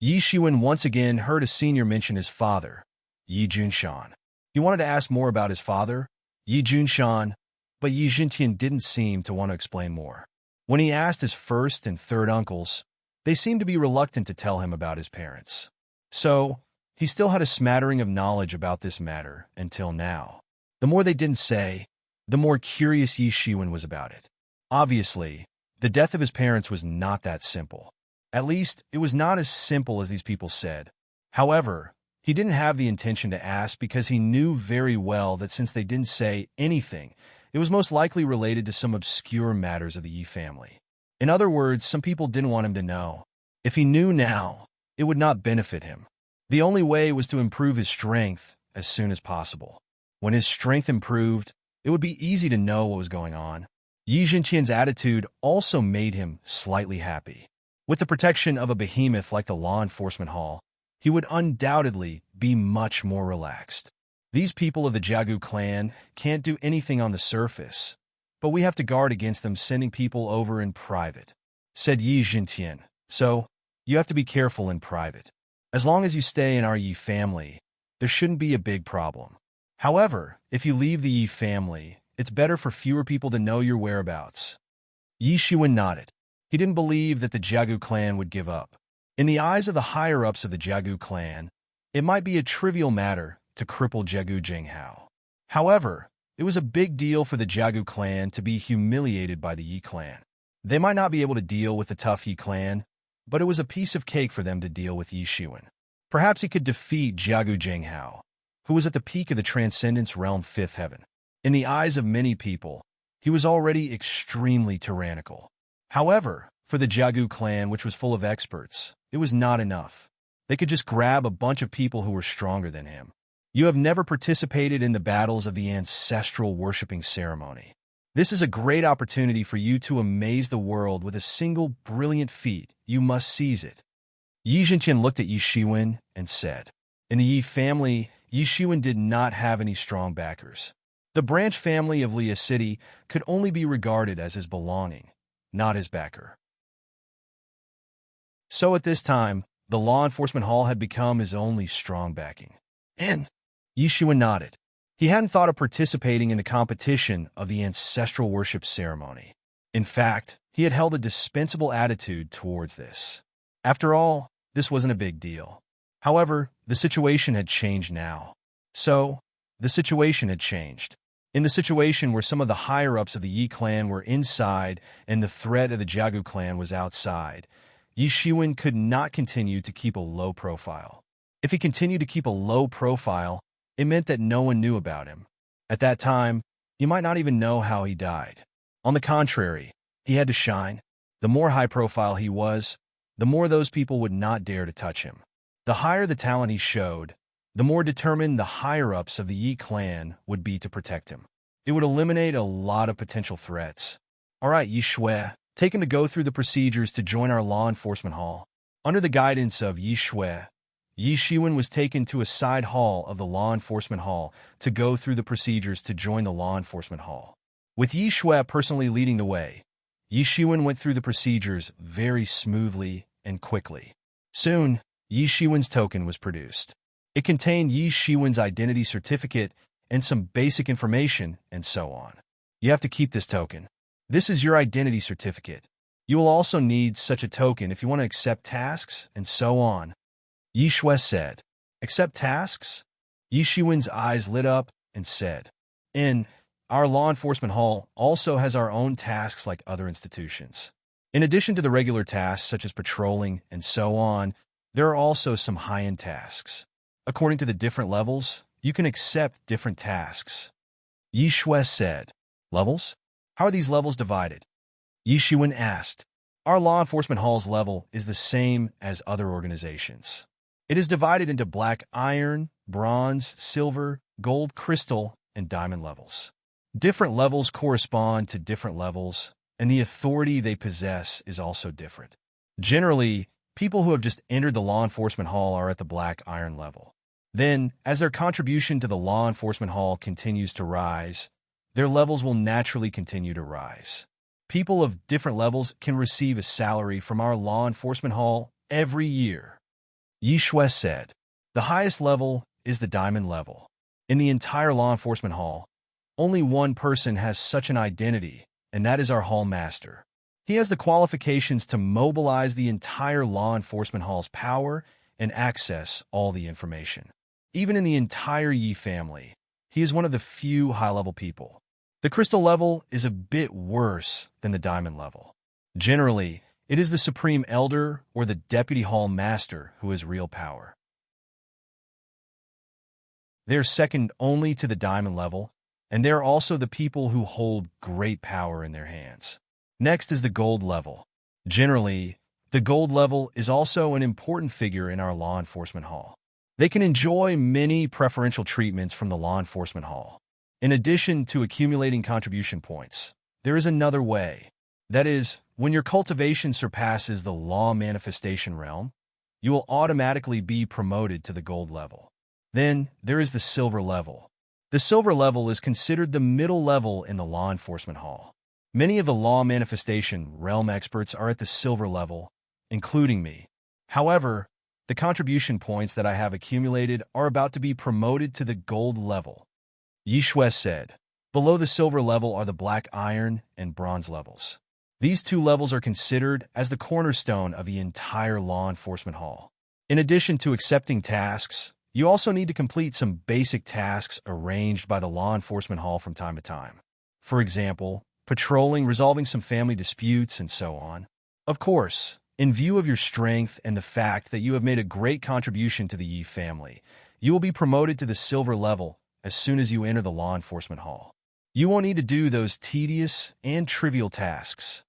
Yi Shiwen once again heard a senior mention his father, Yi Junshan. He wanted to ask more about his father, Yi Junshan, but Yi Zhenqian didn't seem to want to explain more. When he asked his first and third uncles, they seemed to be reluctant to tell him about his parents. So, he still had a smattering of knowledge about this matter until now. The more they didn't say, the more curious Yi Shiwen was about it. Obviously, the death of his parents was not that simple. At least, it was not as simple as these people said. However, he didn't have the intention to ask because he knew very well that since they didn't say anything, it was most likely related to some obscure matters of the Yi family. In other words, some people didn't want him to know. If he knew now, it would not benefit him. The only way was to improve his strength as soon as possible. When his strength improved, it would be easy to know what was going on. Yi Zhenqian's attitude also made him slightly happy. With the protection of a behemoth like the law enforcement hall, he would undoubtedly be much more relaxed. These people of the Jiagu clan can't do anything on the surface, but we have to guard against them sending people over in private, said Yi Zhenqian. So, you have to be careful in private. As long as you stay in our Yi family, there shouldn't be a big problem. However, if you leave the Yi family, it's better for fewer people to know your whereabouts. Yi Shiwen nodded. He didn't believe that the Jiagu clan would give up. In the eyes of the higher-ups of the Jiagu clan, it might be a trivial matter to cripple Jiagu Jinghao. However, it was a big deal for the Jiagu clan to be humiliated by the Yi clan. They might not be able to deal with the tough Yi clan, but it was a piece of cake for them to deal with Yi Shiwen. Perhaps he could defeat Jiagu Jinghao, who was at the peak of the Transcendence Realm 5th Heaven. In the eyes of many people, he was already extremely tyrannical. However, for the Jiagu clan, which was full of experts, it was not enough. They could just grab a bunch of people who were stronger than him. You have never participated in the battles of the ancestral worshipping ceremony. This is a great opportunity for you to amaze the world with a single brilliant feat. You must seize it. Yi Zhenqian looked at Yi Shiwen and said, in the Yi family, Yi Shiwen did not have any strong backers. The branch family of Lia City could only be regarded as his belonging, not his backer. So at this time, the law enforcement hall had become his only strong backing. And Yi Shiwen nodded. He hadn't thought of participating in the competition of the ancestral worship ceremony. In fact, he had held a dispensable attitude towards this. After all, this wasn't a big deal. However, the situation had changed now. So, the situation had changed. In the situation where some of the higher-ups of the Yi clan were inside and the threat of the Jiagu clan was outside, Yi Shiwen could not continue to keep a low profile. If he continued to keep a low profile, it meant that no one knew about him. At that time, you might not even know how he died. On the contrary, he had to shine. The more high-profile he was, the more those people would not dare to touch him. The higher the talent he showed, the more determined the higher-ups of the Yi clan would be to protect him. It would eliminate a lot of potential threats. All right, Yi Shui, take him to go through the procedures to join our law enforcement hall. Under the guidance of Yi Shui, Yi Shiwen was taken to a side hall of the law enforcement hall to go through the procedures to join the law enforcement hall. With Yi Shui personally leading the way, Yi Shiwen went through the procedures very smoothly and quickly. Soon, Yi Shiwen's token was produced. It contained Yi Shiwen's identity certificate and some basic information, and so on. You have to keep this token. This is your identity certificate. You will also need such a token if you want to accept tasks, and so on. Yi Shui said, "Accept tasks?" Yi Shiwen's eyes lit up and said, Our law enforcement hall also has our own tasks like other institutions. In addition to the regular tasks such as patrolling and so on, there are also some high-end tasks. According to the different levels, you can accept different tasks. Yi Shui said, "Levels? How are these levels divided?" Yi Shiwen asked. Our law enforcement hall's level is the same as other organizations. It is divided into black iron, bronze, silver, gold, crystal, and diamond levels. Different levels correspond to different levels, and the authority they possess is also different. Generally, people who have just entered the law enforcement hall are at the black iron level. Then, as their contribution to the law enforcement hall continues to rise, their levels will naturally continue to rise. People of different levels can receive a salary from our law enforcement hall every year. Yi Shui said, "The highest level is the diamond level. In the entire law enforcement hall, only one person has such an identity, and that is our hall master. He has the qualifications to mobilize the entire law enforcement hall's power and access all the information. Even in the entire Yi family, he is one of the few high-level people. The crystal level is a bit worse than the diamond level. Generally, it is the supreme elder or the deputy hall master who has real power. They are second only to the diamond level, and they are also the people who hold great power in their hands. Next is the gold level. Generally, the gold level is also an important figure in our law enforcement hall. They can enjoy many preferential treatments from the law enforcement hall. In addition to accumulating contribution points, there is another way. That is, when your cultivation surpasses the law manifestation realm, you will automatically be promoted to the gold level. Then, there is the silver level. The silver level is considered the middle level in the law enforcement hall. Many of the law manifestation realm experts are at the silver level, including me. However, the contribution points that I have accumulated are about to be promoted to the gold level. Yi Shui said, below the silver level are the black iron and bronze levels. These two levels are considered as the cornerstone of the entire law enforcement hall. In addition to accepting tasks, you also need to complete some basic tasks arranged by the law enforcement hall from time to time. For example, patrolling, resolving some family disputes, and so on. Of course, in view of your strength and the fact that you have made a great contribution to the Yi family, you will be promoted to the silver level as soon as you enter the law enforcement hall. You won't need to do those tedious and trivial tasks.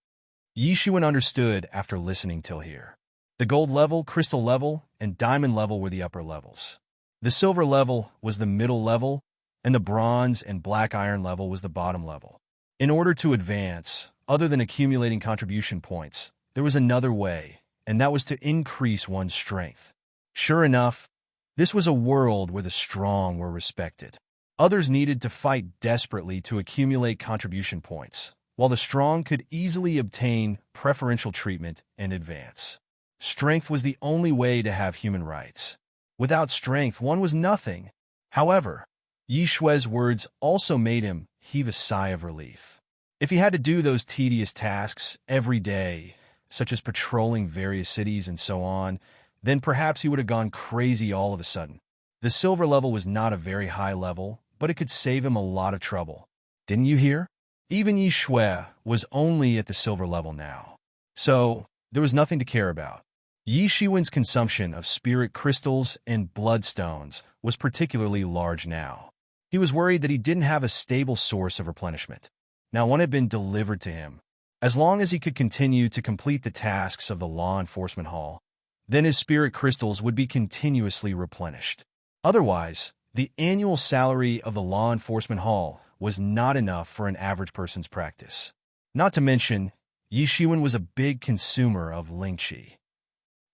Yi Shiwen understood after listening till here. The gold level, crystal level, and diamond level were the upper levels. The silver level was the middle level, and the bronze and black iron level was the bottom level. In order to advance, other than accumulating contribution points, there was another way, and that was to increase one's strength. Sure enough, this was a world where the strong were respected. Others needed to fight desperately to accumulate contribution points, while the strong could easily obtain preferential treatment and advance. Strength was the only way to have human rights. Without strength, one was nothing. However, Yi Shui's words also made him heave a sigh of relief. If he had to do those tedious tasks every day, such as patrolling various cities and so on, then perhaps he would have gone crazy all of a sudden. The silver level was not a very high level, but it could save him a lot of trouble. Didn't you hear? Even Yi Shui was only at the silver level now. So, there was nothing to care about. Yi Shiwen's consumption of spirit crystals and bloodstones was particularly large now. He was worried that he didn't have a stable source of replenishment. Now one had been delivered to him. As long as he could continue to complete the tasks of the law enforcement hall, then his spirit crystals would be continuously replenished. Otherwise, the annual salary of the law enforcement hall was not enough for an average person's practice. Not to mention, Yi Shiwen was a big consumer of lingqi.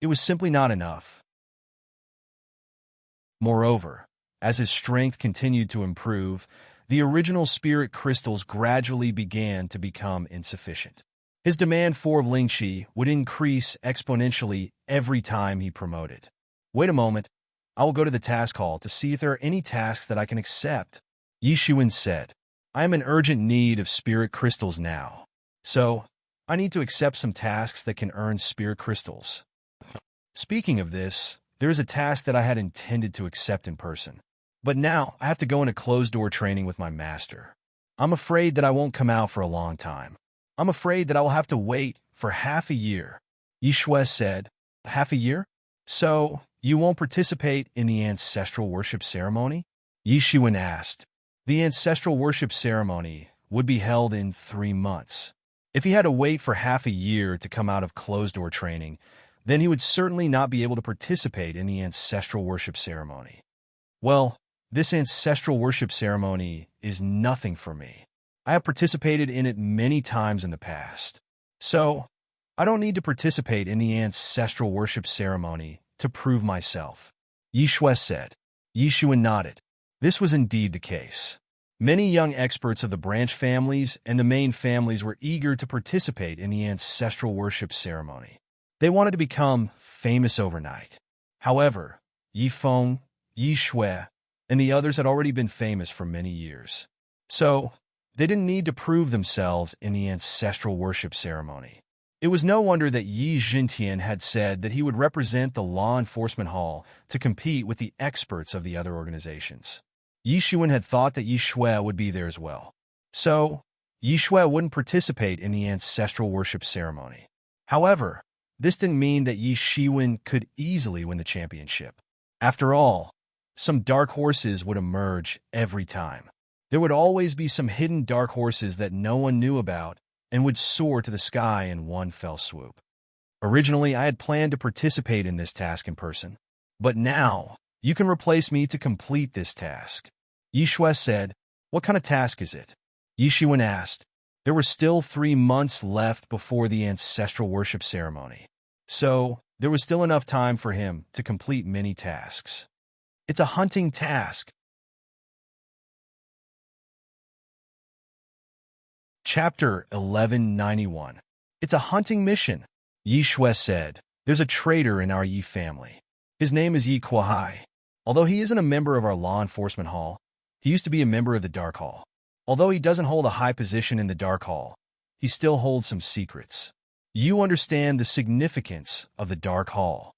It was simply not enough. Moreover, as his strength continued to improve, the original spirit crystals gradually began to become insufficient. His demand for Lingqi would increase exponentially every time he promoted. Wait a moment. I will go to the task hall to see if there are any tasks that I can accept. Yi Shiwen said, I am in urgent need of spirit crystals now. So, I need to accept some tasks that can earn spirit crystals. Speaking of this, there is a task that I had intended to accept in person. But now, I have to go into closed-door training with my master. I'm afraid that I won't come out for a long time. I'm afraid that I will have to wait for half a year. Yi Shui said, half a year? So, you won't participate in the ancestral worship ceremony? Yi Shiwen asked. The ancestral worship ceremony would be held in 3 months. If he had to wait for half a year to come out of closed-door training, then he would certainly not be able to participate in the ancestral worship ceremony. Well, this ancestral worship ceremony is nothing for me. I have participated in it many times in the past. So, I don't need to participate in the ancestral worship ceremony to prove myself. Yi Shui said. Yi Shiwen nodded. This was indeed the case. Many young experts of the branch families and the main families were eager to participate in the ancestral worship ceremony. They wanted to become famous overnight. However, Yi Feng, Yi Shui, and the others had already been famous for many years. So, they didn't need to prove themselves in the ancestral worship ceremony. It was no wonder that Yi Jintian had said that he would represent the law enforcement hall to compete with the experts of the other organizations. Yi Shiwen had thought that Yi Shui would be there as well. So, Yi Shui wouldn't participate in the ancestral worship ceremony. However, this didn't mean that Yi Shiwen could easily win the championship. After all, some dark horses would emerge every time. There would always be some hidden dark horses that no one knew about and would soar to the sky in one fell swoop. Originally, I had planned to participate in this task in person, but now you can replace me to complete this task. Yi Shui said, What kind of task is it? Yi Shiwen asked. There were still 3 months left before the ancestral worship ceremony. So, there was still enough time for him to complete many tasks. It's a hunting task. Chapter 1191. It's a hunting mission. Yi Shui said, There's a traitor in our Yi family. His name is Yi Kuai. Although he isn't a member of our law enforcement hall, he used to be a member of the Dark Hall. Although he doesn't hold a high position in the Dark Hall, he still holds some secrets. You understand the significance of the Dark Hall.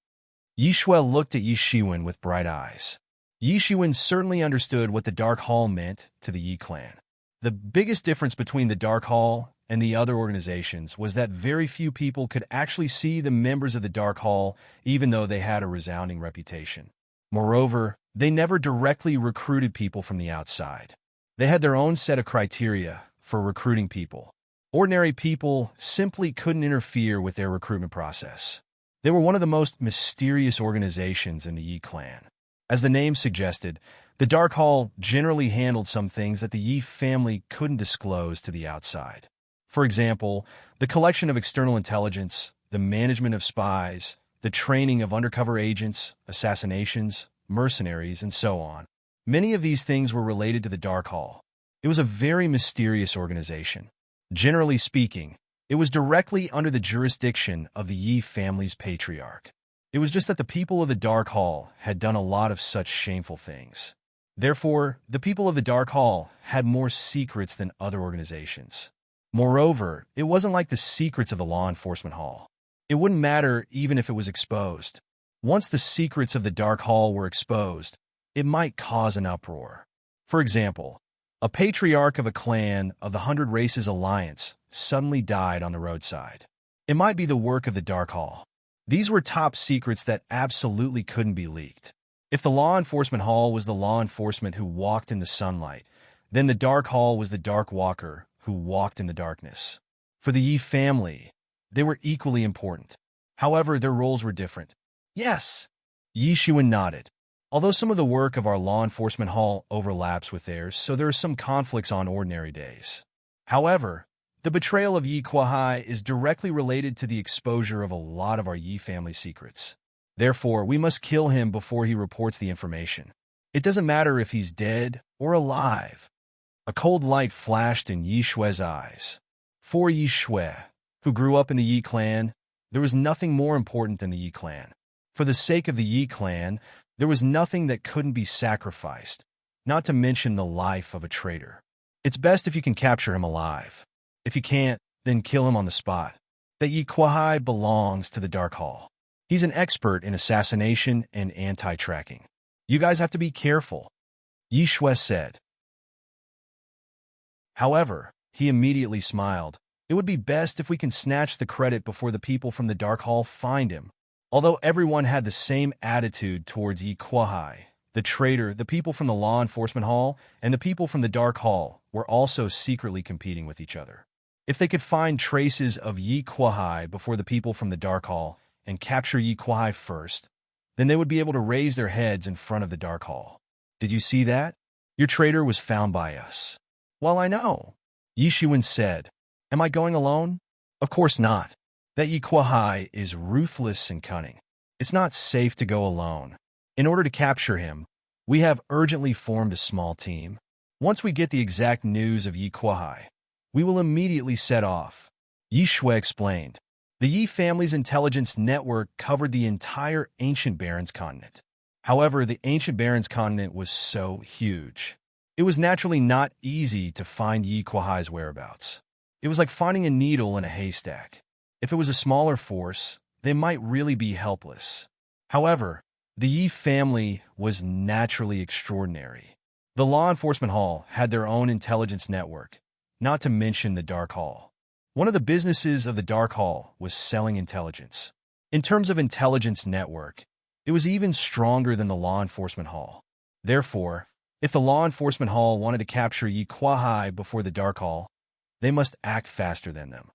Yi Shui looked at Yi Shiwen with bright eyes. Yi Shiwen certainly understood what the Dark Hall meant to the Yi clan. The biggest difference between the Dark Hall and the other organizations was that very few people could actually see the members of the Dark Hall, even though they had a resounding reputation. Moreover, they never directly recruited people from the outside. They had their own set of criteria for recruiting people. Ordinary people simply couldn't interfere with their recruitment process. They were one of the most mysterious organizations in the Yi clan. As the name suggested, the Dark Hall generally handled some things that the Yi family couldn't disclose to the outside. For example, the collection of external intelligence, the management of spies, the training of undercover agents, assassinations, mercenaries, and so on. Many of these things were related to the Dark Hall. It was a very mysterious organization. Generally speaking, it was directly under the jurisdiction of the Yi family's patriarch. It was just that the people of the Dark Hall had done a lot of such shameful things. Therefore, the people of the Dark Hall had more secrets than other organizations. Moreover, it wasn't like the secrets of the law enforcement hall. It wouldn't matter even if it was exposed. Once the secrets of the Dark Hall were exposed, it might cause an uproar. For example, a patriarch of a clan of the 100 Races Alliance suddenly died on the roadside. It might be the work of the Dark Hall. These were top secrets that absolutely couldn't be leaked. If the law enforcement hall was the law enforcement who walked in the sunlight, then the Dark Hall was the Dark Walker who walked in the darkness. For the Yi family, they were equally important. However, their roles were different. Yes, Yi Shiwen nodded. Although some of the work of our law enforcement hall overlaps with theirs, so there are some conflicts on ordinary days. However, The betrayal of Yi Kuai is directly related to the exposure of a lot of our Yi family secrets. Therefore, we must kill him before he reports the information. It doesn't matter if he's dead or alive. A cold light flashed in Yi Shue's eyes. For Yi Shue, who grew up in the Yi clan, there was nothing more important than the Yi clan. For the sake of the Yi clan, there was nothing that couldn't be sacrificed, not to mention the life of a traitor. It's best if you can capture him alive. If you can't, then kill him on the spot. That Yi Kuai belongs to the Dark Hall. He's an expert in assassination and anti-tracking. You guys have to be careful, Yi Shue said. However, he immediately smiled. It would be best if we can snatch the credit before the people from the Dark Hall find him. Although everyone had the same attitude towards Yi Kuai, the traitor, the people from the Law Enforcement Hall, and the people from the Dark Hall were also secretly competing with each other. If they could find traces of Yi Kuai before the people from the Dark Hall and capture Yi Kuai first, then they would be able to raise their heads in front of the Dark Hall. Did you see that? Your traitor was found by us. Well, I know, Yi Shiwen said. Am I going alone? Of course not. That Yi Kuai is ruthless and cunning. It's not safe to go alone. In order to capture him, we have urgently formed a small team. Once we get the exact news of Yi Kuai, we will immediately set off, Yi Shue explained. The Yi family's intelligence network covered the entire ancient Barrens continent. However, the ancient Barrens continent was so huge. It was naturally not easy to find Yi Kuai's whereabouts. It was like finding a needle in a haystack. If it was a smaller force, they might really be helpless. However, the Yi family was naturally extraordinary. The Law Enforcement Hall had their own intelligence network, not to mention the Dark Hall. One of the businesses of the Dark Hall was selling intelligence. In terms of intelligence network, it was even stronger than the Law Enforcement Hall. Therefore, if the Law Enforcement Hall wanted to capture Yi Kuai before the Dark Hall, they must act faster than them.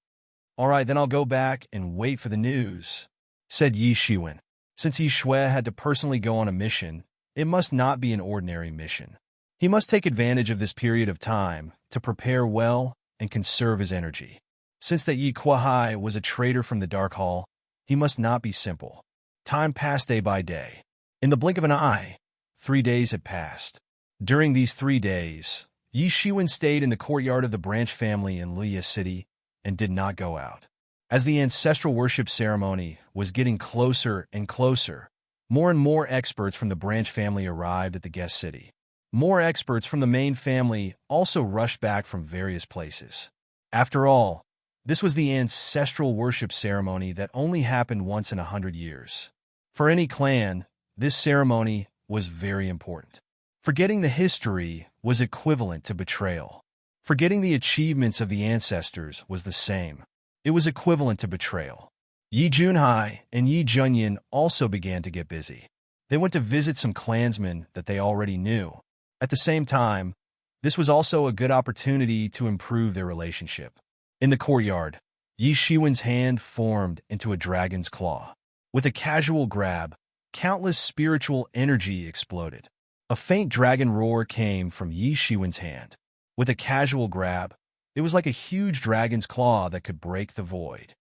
All right, then I'll go back and wait for the news, said Yi Shiwen. Since Yi Shue had to personally go on a mission, it must not be an ordinary mission. He must take advantage of this period of time to prepare well and conserve his energy. Since that Yi Kuai was a traitor from the Dark Hall, he must not be simple. Time passed day by day. In the blink of an eye, 3 days had passed. During these 3 days, Yi Shiwen stayed in the courtyard of the branch family in Luya City and did not go out. As the ancestral worship ceremony was getting closer and closer, more and more experts from the branch family arrived at the guest city. More experts from the main family also rushed back from various places. After all, this was the ancestral worship ceremony that only happened once in 100 years. For any clan, this ceremony was very important. Forgetting the history was equivalent to betrayal. Forgetting the achievements of the ancestors was the same. It was equivalent to betrayal. Yi Junhai and Yi Junyan also began to get busy. They went to visit some clansmen that they already knew. At the same time, this was also a good opportunity to improve their relationship. In the courtyard, Yi Shiwen's hand formed into a dragon's claw. With a casual grab, countless spiritual energy exploded. A faint dragon roar came from Yi Shiwen's hand. With a casual grab, it was like a huge dragon's claw that could break the void.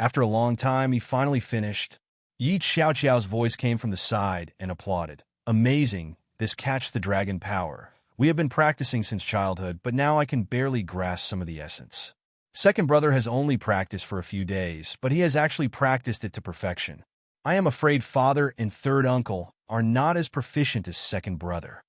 After a long time, he finally finished. Yi Xiaoqiao's voice came from the side and applauded. Amazing, this catch the dragon power. We have been practicing since childhood, but now I can barely grasp some of the essence. Second brother has only practiced for a few days, but he has actually practiced it to perfection. I am afraid father and third uncle are not as proficient as second brother.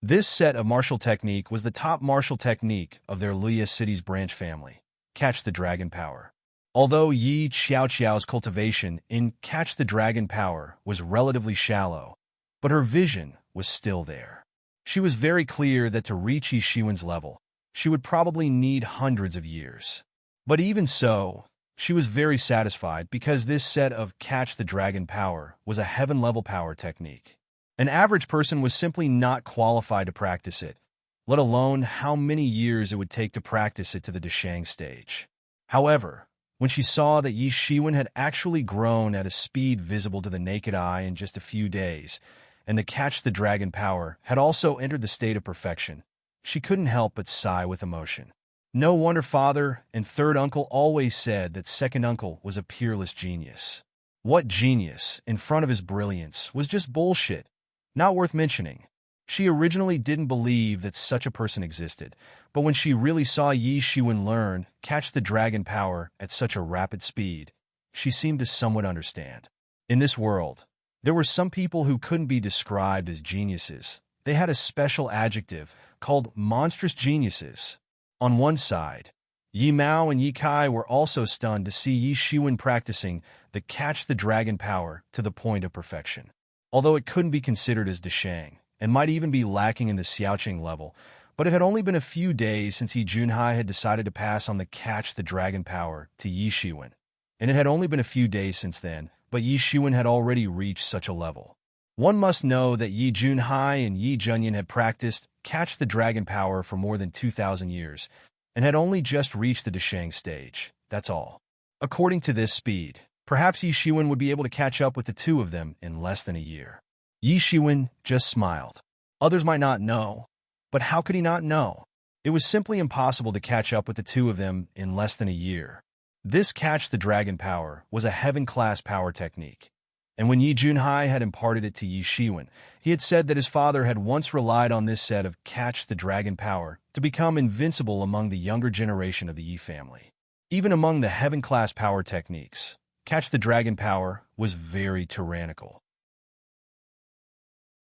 This set of martial technique was the top martial technique of their Luya City's branch family, Catch the Dragon Power. Although Yi Xiaoqiao's cultivation in Catch the Dragon Power was relatively shallow, but her vision was still there. She was very clear that to reach Yi Shiwen's level, she would probably need hundreds of years. But even so, she was very satisfied because this set of Catch the Dragon Power was a heaven-level power technique. An average person was simply not qualified to practice it, let alone how many years it would take to practice it to the Deshang stage. However, when she saw that Yi Shiwen had actually grown at a speed visible to the naked eye in just a few days, and the Catch the Dragon Power had also entered the state of perfection, she couldn't help but sigh with emotion. No wonder father and third uncle always said that second uncle was a peerless genius. What genius, in front of his brilliance, was just bullshit, not worth mentioning. She originally didn't believe that such a person existed, but when she really saw Yi Shiwen learn, catch the dragon power at such a rapid speed, she seemed to somewhat understand. In this world, there were some people who couldn't be described as geniuses. They had a special adjective called monstrous geniuses. On one side, Yi Mao and Yi Kai were also stunned to see Yi Shiwen practicing the catch the dragon power to the point of perfection. Although it couldn't be considered as Deshang, and might even be lacking in the Xiaoqing level, but it had only been a few days since Yi Junhai had decided to pass on the catch the dragon power to Yi Shiwen. And it had only been a few days since then, but Yi Shiwen had already reached such a level. One must know that Yi Junhai and Yi Junyan had practiced catch the dragon power for more than 2,000 years, and had only just reached the Deshang stage, that's all. According to this speed, perhaps Yi Shiwen would be able to catch up with the two of them in less than a year. Yi Shiwen just smiled. Others might not know, but how could he not know? It was simply impossible to catch up with the two of them in less than a year. This catch the dragon power was a heaven-class power technique. And when Yi Junhai had imparted it to Yi Shiwen, he had said that his father had once relied on this set of catch the dragon power to become invincible among the younger generation of the Yi family. Even among the heaven-class power techniques, catch the dragon power was very tyrannical.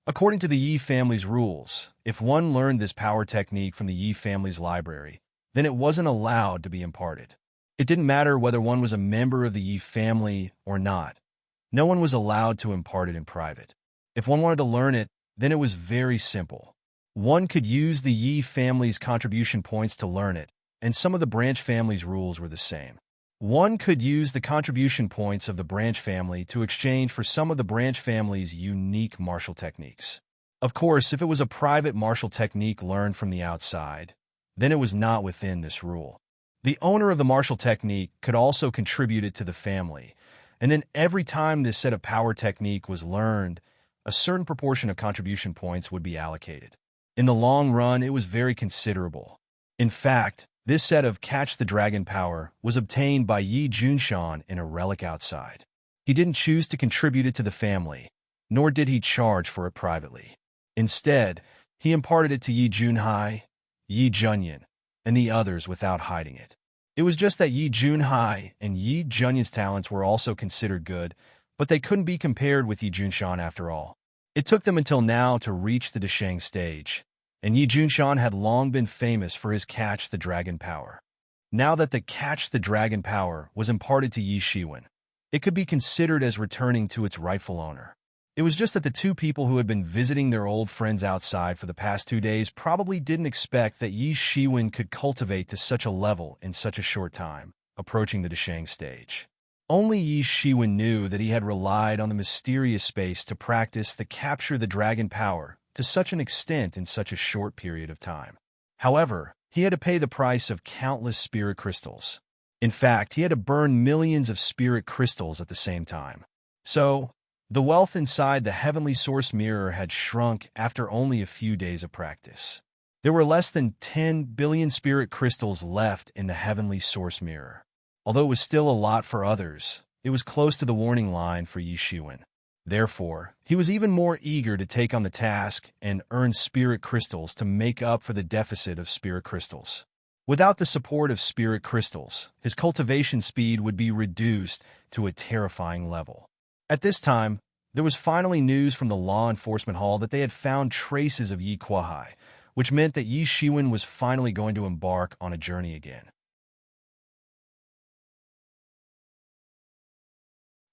According to the Yi family's rules, if one learned this power technique from the Yi family's library, then it wasn't allowed to be imparted. It didn't matter whether one was a member of the Yi family or not. No one was allowed to impart it in private. If one wanted to learn it, then it was very simple. One could use the Yi family's contribution points to learn it, and some of the branch family's rules were the same. One could use the contribution points of the branch family to exchange for some of the branch family's unique martial techniques. Of course, if it was a private martial technique learned from the outside, then it was not within this rule. The owner of the martial technique could also contribute it to the family, and then every time this set of power technique was learned, a certain proportion of contribution points would be allocated. In the long run, it was very considerable. In fact, this set of catch the dragon power was obtained by Yi Junshan in a relic outside. He didn't choose to contribute it to the family, nor did he charge for it privately. Instead, he imparted it to Yi Junhai, Yi Junyan, and the others without hiding it. It was just that Yi Junhai and Yi Junyan's talents were also considered good, but they couldn't be compared with Yi Junshan after all. It took them until now to reach the Deshang stage, and Yi Junshan had long been famous for his catch the dragon power. Now that the catch the dragon power was imparted to Yi Shiwen, it could be considered as returning to its rightful owner. It was just that the two people who had been visiting their old friends outside for the past 2 days probably didn't expect that Yi Shiwen could cultivate to such a level in such a short time, approaching the Deshang stage. Only Yi Shiwen knew that he had relied on the mysterious space to practice the capture the dragon power to such an extent in such a short period of time. However, he had to pay the price of countless spirit crystals. In fact, he had to burn millions of spirit crystals at the same time. So, the wealth inside the heavenly source mirror had shrunk after only a few days of practice. There were less than 10 billion spirit crystals left in the heavenly source mirror. Although it was still a lot for others, it was close to the warning line for Yi Shiwen. Therefore, he was even more eager to take on the task and earn spirit crystals to make up for the deficit of spirit crystals. Without the support of spirit crystals, his cultivation speed would be reduced to a terrifying level. At this time, there was finally news from the law enforcement hall that they had found traces of Yi Kuai, which meant that Yi Shiwen was finally going to embark on a journey again.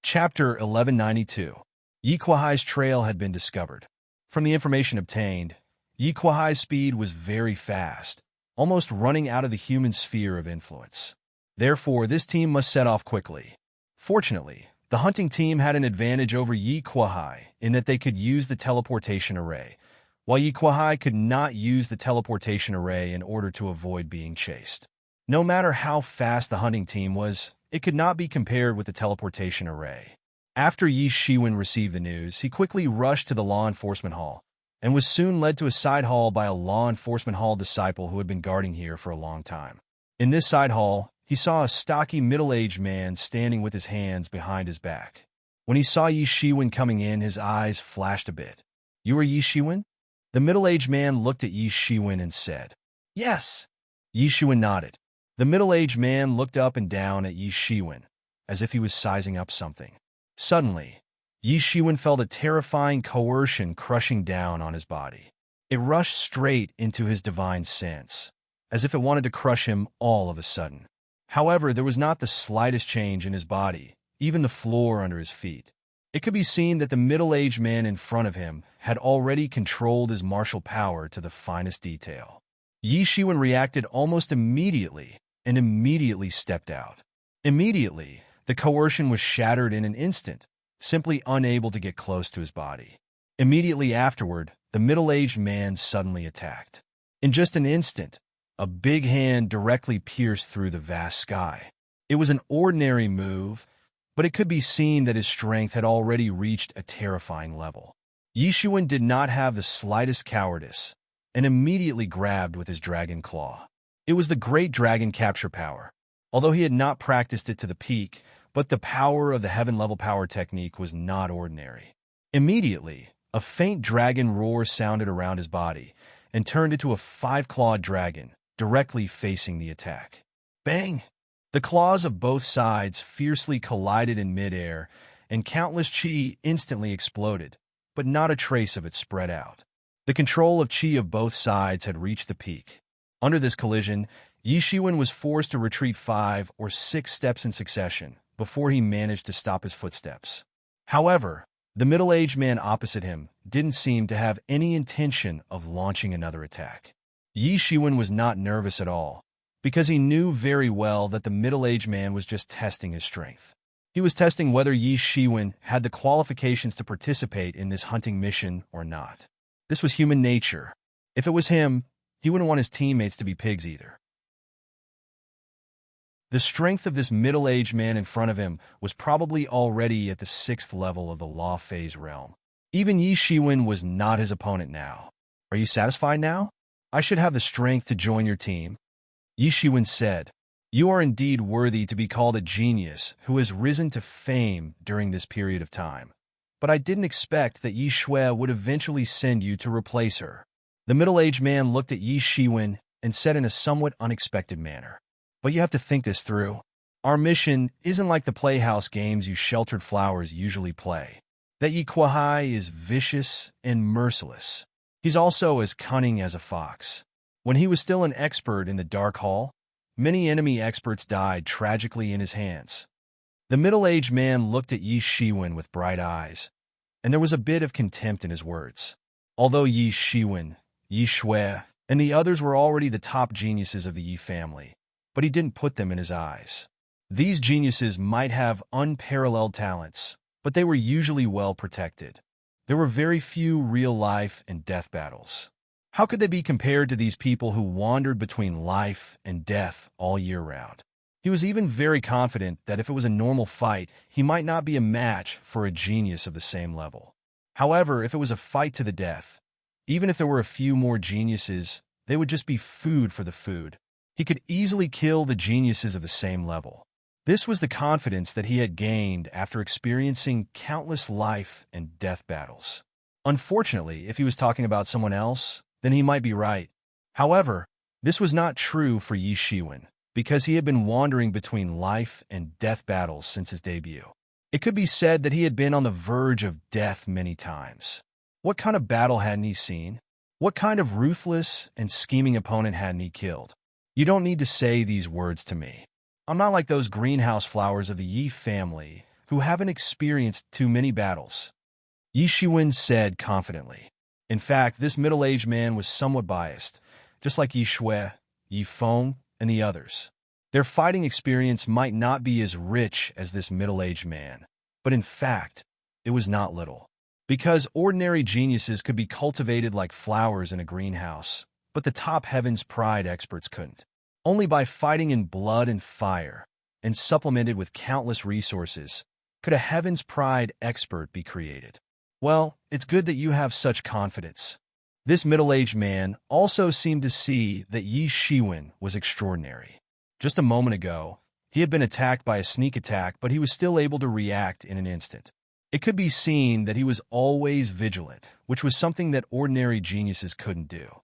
Chapter 1192. Yi Kuai's trail had been discovered. From the information obtained, Yi Kuai's speed was very fast, almost running out of the human sphere of influence. Therefore, this team must set off quickly. Fortunately, the hunting team had an advantage over Yi Kuai in that they could use the teleportation array, while Yi Kuai could not use the teleportation array in order to avoid being chased. No matter how fast the hunting team was, it could not be compared with the teleportation array. After Yi Shiwen received the news, he quickly rushed to the law enforcement hall, and was soon led to a side hall by a law enforcement hall disciple who had been guarding here for a long time. In this side hall, he saw a stocky middle-aged man standing with his hands behind his back. When he saw Yi Shiwen coming in, his eyes flashed a bit. "You are Yi Shiwen?" The middle-aged man looked at Yi Shiwen and said, "Yes." Yi Shiwen nodded. The middle-aged man looked up and down at Yi Shiwen, as if he was sizing up something. Suddenly, Yi Shiwen felt a terrifying coercion crushing down on his body. It rushed straight into his divine sense, as if it wanted to crush him all of a sudden. However, there was not the slightest change in his body, even the floor under his feet. It could be seen that the middle-aged man in front of him had already controlled his martial power to the finest detail. Yi Shiwen reacted almost immediately and immediately stepped out. Immediately, the coercion was shattered in an instant, simply unable to get close to his body. Immediately afterward, the middle-aged man suddenly attacked. In just an instant, a big hand directly pierced through the vast sky. It was an ordinary move, but it could be seen that his strength had already reached a terrifying level. Yi Shiwen did not have the slightest cowardice, and immediately grabbed with his dragon claw. It was the great dragon capture power. Although he had not practiced it to the peak, but the power of the heaven-level power technique was not ordinary. Immediately, a faint dragon roar sounded around his body, and turned into a five-clawed dragon, directly facing the attack. Bang! The claws of both sides fiercely collided in midair, and countless chi instantly exploded, but not a trace of it spread out. The control of chi of both sides had reached the peak. Under this collision, Yi Shiwen was forced to retreat 5 or 6 steps in succession before he managed to stop his footsteps. However, the middle-aged man opposite him didn't seem to have any intention of launching another attack. Yi Shiwen was not nervous at all, because he knew very well that the middle-aged man was just testing his strength. He was testing whether Yi Shiwen had the qualifications to participate in this hunting mission or not. This was human nature. If it was him, he wouldn't want his teammates to be pigs either. The strength of this middle-aged man in front of him was probably already at the 6th level of the law phase realm. Even Yi Shiwen was not his opponent now. "Are you satisfied now? I should have the strength to join your team." Yi Shiwen said, "You are indeed worthy to be called a genius who has risen to fame during this period of time. But I didn't expect that Yi Shui would eventually send you to replace her." The middle-aged man looked at Yi Shiwen and said in a somewhat unexpected manner, "But you have to think this through. Our mission isn't like the playhouse games you sheltered flowers usually play. That Yi Kuai is vicious and merciless. He's also as cunning as a fox. When he was still an expert in the Dark Hall, many enemy experts died tragically in his hands." The middle-aged man looked at Yi Shiwen with bright eyes, and there was a bit of contempt in his words. Although Yi Shiwen, Yi Shui, and the others were already the top geniuses of the Yi family, but he didn't put them in his eyes. These geniuses might have unparalleled talents, but they were usually well protected. There were very few real-life and death battles. How could they be compared to these people who wandered between life and death all year round? He was even very confident that if it was a normal fight, he might not be a match for a genius of the same level. However, if it was a fight to the death, even if there were a few more geniuses, they would just be food for the food. He could easily kill the geniuses of the same level. This was the confidence that he had gained after experiencing countless life and death battles. Unfortunately, if he was talking about someone else, then he might be right. However, this was not true for Yi Shiwen, because he had been wandering between life and death battles since his debut. It could be said that he had been on the verge of death many times. What kind of battle hadn't he seen? What kind of ruthless and scheming opponent hadn't he killed? You don't need to say these words to me. I'm not like those greenhouse flowers of the Yi family who haven't experienced too many battles," Yi Shiwen said confidently. In fact, this middle-aged man was somewhat biased, just like Yi Shui, Yi Feng, and the others. Their fighting experience might not be as rich as this middle-aged man, but in fact, it was not little. Because ordinary geniuses could be cultivated like flowers in a greenhouse, but the top heavens pride experts couldn't. Only by fighting in blood and fire, and supplemented with countless resources, could a heavens pride expert be created. Well, it's good that you have such confidence. This middle-aged man also seemed to see that Yi Shiwen was extraordinary. Just a moment ago, he had been attacked by a sneak attack, but he was still able to react in an instant. It could be seen that he was always vigilant, which was something that ordinary geniuses couldn't do.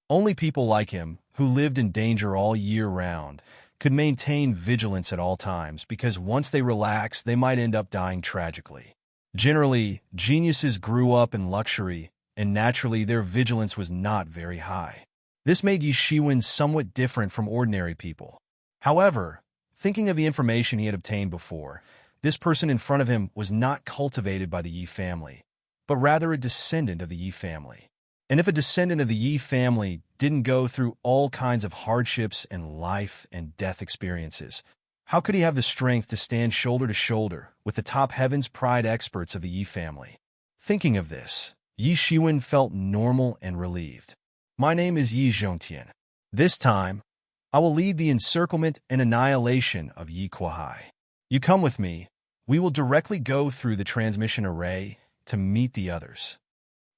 Only people like him, who lived in danger all year round, could maintain vigilance at all times because once they relaxed, they might end up dying tragically. Generally, geniuses grew up in luxury, and naturally their vigilance was not very high. This made Yi Shiwen somewhat different from ordinary people. However, thinking of the information he had obtained before, this person in front of him was not cultivated by the Yi family, but rather a descendant of the Yi family. And if a descendant of the Yi family didn't go through all kinds of hardships and life and death experiences, how could he have the strength to stand shoulder to shoulder with the top heavens pride experts of the Yi family? Thinking of this, Yi Shiwen felt normal and relieved. My name is Yi Zhongtian. This time, I will lead the encirclement and annihilation of Yi Kuai. You come with me. We will directly go through the transmission array to meet the others.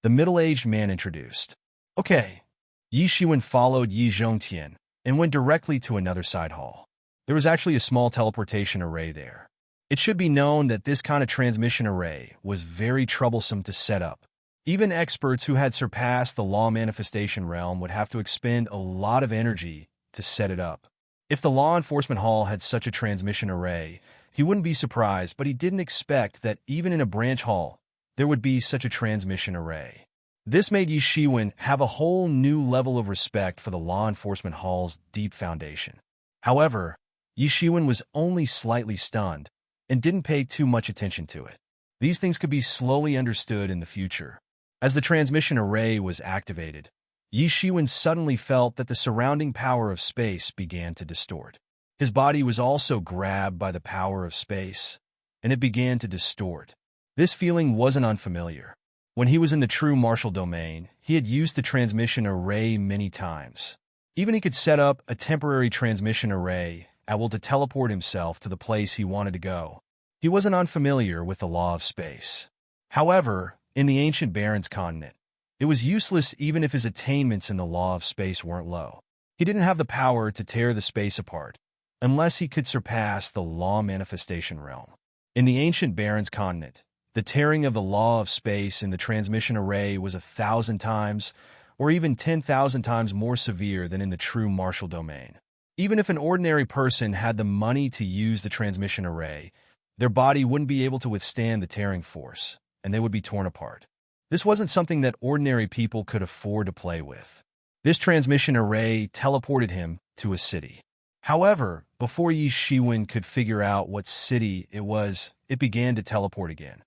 The middle-aged man introduced. Okay. Yi Shiwen followed Yi Zhongtian and went directly to another side hall. There was actually a small teleportation array there. It should be known that this kind of transmission array was very troublesome to set up. Even experts who had surpassed the law manifestation realm would have to expend a lot of energy to set it up. If the law enforcement hall had such a transmission array, he wouldn't be surprised, but he didn't expect that even in a branch hall, there would be such a transmission array. This made Yi Shiwen have a whole new level of respect for the law enforcement hall's deep foundation. However, Yi Shiwen was only slightly stunned and didn't pay too much attention to it. These things could be slowly understood in the future. As the transmission array was activated, Yi Shiwen suddenly felt that the surrounding power of space began to distort. His body was also grabbed by the power of space, and it began to distort. This feeling wasn't unfamiliar. When he was in the true martial domain, he had used the transmission array many times. Even he could set up a temporary transmission array at will to teleport himself to the place he wanted to go. He wasn't unfamiliar with the law of space. However, in the ancient Baron's continent, it was useless even if his attainments in the law of space weren't low. He didn't have the power to tear the space apart, unless he could surpass the law manifestation realm. In the ancient Baron's continent, the tearing of the law of space in the transmission array was 1,000 times, or even 10,000 times more severe than in the true martial domain. Even if an ordinary person had the money to use the transmission array, their body wouldn't be able to withstand the tearing force, and they would be torn apart. This wasn't something that ordinary people could afford to play with. This transmission array teleported him to a city. However, before Yi Shiwen could figure out what city it was, it began to teleport again.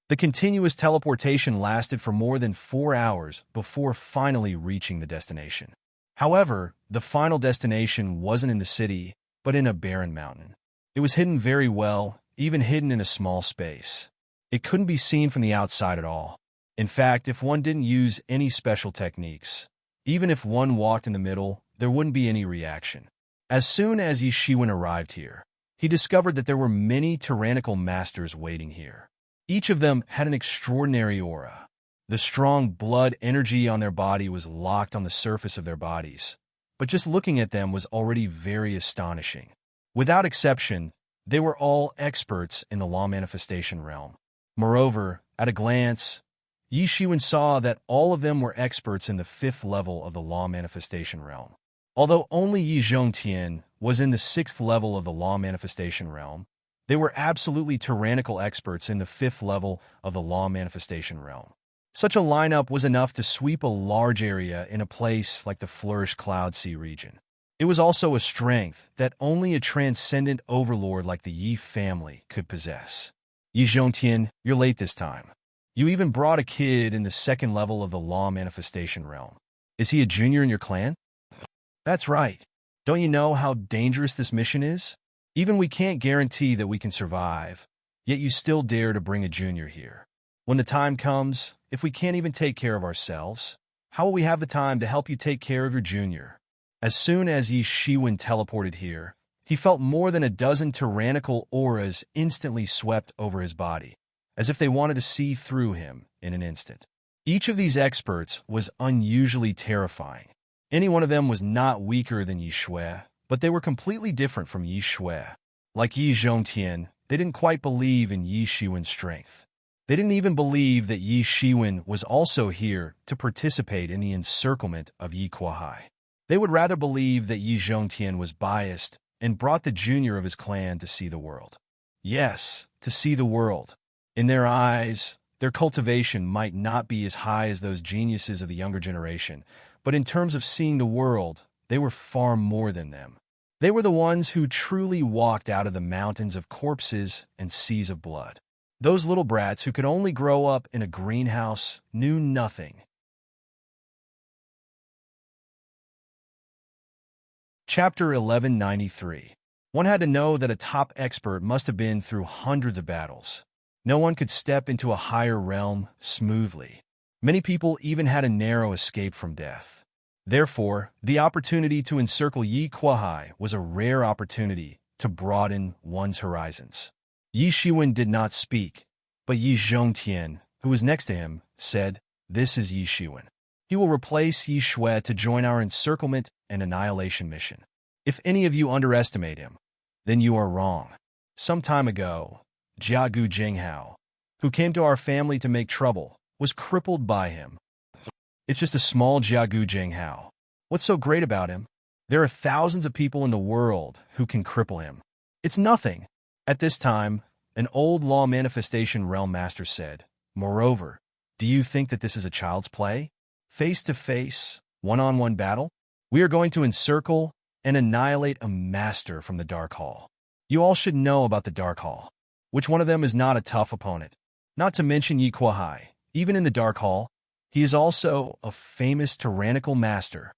The continuous teleportation lasted for more than 4 hours before finally reaching the destination. However, the final destination wasn't in the city, but in a barren mountain. It was hidden very well, even hidden in a small space. It couldn't be seen from the outside at all. In fact, if one didn't use any special techniques, even if one walked in the middle, there wouldn't be any reaction. As soon as Yi Shiwen arrived here, he discovered that there were many tyrannical masters waiting here. Each of them had an extraordinary aura. The strong blood energy on their body was locked on the surface of their bodies, but just looking at them was already very astonishing. Without exception, they were all experts in the law manifestation realm. Moreover, at a glance, Yi Shiwen saw that all of them were experts in the 5th level of the law manifestation realm. Although only Yi Zhongtian was in the 6th level of the law manifestation realm, they were absolutely tyrannical experts in the 5th level of the law manifestation realm. Such a lineup was enough to sweep a large area in a place like the flourished Cloud Sea region. It was also a strength that only a transcendent overlord like the Yi family could possess. Yi Zhongtian, you're late this time. You even brought a kid in the 2nd level of the law manifestation realm. Is he a junior in your clan? That's right. Don't you know how dangerous this mission is? Even we can't guarantee that we can survive, yet you still dare to bring a junior here. When the time comes, if we can't even take care of ourselves, how will we have the time to help you take care of your junior? As soon as Yi Shiwen teleported here, he felt more than a dozen tyrannical auras instantly swept over his body, as if they wanted to see through him in an instant. Each of these experts was unusually terrifying. Any one of them was not weaker than Yi Shui, but they were completely different from Yi Shui. Like Yi Zhongtian, they didn't quite believe in Yi Shiwen's strength. They didn't even believe that Yi Shiwen was also here to participate in the encirclement of Yi Kuai. They would rather believe that Yi Zhongtian was biased and brought the junior of his clan to see the world. Yes, to see the world. In their eyes, their cultivation might not be as high as those geniuses of the younger generation, but in terms of seeing the world, they were far more than them. They were the ones who truly walked out of the mountains of corpses and seas of blood. Those little brats who could only grow up in a greenhouse knew nothing. Chapter 1193. One had to know that a top expert must have been through hundreds of battles. No one could step into a higher realm smoothly. Many people even had a narrow escape from death. Therefore, the opportunity to encircle Yi Kuai was a rare opportunity to broaden one's horizons. Yi Shiwen did not speak, but Yi Zhongtian, who was next to him, said, "This is Yi Shiwen. He will replace Yi Shui to join our encirclement and annihilation mission. If any of you underestimate him, then you are wrong. Some time ago, Jiagu Jinghao, who came to our family to make trouble, was crippled by him. It's just a small Jiagu Jinghao. What's so great about him? There are thousands of people in the world who can cripple him. It's nothing." At this time, an old law manifestation realm master said, "Moreover, do you think that this is a child's play? Face-to-face, one-on-one battle? We are going to encircle and annihilate a master from the Dark Hall. You all should know about the Dark Hall. Which one of them is not a tough opponent? Not to mention Yi Kuai. Even in the Dark Hall, he is also a famous tyrannical master."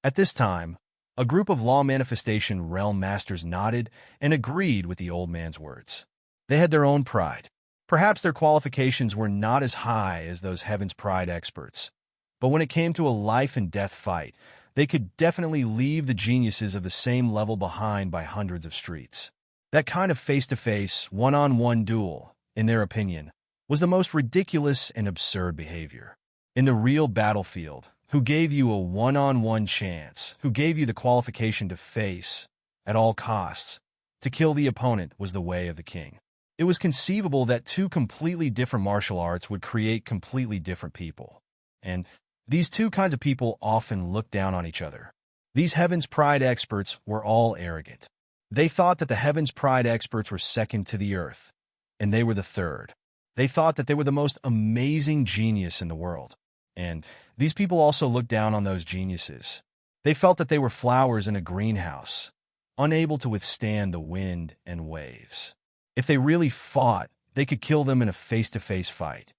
At this time, a group of law manifestation realm masters nodded and agreed with the old man's words. They had their own pride. Perhaps their qualifications were not as high as those Heaven's Pride experts, but when it came to a life-and-death fight, they could definitely leave the geniuses of the same level behind by hundreds of streets. That kind of face-to-face, one-on-one duel, in their opinion, was the most ridiculous and absurd behavior. In the real battlefield, who gave you a one-on-one chance, who gave you the qualification to face, at all costs, to kill the opponent was the way of the king. It was conceivable that two completely different martial arts would create completely different people. And these two kinds of people often looked down on each other. These Heaven's Pride experts were all arrogant. They thought that the Heaven's Pride experts were second to the earth, and they were the third. They thought that they were the most amazing genius in the world. And these people also looked down on those geniuses. They felt that they were flowers in a greenhouse, unable to withstand the wind and waves. If they really fought, they could kill them in a face-to-face fight.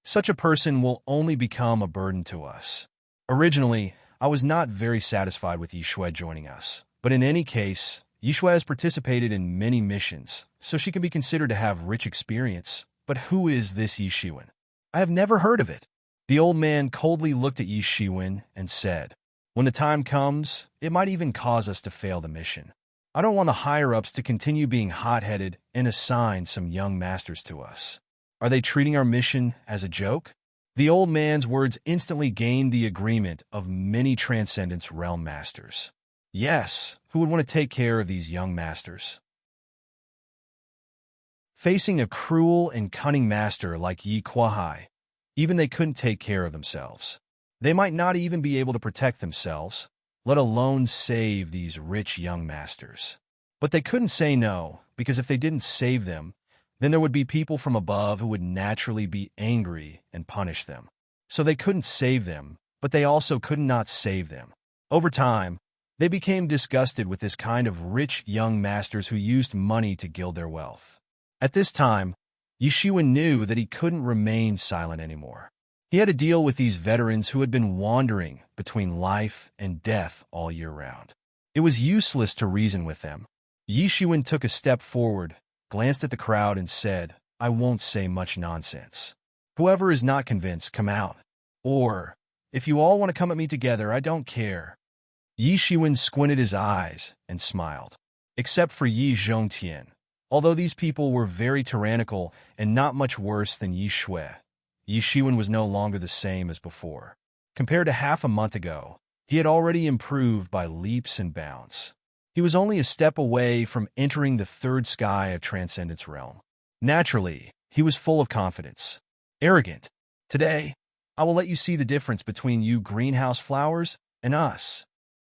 Such a person will only become a burden to us. Originally, I was not very satisfied with Yi Shui joining us, but in any case, Yi Shui has participated in many missions, so she can be considered to have rich experience. But who is this Yi Shiwen? I have never heard of it. The old man coldly looked at Yi Shiwen and said, "When the time comes, it might even cause us to fail the mission. I don't want the higher-ups to continue being hot-headed and assign some young masters to us. Are they treating our mission as a joke?" The old man's words instantly gained the agreement of many Transcendence Realm masters. Yes, who would want to take care of these young masters? Facing a cruel and cunning master like Yi Kuai, even they couldn't take care of themselves. They might not even be able to protect themselves, let alone save these rich young masters. But they couldn't say no, because if they didn't save them, then there would be people from above who would naturally be angry and punish them. So they couldn't save them, but they also could not save them. Over time, they became disgusted with this kind of rich young masters who used money to gild their wealth. At this time, Yi Shiwen knew that he couldn't remain silent anymore. He had to deal with these veterans who had been wandering between life and death all year round. It was useless to reason with them. Yi Shiwen took a step forward, glanced at the crowd, and said, "I won't say much nonsense. Whoever is not convinced, come out. Or, if you all want to come at me together, I don't care." Yi Shiwen squinted his eyes and smiled. Except for Yi Zhongtian. Although these people were very tyrannical and not much worse than Yi Shui, Yi Shiwen was no longer the same as before. Compared to half a month ago, he had already improved by leaps and bounds. He was only a step away from entering the third sky of Transcendence realm. Naturally, he was full of confidence. Arrogant. Today, I will let you see the difference between you greenhouse flowers and us.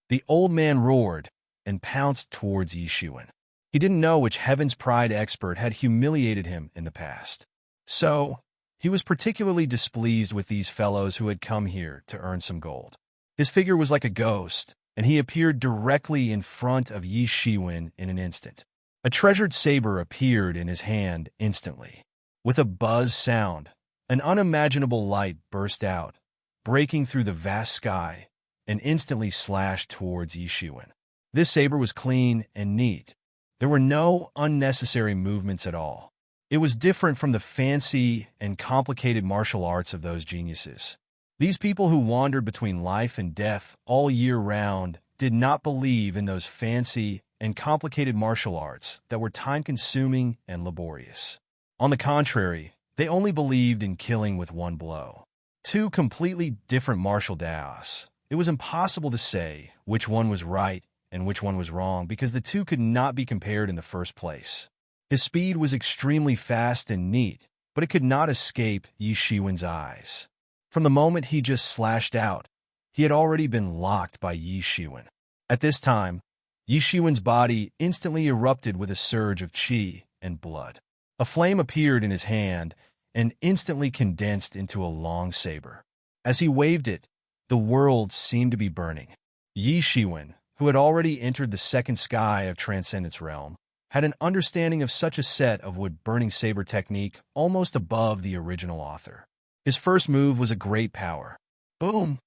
The old man roared and pounced towards Yi Shiwen. He didn't know which Heaven's Pride expert had humiliated him in the past. So, he was particularly displeased with these fellows who had come here to earn some gold. His figure was like a ghost, and he appeared directly in front of Yi Shiwen in an instant. A treasured saber appeared in his hand instantly. With a buzz sound, an unimaginable light burst out, breaking through the vast sky, and instantly slashed towards Yi Shiwen. This saber was clean and neat. There were no unnecessary movements at all. It was different from the fancy and complicated martial arts of those geniuses. These people who wandered between life and death all year round did not believe in those fancy and complicated martial arts that were time-consuming and laborious. On the contrary, they only believed in killing with one blow. Two completely different martial daos. It was impossible to say which one was right and which one was wrong because the two could not be compared in the first place. His speed was extremely fast and neat, but it could not escape Yi Shiwen's eyes. From the moment he just slashed out, he had already been locked by Yi Shiwen. At this time, Yi Shiwen's body instantly erupted with a surge of qi and blood. A flame appeared in his hand and instantly condensed into a long saber. As he waved it, the world seemed to be burning. Yi Shiwen, who had already entered the second sky of Transcendence realm, had an understanding of such a set of wood-burning saber technique almost above the original author. His first move was a great power. Boom!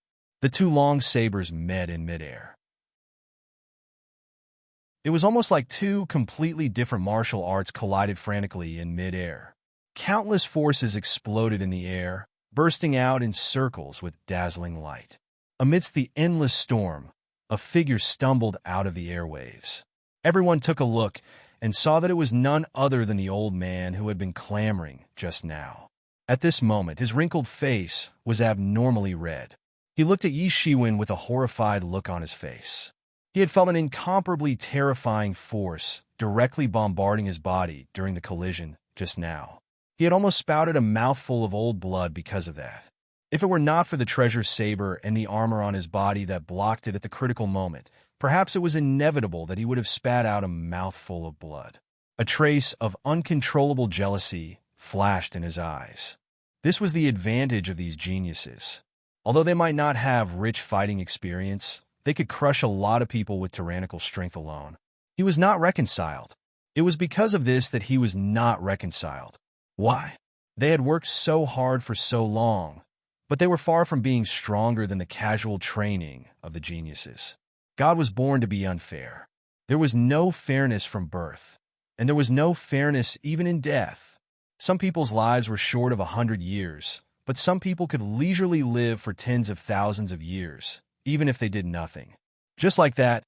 The two long sabers met in midair. It was almost like two completely different martial arts collided frantically in midair. Countless forces exploded in the air, bursting out in circles with dazzling light. Amidst the endless storm, a figure stumbled out of the airwaves. Everyone took a look and saw that it was none other than the old man who had been clamoring just now. At this moment, his wrinkled face was abnormally red. He looked at Yi Shiwen with a horrified look on his face. He had felt an incomparably terrifying force directly bombarding his body during the collision just now. He had almost spouted a mouthful of old blood because of that. If it were not for the treasure saber and the armor on his body that blocked it at the critical moment, perhaps it was inevitable that he would have spat out a mouthful of blood. A trace of uncontrollable jealousy flashed in his eyes. This was the advantage of these geniuses. Although they might not have rich fighting experience, they could crush a lot of people with tyrannical strength alone. He was not reconciled. It was because of this that he was not reconciled. Why? They had worked so hard for so long, but they were far from being stronger than the casual training of the geniuses. God was born to be unfair. There was no fairness from birth, and there was no fairness even in death. Some people's lives were short of 100 years, but some people could leisurely live for tens of thousands of years, even if they did nothing. Just like that,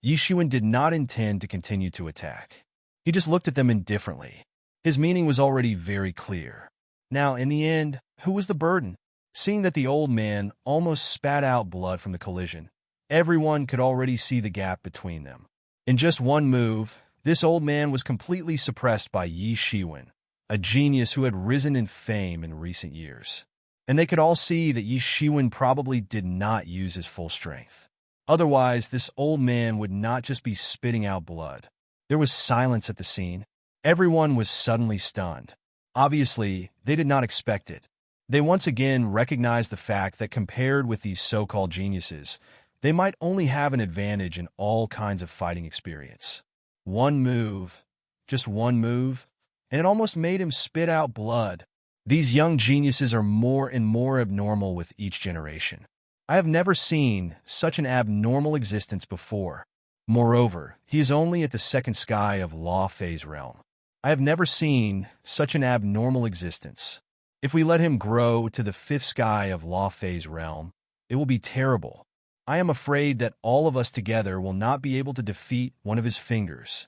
Yi Shiwen did not intend to continue to attack. He just looked at them indifferently. His meaning was already very clear. Now, in the end, who was the burden? Seeing that the old man almost spat out blood from the collision, everyone could already see the gap between them. In just one move, this old man was completely suppressed by Yi Shiwen, a genius who had risen in fame in recent years. And they could all see that Yi Shiwen probably did not use his full strength. Otherwise, this old man would not just be spitting out blood. There was silence at the scene. Everyone was suddenly stunned. Obviously, they did not expect it. They once again recognized the fact that compared with these so-called geniuses, they might only have an advantage in all kinds of fighting experience. One move, just one move, and it almost made him spit out blood. These young geniuses are more and more abnormal with each generation. I have never seen such an abnormal existence before. Moreover, he is only at the second sky of Law Phase realm. I have never seen such an abnormal existence. If we let him grow to the fifth sky of Law Phase realm, it will be terrible. I am afraid that all of us together will not be able to defeat one of his fingers.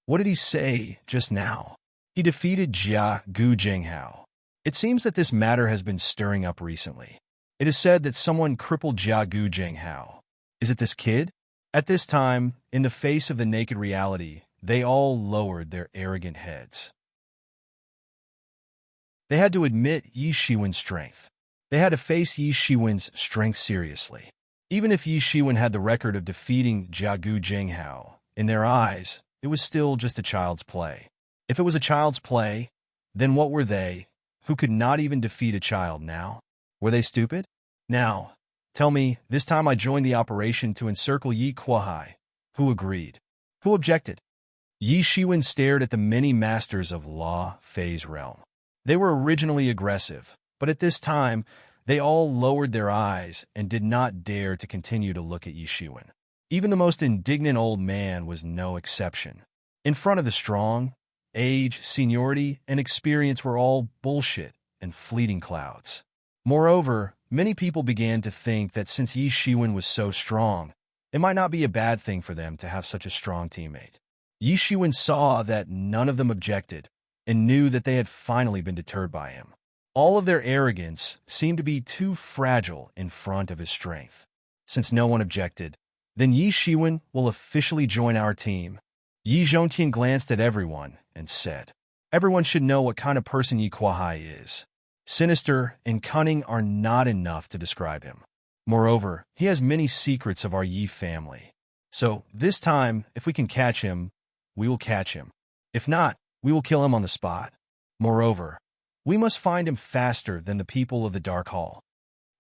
What did he say just now? He defeated Jia Gu Jinghao. It seems that this matter has been stirring up recently. It is said that someone crippled Jiagu Jinghao. Is it this kid? At this time, in the face of the naked reality, they all lowered their arrogant heads. They had to admit Yi Shiwen's strength. They had to face Yi Shiwen's strength seriously. Even if Yi Shiwen had the record of defeating Jiagu Jinghao, in their eyes, it was still just a child's play. If it was a child's play, then what were they, who could not even defeat a child now? Were they stupid? Now, tell me, this time I joined the operation to encircle Yi Kuai. Who agreed? Who objected? Yi Shiwen stared at the many masters of Law Fei's realm. They were originally aggressive, but at this time, they all lowered their eyes and did not dare to continue to look at Yi Shiwen. Even the most indignant old man was no exception. In front of the strong, age, seniority, and experience were all bullshit and fleeting clouds. Moreover, many people began to think that since Yi Shiwen was so strong, it might not be a bad thing for them to have such a strong teammate. Yi Shiwen saw that none of them objected and knew that they had finally been deterred by him. All of their arrogance seemed to be too fragile in front of his strength. Since no one objected, then Yi Shiwen will officially join our team. Yi Zhongtian glanced at everyone and said, "Everyone should know what kind of person Yi Kuai is. Sinister and cunning are not enough to describe him. Moreover, he has many secrets of our Yi family. So, this time, if we can catch him, we will catch him. If not, we will kill him on the spot. Moreover, we must find him faster than the people of the Dark Hall."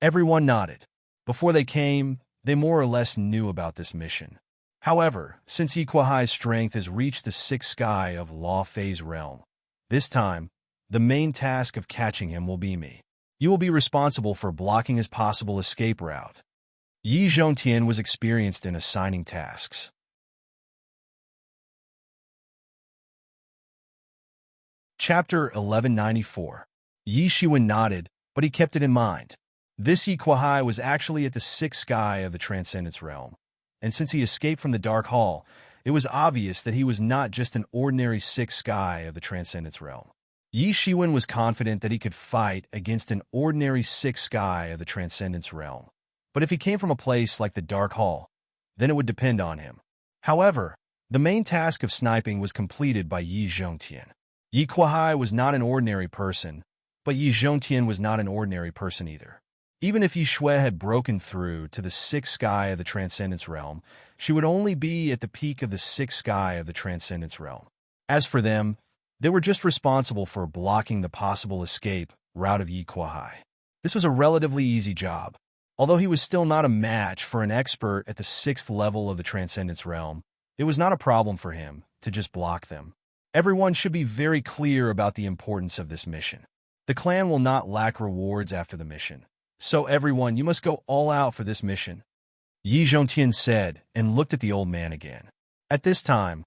Everyone nodded. Before they came, they more or less knew about this mission. However, since Yi Kuai's strength has reached the sixth sky of Law Fei's realm, this time, the main task of catching him will be me. You will be responsible for blocking his possible escape route. Yi Zhongtian was experienced in assigning tasks. Chapter 1194. Yi Shiwen nodded, but he kept it in mind. This Yi Kuai was actually at the sixth sky of the Transcendence realm, and since he escaped from the Dark Hall, it was obvious that he was not just an ordinary sixth sky of the Transcendence realm. Yi Shiwen was confident that he could fight against an ordinary sixth sky of the Transcendence realm, but if he came from a place like the Dark Hall, then it would depend on him. However, the main task of sniping was completed by Yi Zhongtian. Yi Kuai was not an ordinary person, but Yi Zhongtian was not an ordinary person either. Even if Yi Shui had broken through to the sixth sky of the Transcendence realm, she would only be at the peak of the sixth sky of the Transcendence realm. As for them, they were just responsible for blocking the possible escape route of Yi Kuai. This was a relatively easy job. Although he was still not a match for an expert at the sixth level of the Transcendence realm, it was not a problem for him to just block them. Everyone should be very clear about the importance of this mission. The clan will not lack rewards after the mission. So everyone, you must go all out for this mission, Yi Zhongtian said and looked at the old man again. At this time,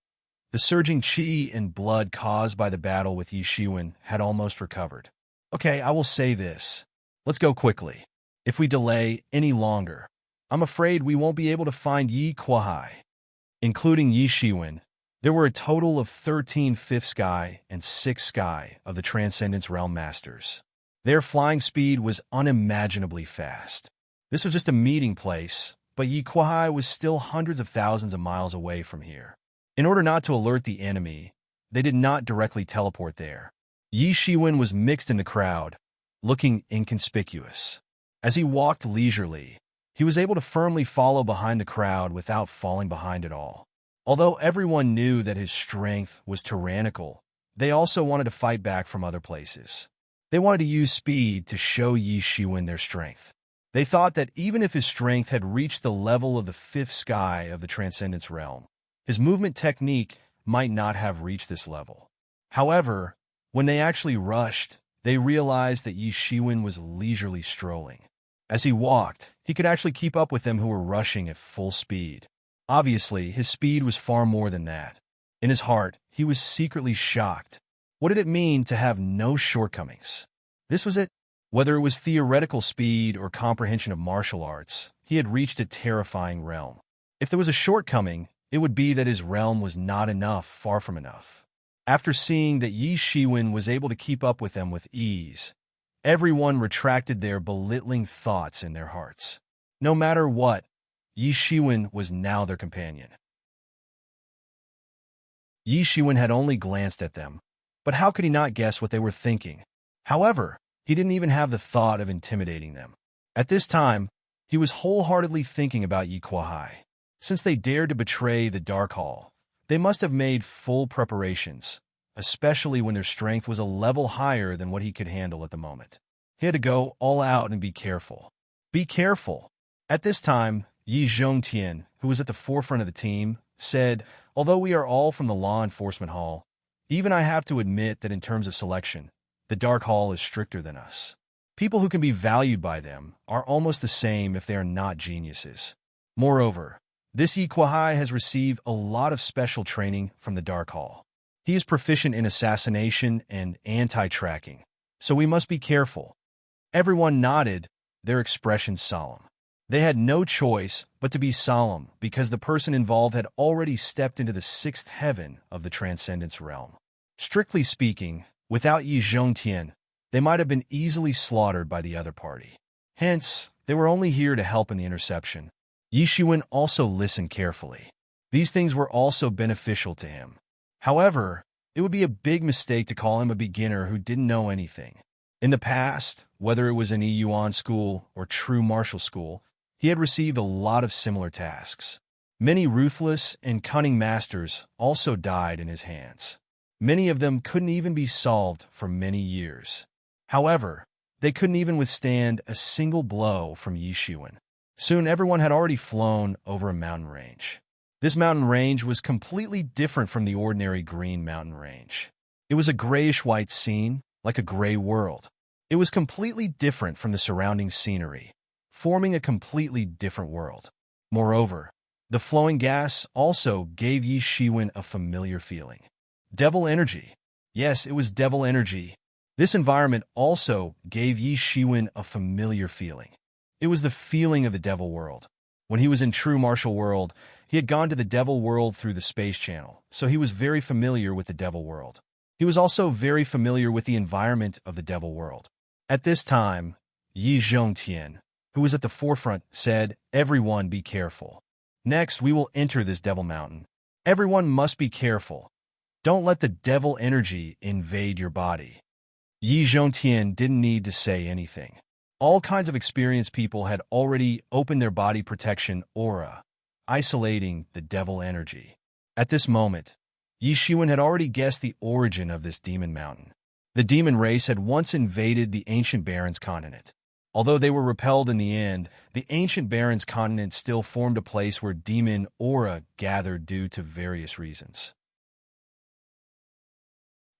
the surging qi and blood caused by the battle with Yi Shiwen had almost recovered. Okay, I will say this. Let's go quickly. If we delay any longer, I'm afraid we won't be able to find Yi Kuai. Including Yi Shiwen, there were a total of 13 fifth sky and sixth sky of the Transcendence Realm Masters. Their flying speed was unimaginably fast. This was just a meeting place, but Yi Kuai was still hundreds of thousands of miles away from here. In order not to alert the enemy, they did not directly teleport there. Yi Shiwen was mixed in the crowd, looking inconspicuous. As he walked leisurely, he was able to firmly follow behind the crowd without falling behind at all. Although everyone knew that his strength was tyrannical, they also wanted to fight back from other places. They wanted to use speed to show Yi Shiwen their strength. They thought that even if his strength had reached the level of the fifth sky of the Transcendence realm, his movement technique might not have reached this level. However, when they actually rushed, they realized that Yi Shiwen was leisurely strolling. As he walked, he could actually keep up with them who were rushing at full speed. Obviously, his speed was far more than that. In his heart, he was secretly shocked. What did it mean to have no shortcomings? This was it. Whether it was theoretical speed or comprehension of martial arts, he had reached a terrifying realm. If there was a shortcoming, it would be that his realm was not enough, far from enough. After seeing that Yi Shiwen was able to keep up with them with ease, Everyone retracted their belittling thoughts in their hearts. No matter what, Yi Shiwen was now their companion. Yi Shiwen had only glanced at them, but how could he not guess what they were thinking? However, he didn't even have the thought of intimidating them. At this time, he was wholeheartedly thinking about Yi Kuai. Since they dared to betray the Dark Hall, they must have made full preparations, especially when their strength was a level higher than what he could handle at the moment. He had to go all out and be careful. Be careful. At this time, Yi Zhongtian, who was at the forefront of the team, said, "Although we are all from the Law Enforcement Hall, even I have to admit that in terms of selection, the Dark Hall is stricter than us. People who can be valued by them are almost the same if they are not geniuses. Moreover, this Yi Kuai has received a lot of special training from the Dark Hall. He is proficient in assassination and anti-tracking, so we must be careful." Everyone nodded, their expressions solemn. They had no choice but to be solemn because the person involved had already stepped into the sixth heaven of the Transcendence realm. Strictly speaking, without Yi Zhongtian, they might have been easily slaughtered by the other party. Hence, they were only here to help in the interception. Yi Shiwen also listened carefully. These things were also beneficial to him. However, it would be a big mistake to call him a beginner who didn't know anything. In the past, whether it was in Yuan school or true martial school, he had received a lot of similar tasks. Many ruthless and cunning masters also died in his hands. Many of them couldn't even be solved for many years. However, they couldn't even withstand a single blow from Yi Shiwen. Soon everyone had already flown over a mountain range. This mountain range was completely different from the ordinary green mountain range. It was a grayish-white scene, like a gray world. It was completely different from the surrounding scenery, forming a completely different world. Moreover, the flowing gas also gave Yi Shiwen a familiar feeling. Devil energy. Yes, it was devil energy. This environment also gave Yi Shiwen a familiar feeling. It was the feeling of the devil world. When he was in true martial world, he had gone to the devil world through the space channel, so he was very familiar with the devil world. He was also very familiar with the environment of the devil world. At this time, Yi Zhongtian, who was at the forefront, said, "Everyone be careful. Next, we will enter this devil mountain. Everyone must be careful. Don't let the devil energy invade your body." Yi Zhongtian didn't need to say anything. All kinds of experienced people had already opened their body protection aura, isolating the devil energy. At this moment, Yi Shiwen had already guessed the origin of this demon mountain. The demon race had once invaded the ancient Barons continent. Although they were repelled in the end, the ancient Barons continent still formed a place where demon aura gathered due to various reasons.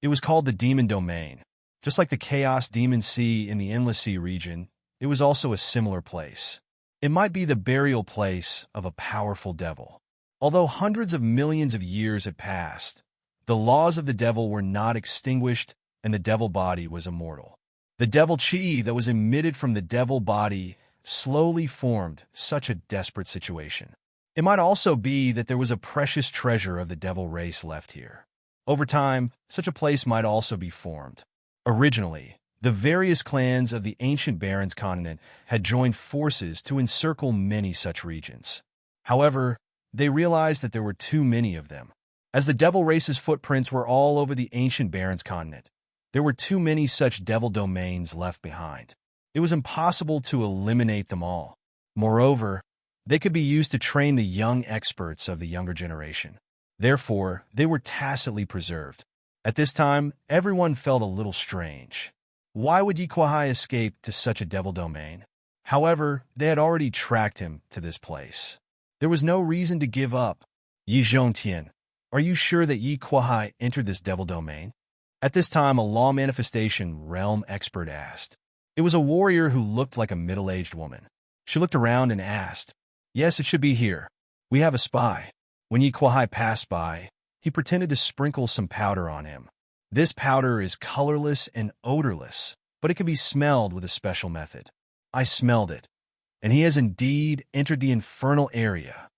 It was called the Demon Domain. Just like the Chaos Demon Sea in the Endless Sea region, it was also a similar place. It might be the burial place of a powerful devil. Although hundreds of millions of years had passed, the laws of the devil were not extinguished and the devil body was immortal. The devil chi that was emitted from the devil body slowly formed such a desperate situation. It might also be that there was a precious treasure of the devil race left here. Over time, such a place might also be formed. Originally, the various clans of the ancient Barons continent had joined forces to encircle many such regions. However, they realized that there were too many of them. As the devil race's footprints were all over the ancient Barons continent, there were too many such devil domains left behind. It was impossible to eliminate them all. Moreover, they could be used to train the young experts of the younger generation. Therefore, they were tacitly preserved. At this time, everyone felt a little strange. Why would Yi Kuai escape to such a devil domain? However, they had already tracked him to this place. There was no reason to give up. Yi Zhongtian, are you sure that Yi Kuai entered this devil domain? At this time, a law manifestation realm expert asked. It was a warrior who looked like a middle-aged woman. She looked around and asked, "Yes, it should be here. We have a spy." When Yi Kuai passed by, he pretended to sprinkle some powder on him. This powder is colorless and odorless, but it can be smelled with a special method. I smelled it, and he has indeed entered the infernal area.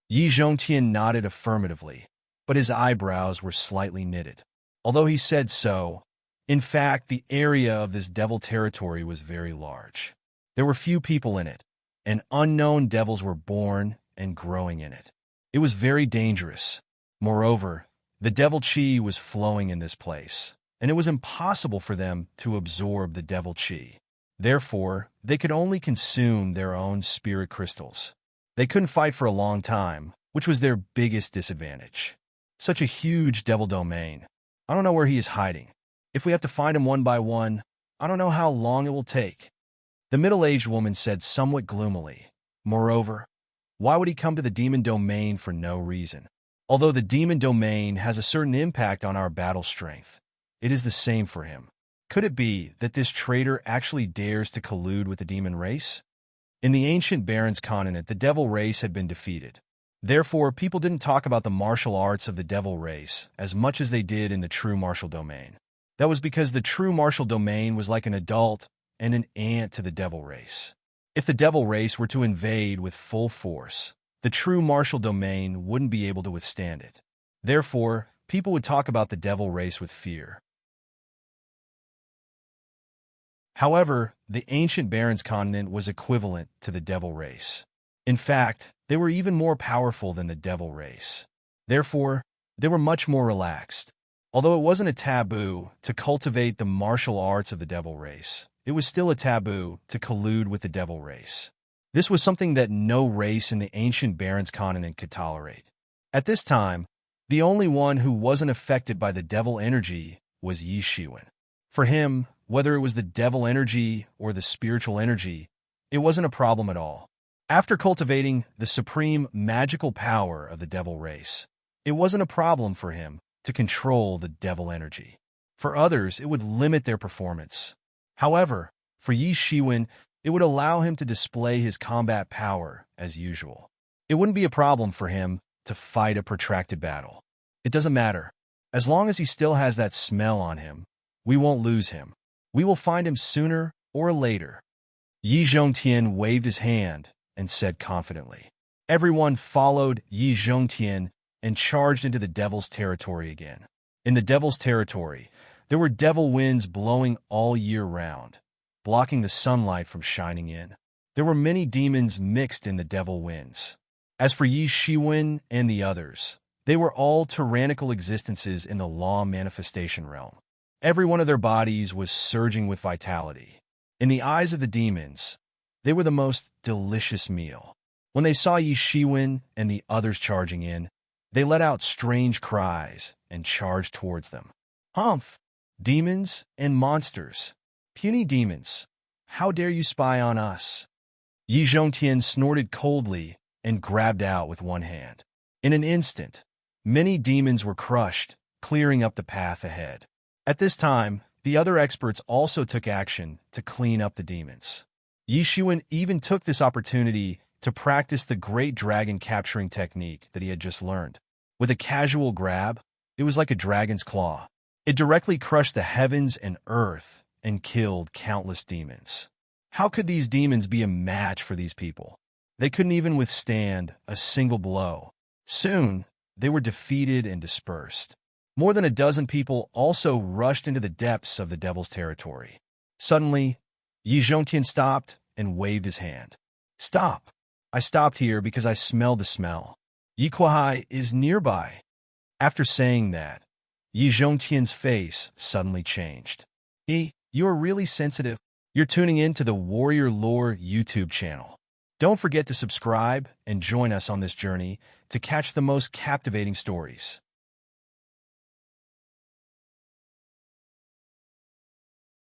Yi Zhongtian nodded affirmatively, but his eyebrows were slightly knitted. Although he said so, In fact, the area of this devil territory was very large. There were few people in it, and unknown devils were born and growing in it. It was very dangerous. Moreover, the devil chi was flowing in this place, and it was impossible for them to absorb the devil chi. Therefore, they could only consume their own spirit crystals. They couldn't fight for a long time, which was their biggest disadvantage. Such a huge devil domain. I don't know where he is hiding. If we have to find him one by one, I don't know how long it will take. The middle-aged woman said somewhat gloomily. Moreover, why would he come to the demon domain for no reason? Although the demon domain has a certain impact on our battle strength, it is the same for him. Could it be that this traitor actually dares to collude with the demon race? In the ancient Barons continent, the devil race had been defeated. Therefore, people didn't talk about the martial arts of the devil race as much as they did in the true martial domain. That was because the true martial domain was like an adult and an ant to the devil race. If the devil race were to invade with full force, the true martial domain wouldn't be able to withstand it. Therefore, people would talk about the devil race with fear. However, the ancient Barons continent was equivalent to the devil race. In fact, they were even more powerful than the devil race. Therefore, they were much more relaxed. Although it wasn't a taboo to cultivate the martial arts of the devil race, it was still a taboo to collude with the devil race. This was something that no race in the ancient Barons continent could tolerate. At this time, the only one who wasn't affected by the devil energy was Yi Shiwen. For him, whether it was the devil energy or the spiritual energy, it wasn't a problem at all. After cultivating the supreme magical power of the devil race, it wasn't a problem for him to control the devil energy. For others, it would limit their performance. However, for Yi Shiwen, it would allow him to display his combat power as usual. It wouldn't be a problem for him to fight a protracted battle. It doesn't matter. As long as he still has that smell on him, we won't lose him. We will find him sooner or later. Yi Zhongtian waved his hand and said confidently. Everyone followed Yi Zhongtian and charged into the devil's territory again. In the devil's territory, there were devil winds blowing all year round, blocking the sunlight from shining in. There were many demons mixed in the devil winds. As for Yi Shiwen and the others, they were all tyrannical existences in the law manifestation realm. Every one of their bodies was surging with vitality. In the eyes of the demons, they were the most delicious meal. When they saw Yi Shiwen and the others charging in, they let out strange cries and charged towards them. Humph! Demons and monsters. Puny demons. How dare you spy on us? Yi Zhongtian snorted coldly and grabbed out with one hand. In an instant, many demons were crushed, clearing up the path ahead. At this time, the other experts also took action to clean up the demons. Yi Shiwen even took this opportunity to practice the great dragon capturing technique that he had just learned. With a casual grab, it was like a dragon's claw. It directly crushed the heavens and earth and killed countless demons. How could these demons be a match for these people? They couldn't even withstand a single blow. Soon, they were defeated and dispersed. More than a dozen people also rushed into the depths of the devil's territory. Suddenly, Yi Zhongtian stopped and waved his hand. Stop! I stopped here because I smelled the smell. Yi Kuai is nearby. After saying that, Yi Zhongtian's face suddenly changed. Yi, you are really sensitive. You're tuning in to the Warrior Lore YouTube channel. Don't forget to subscribe and join us on this journey to catch the most captivating stories.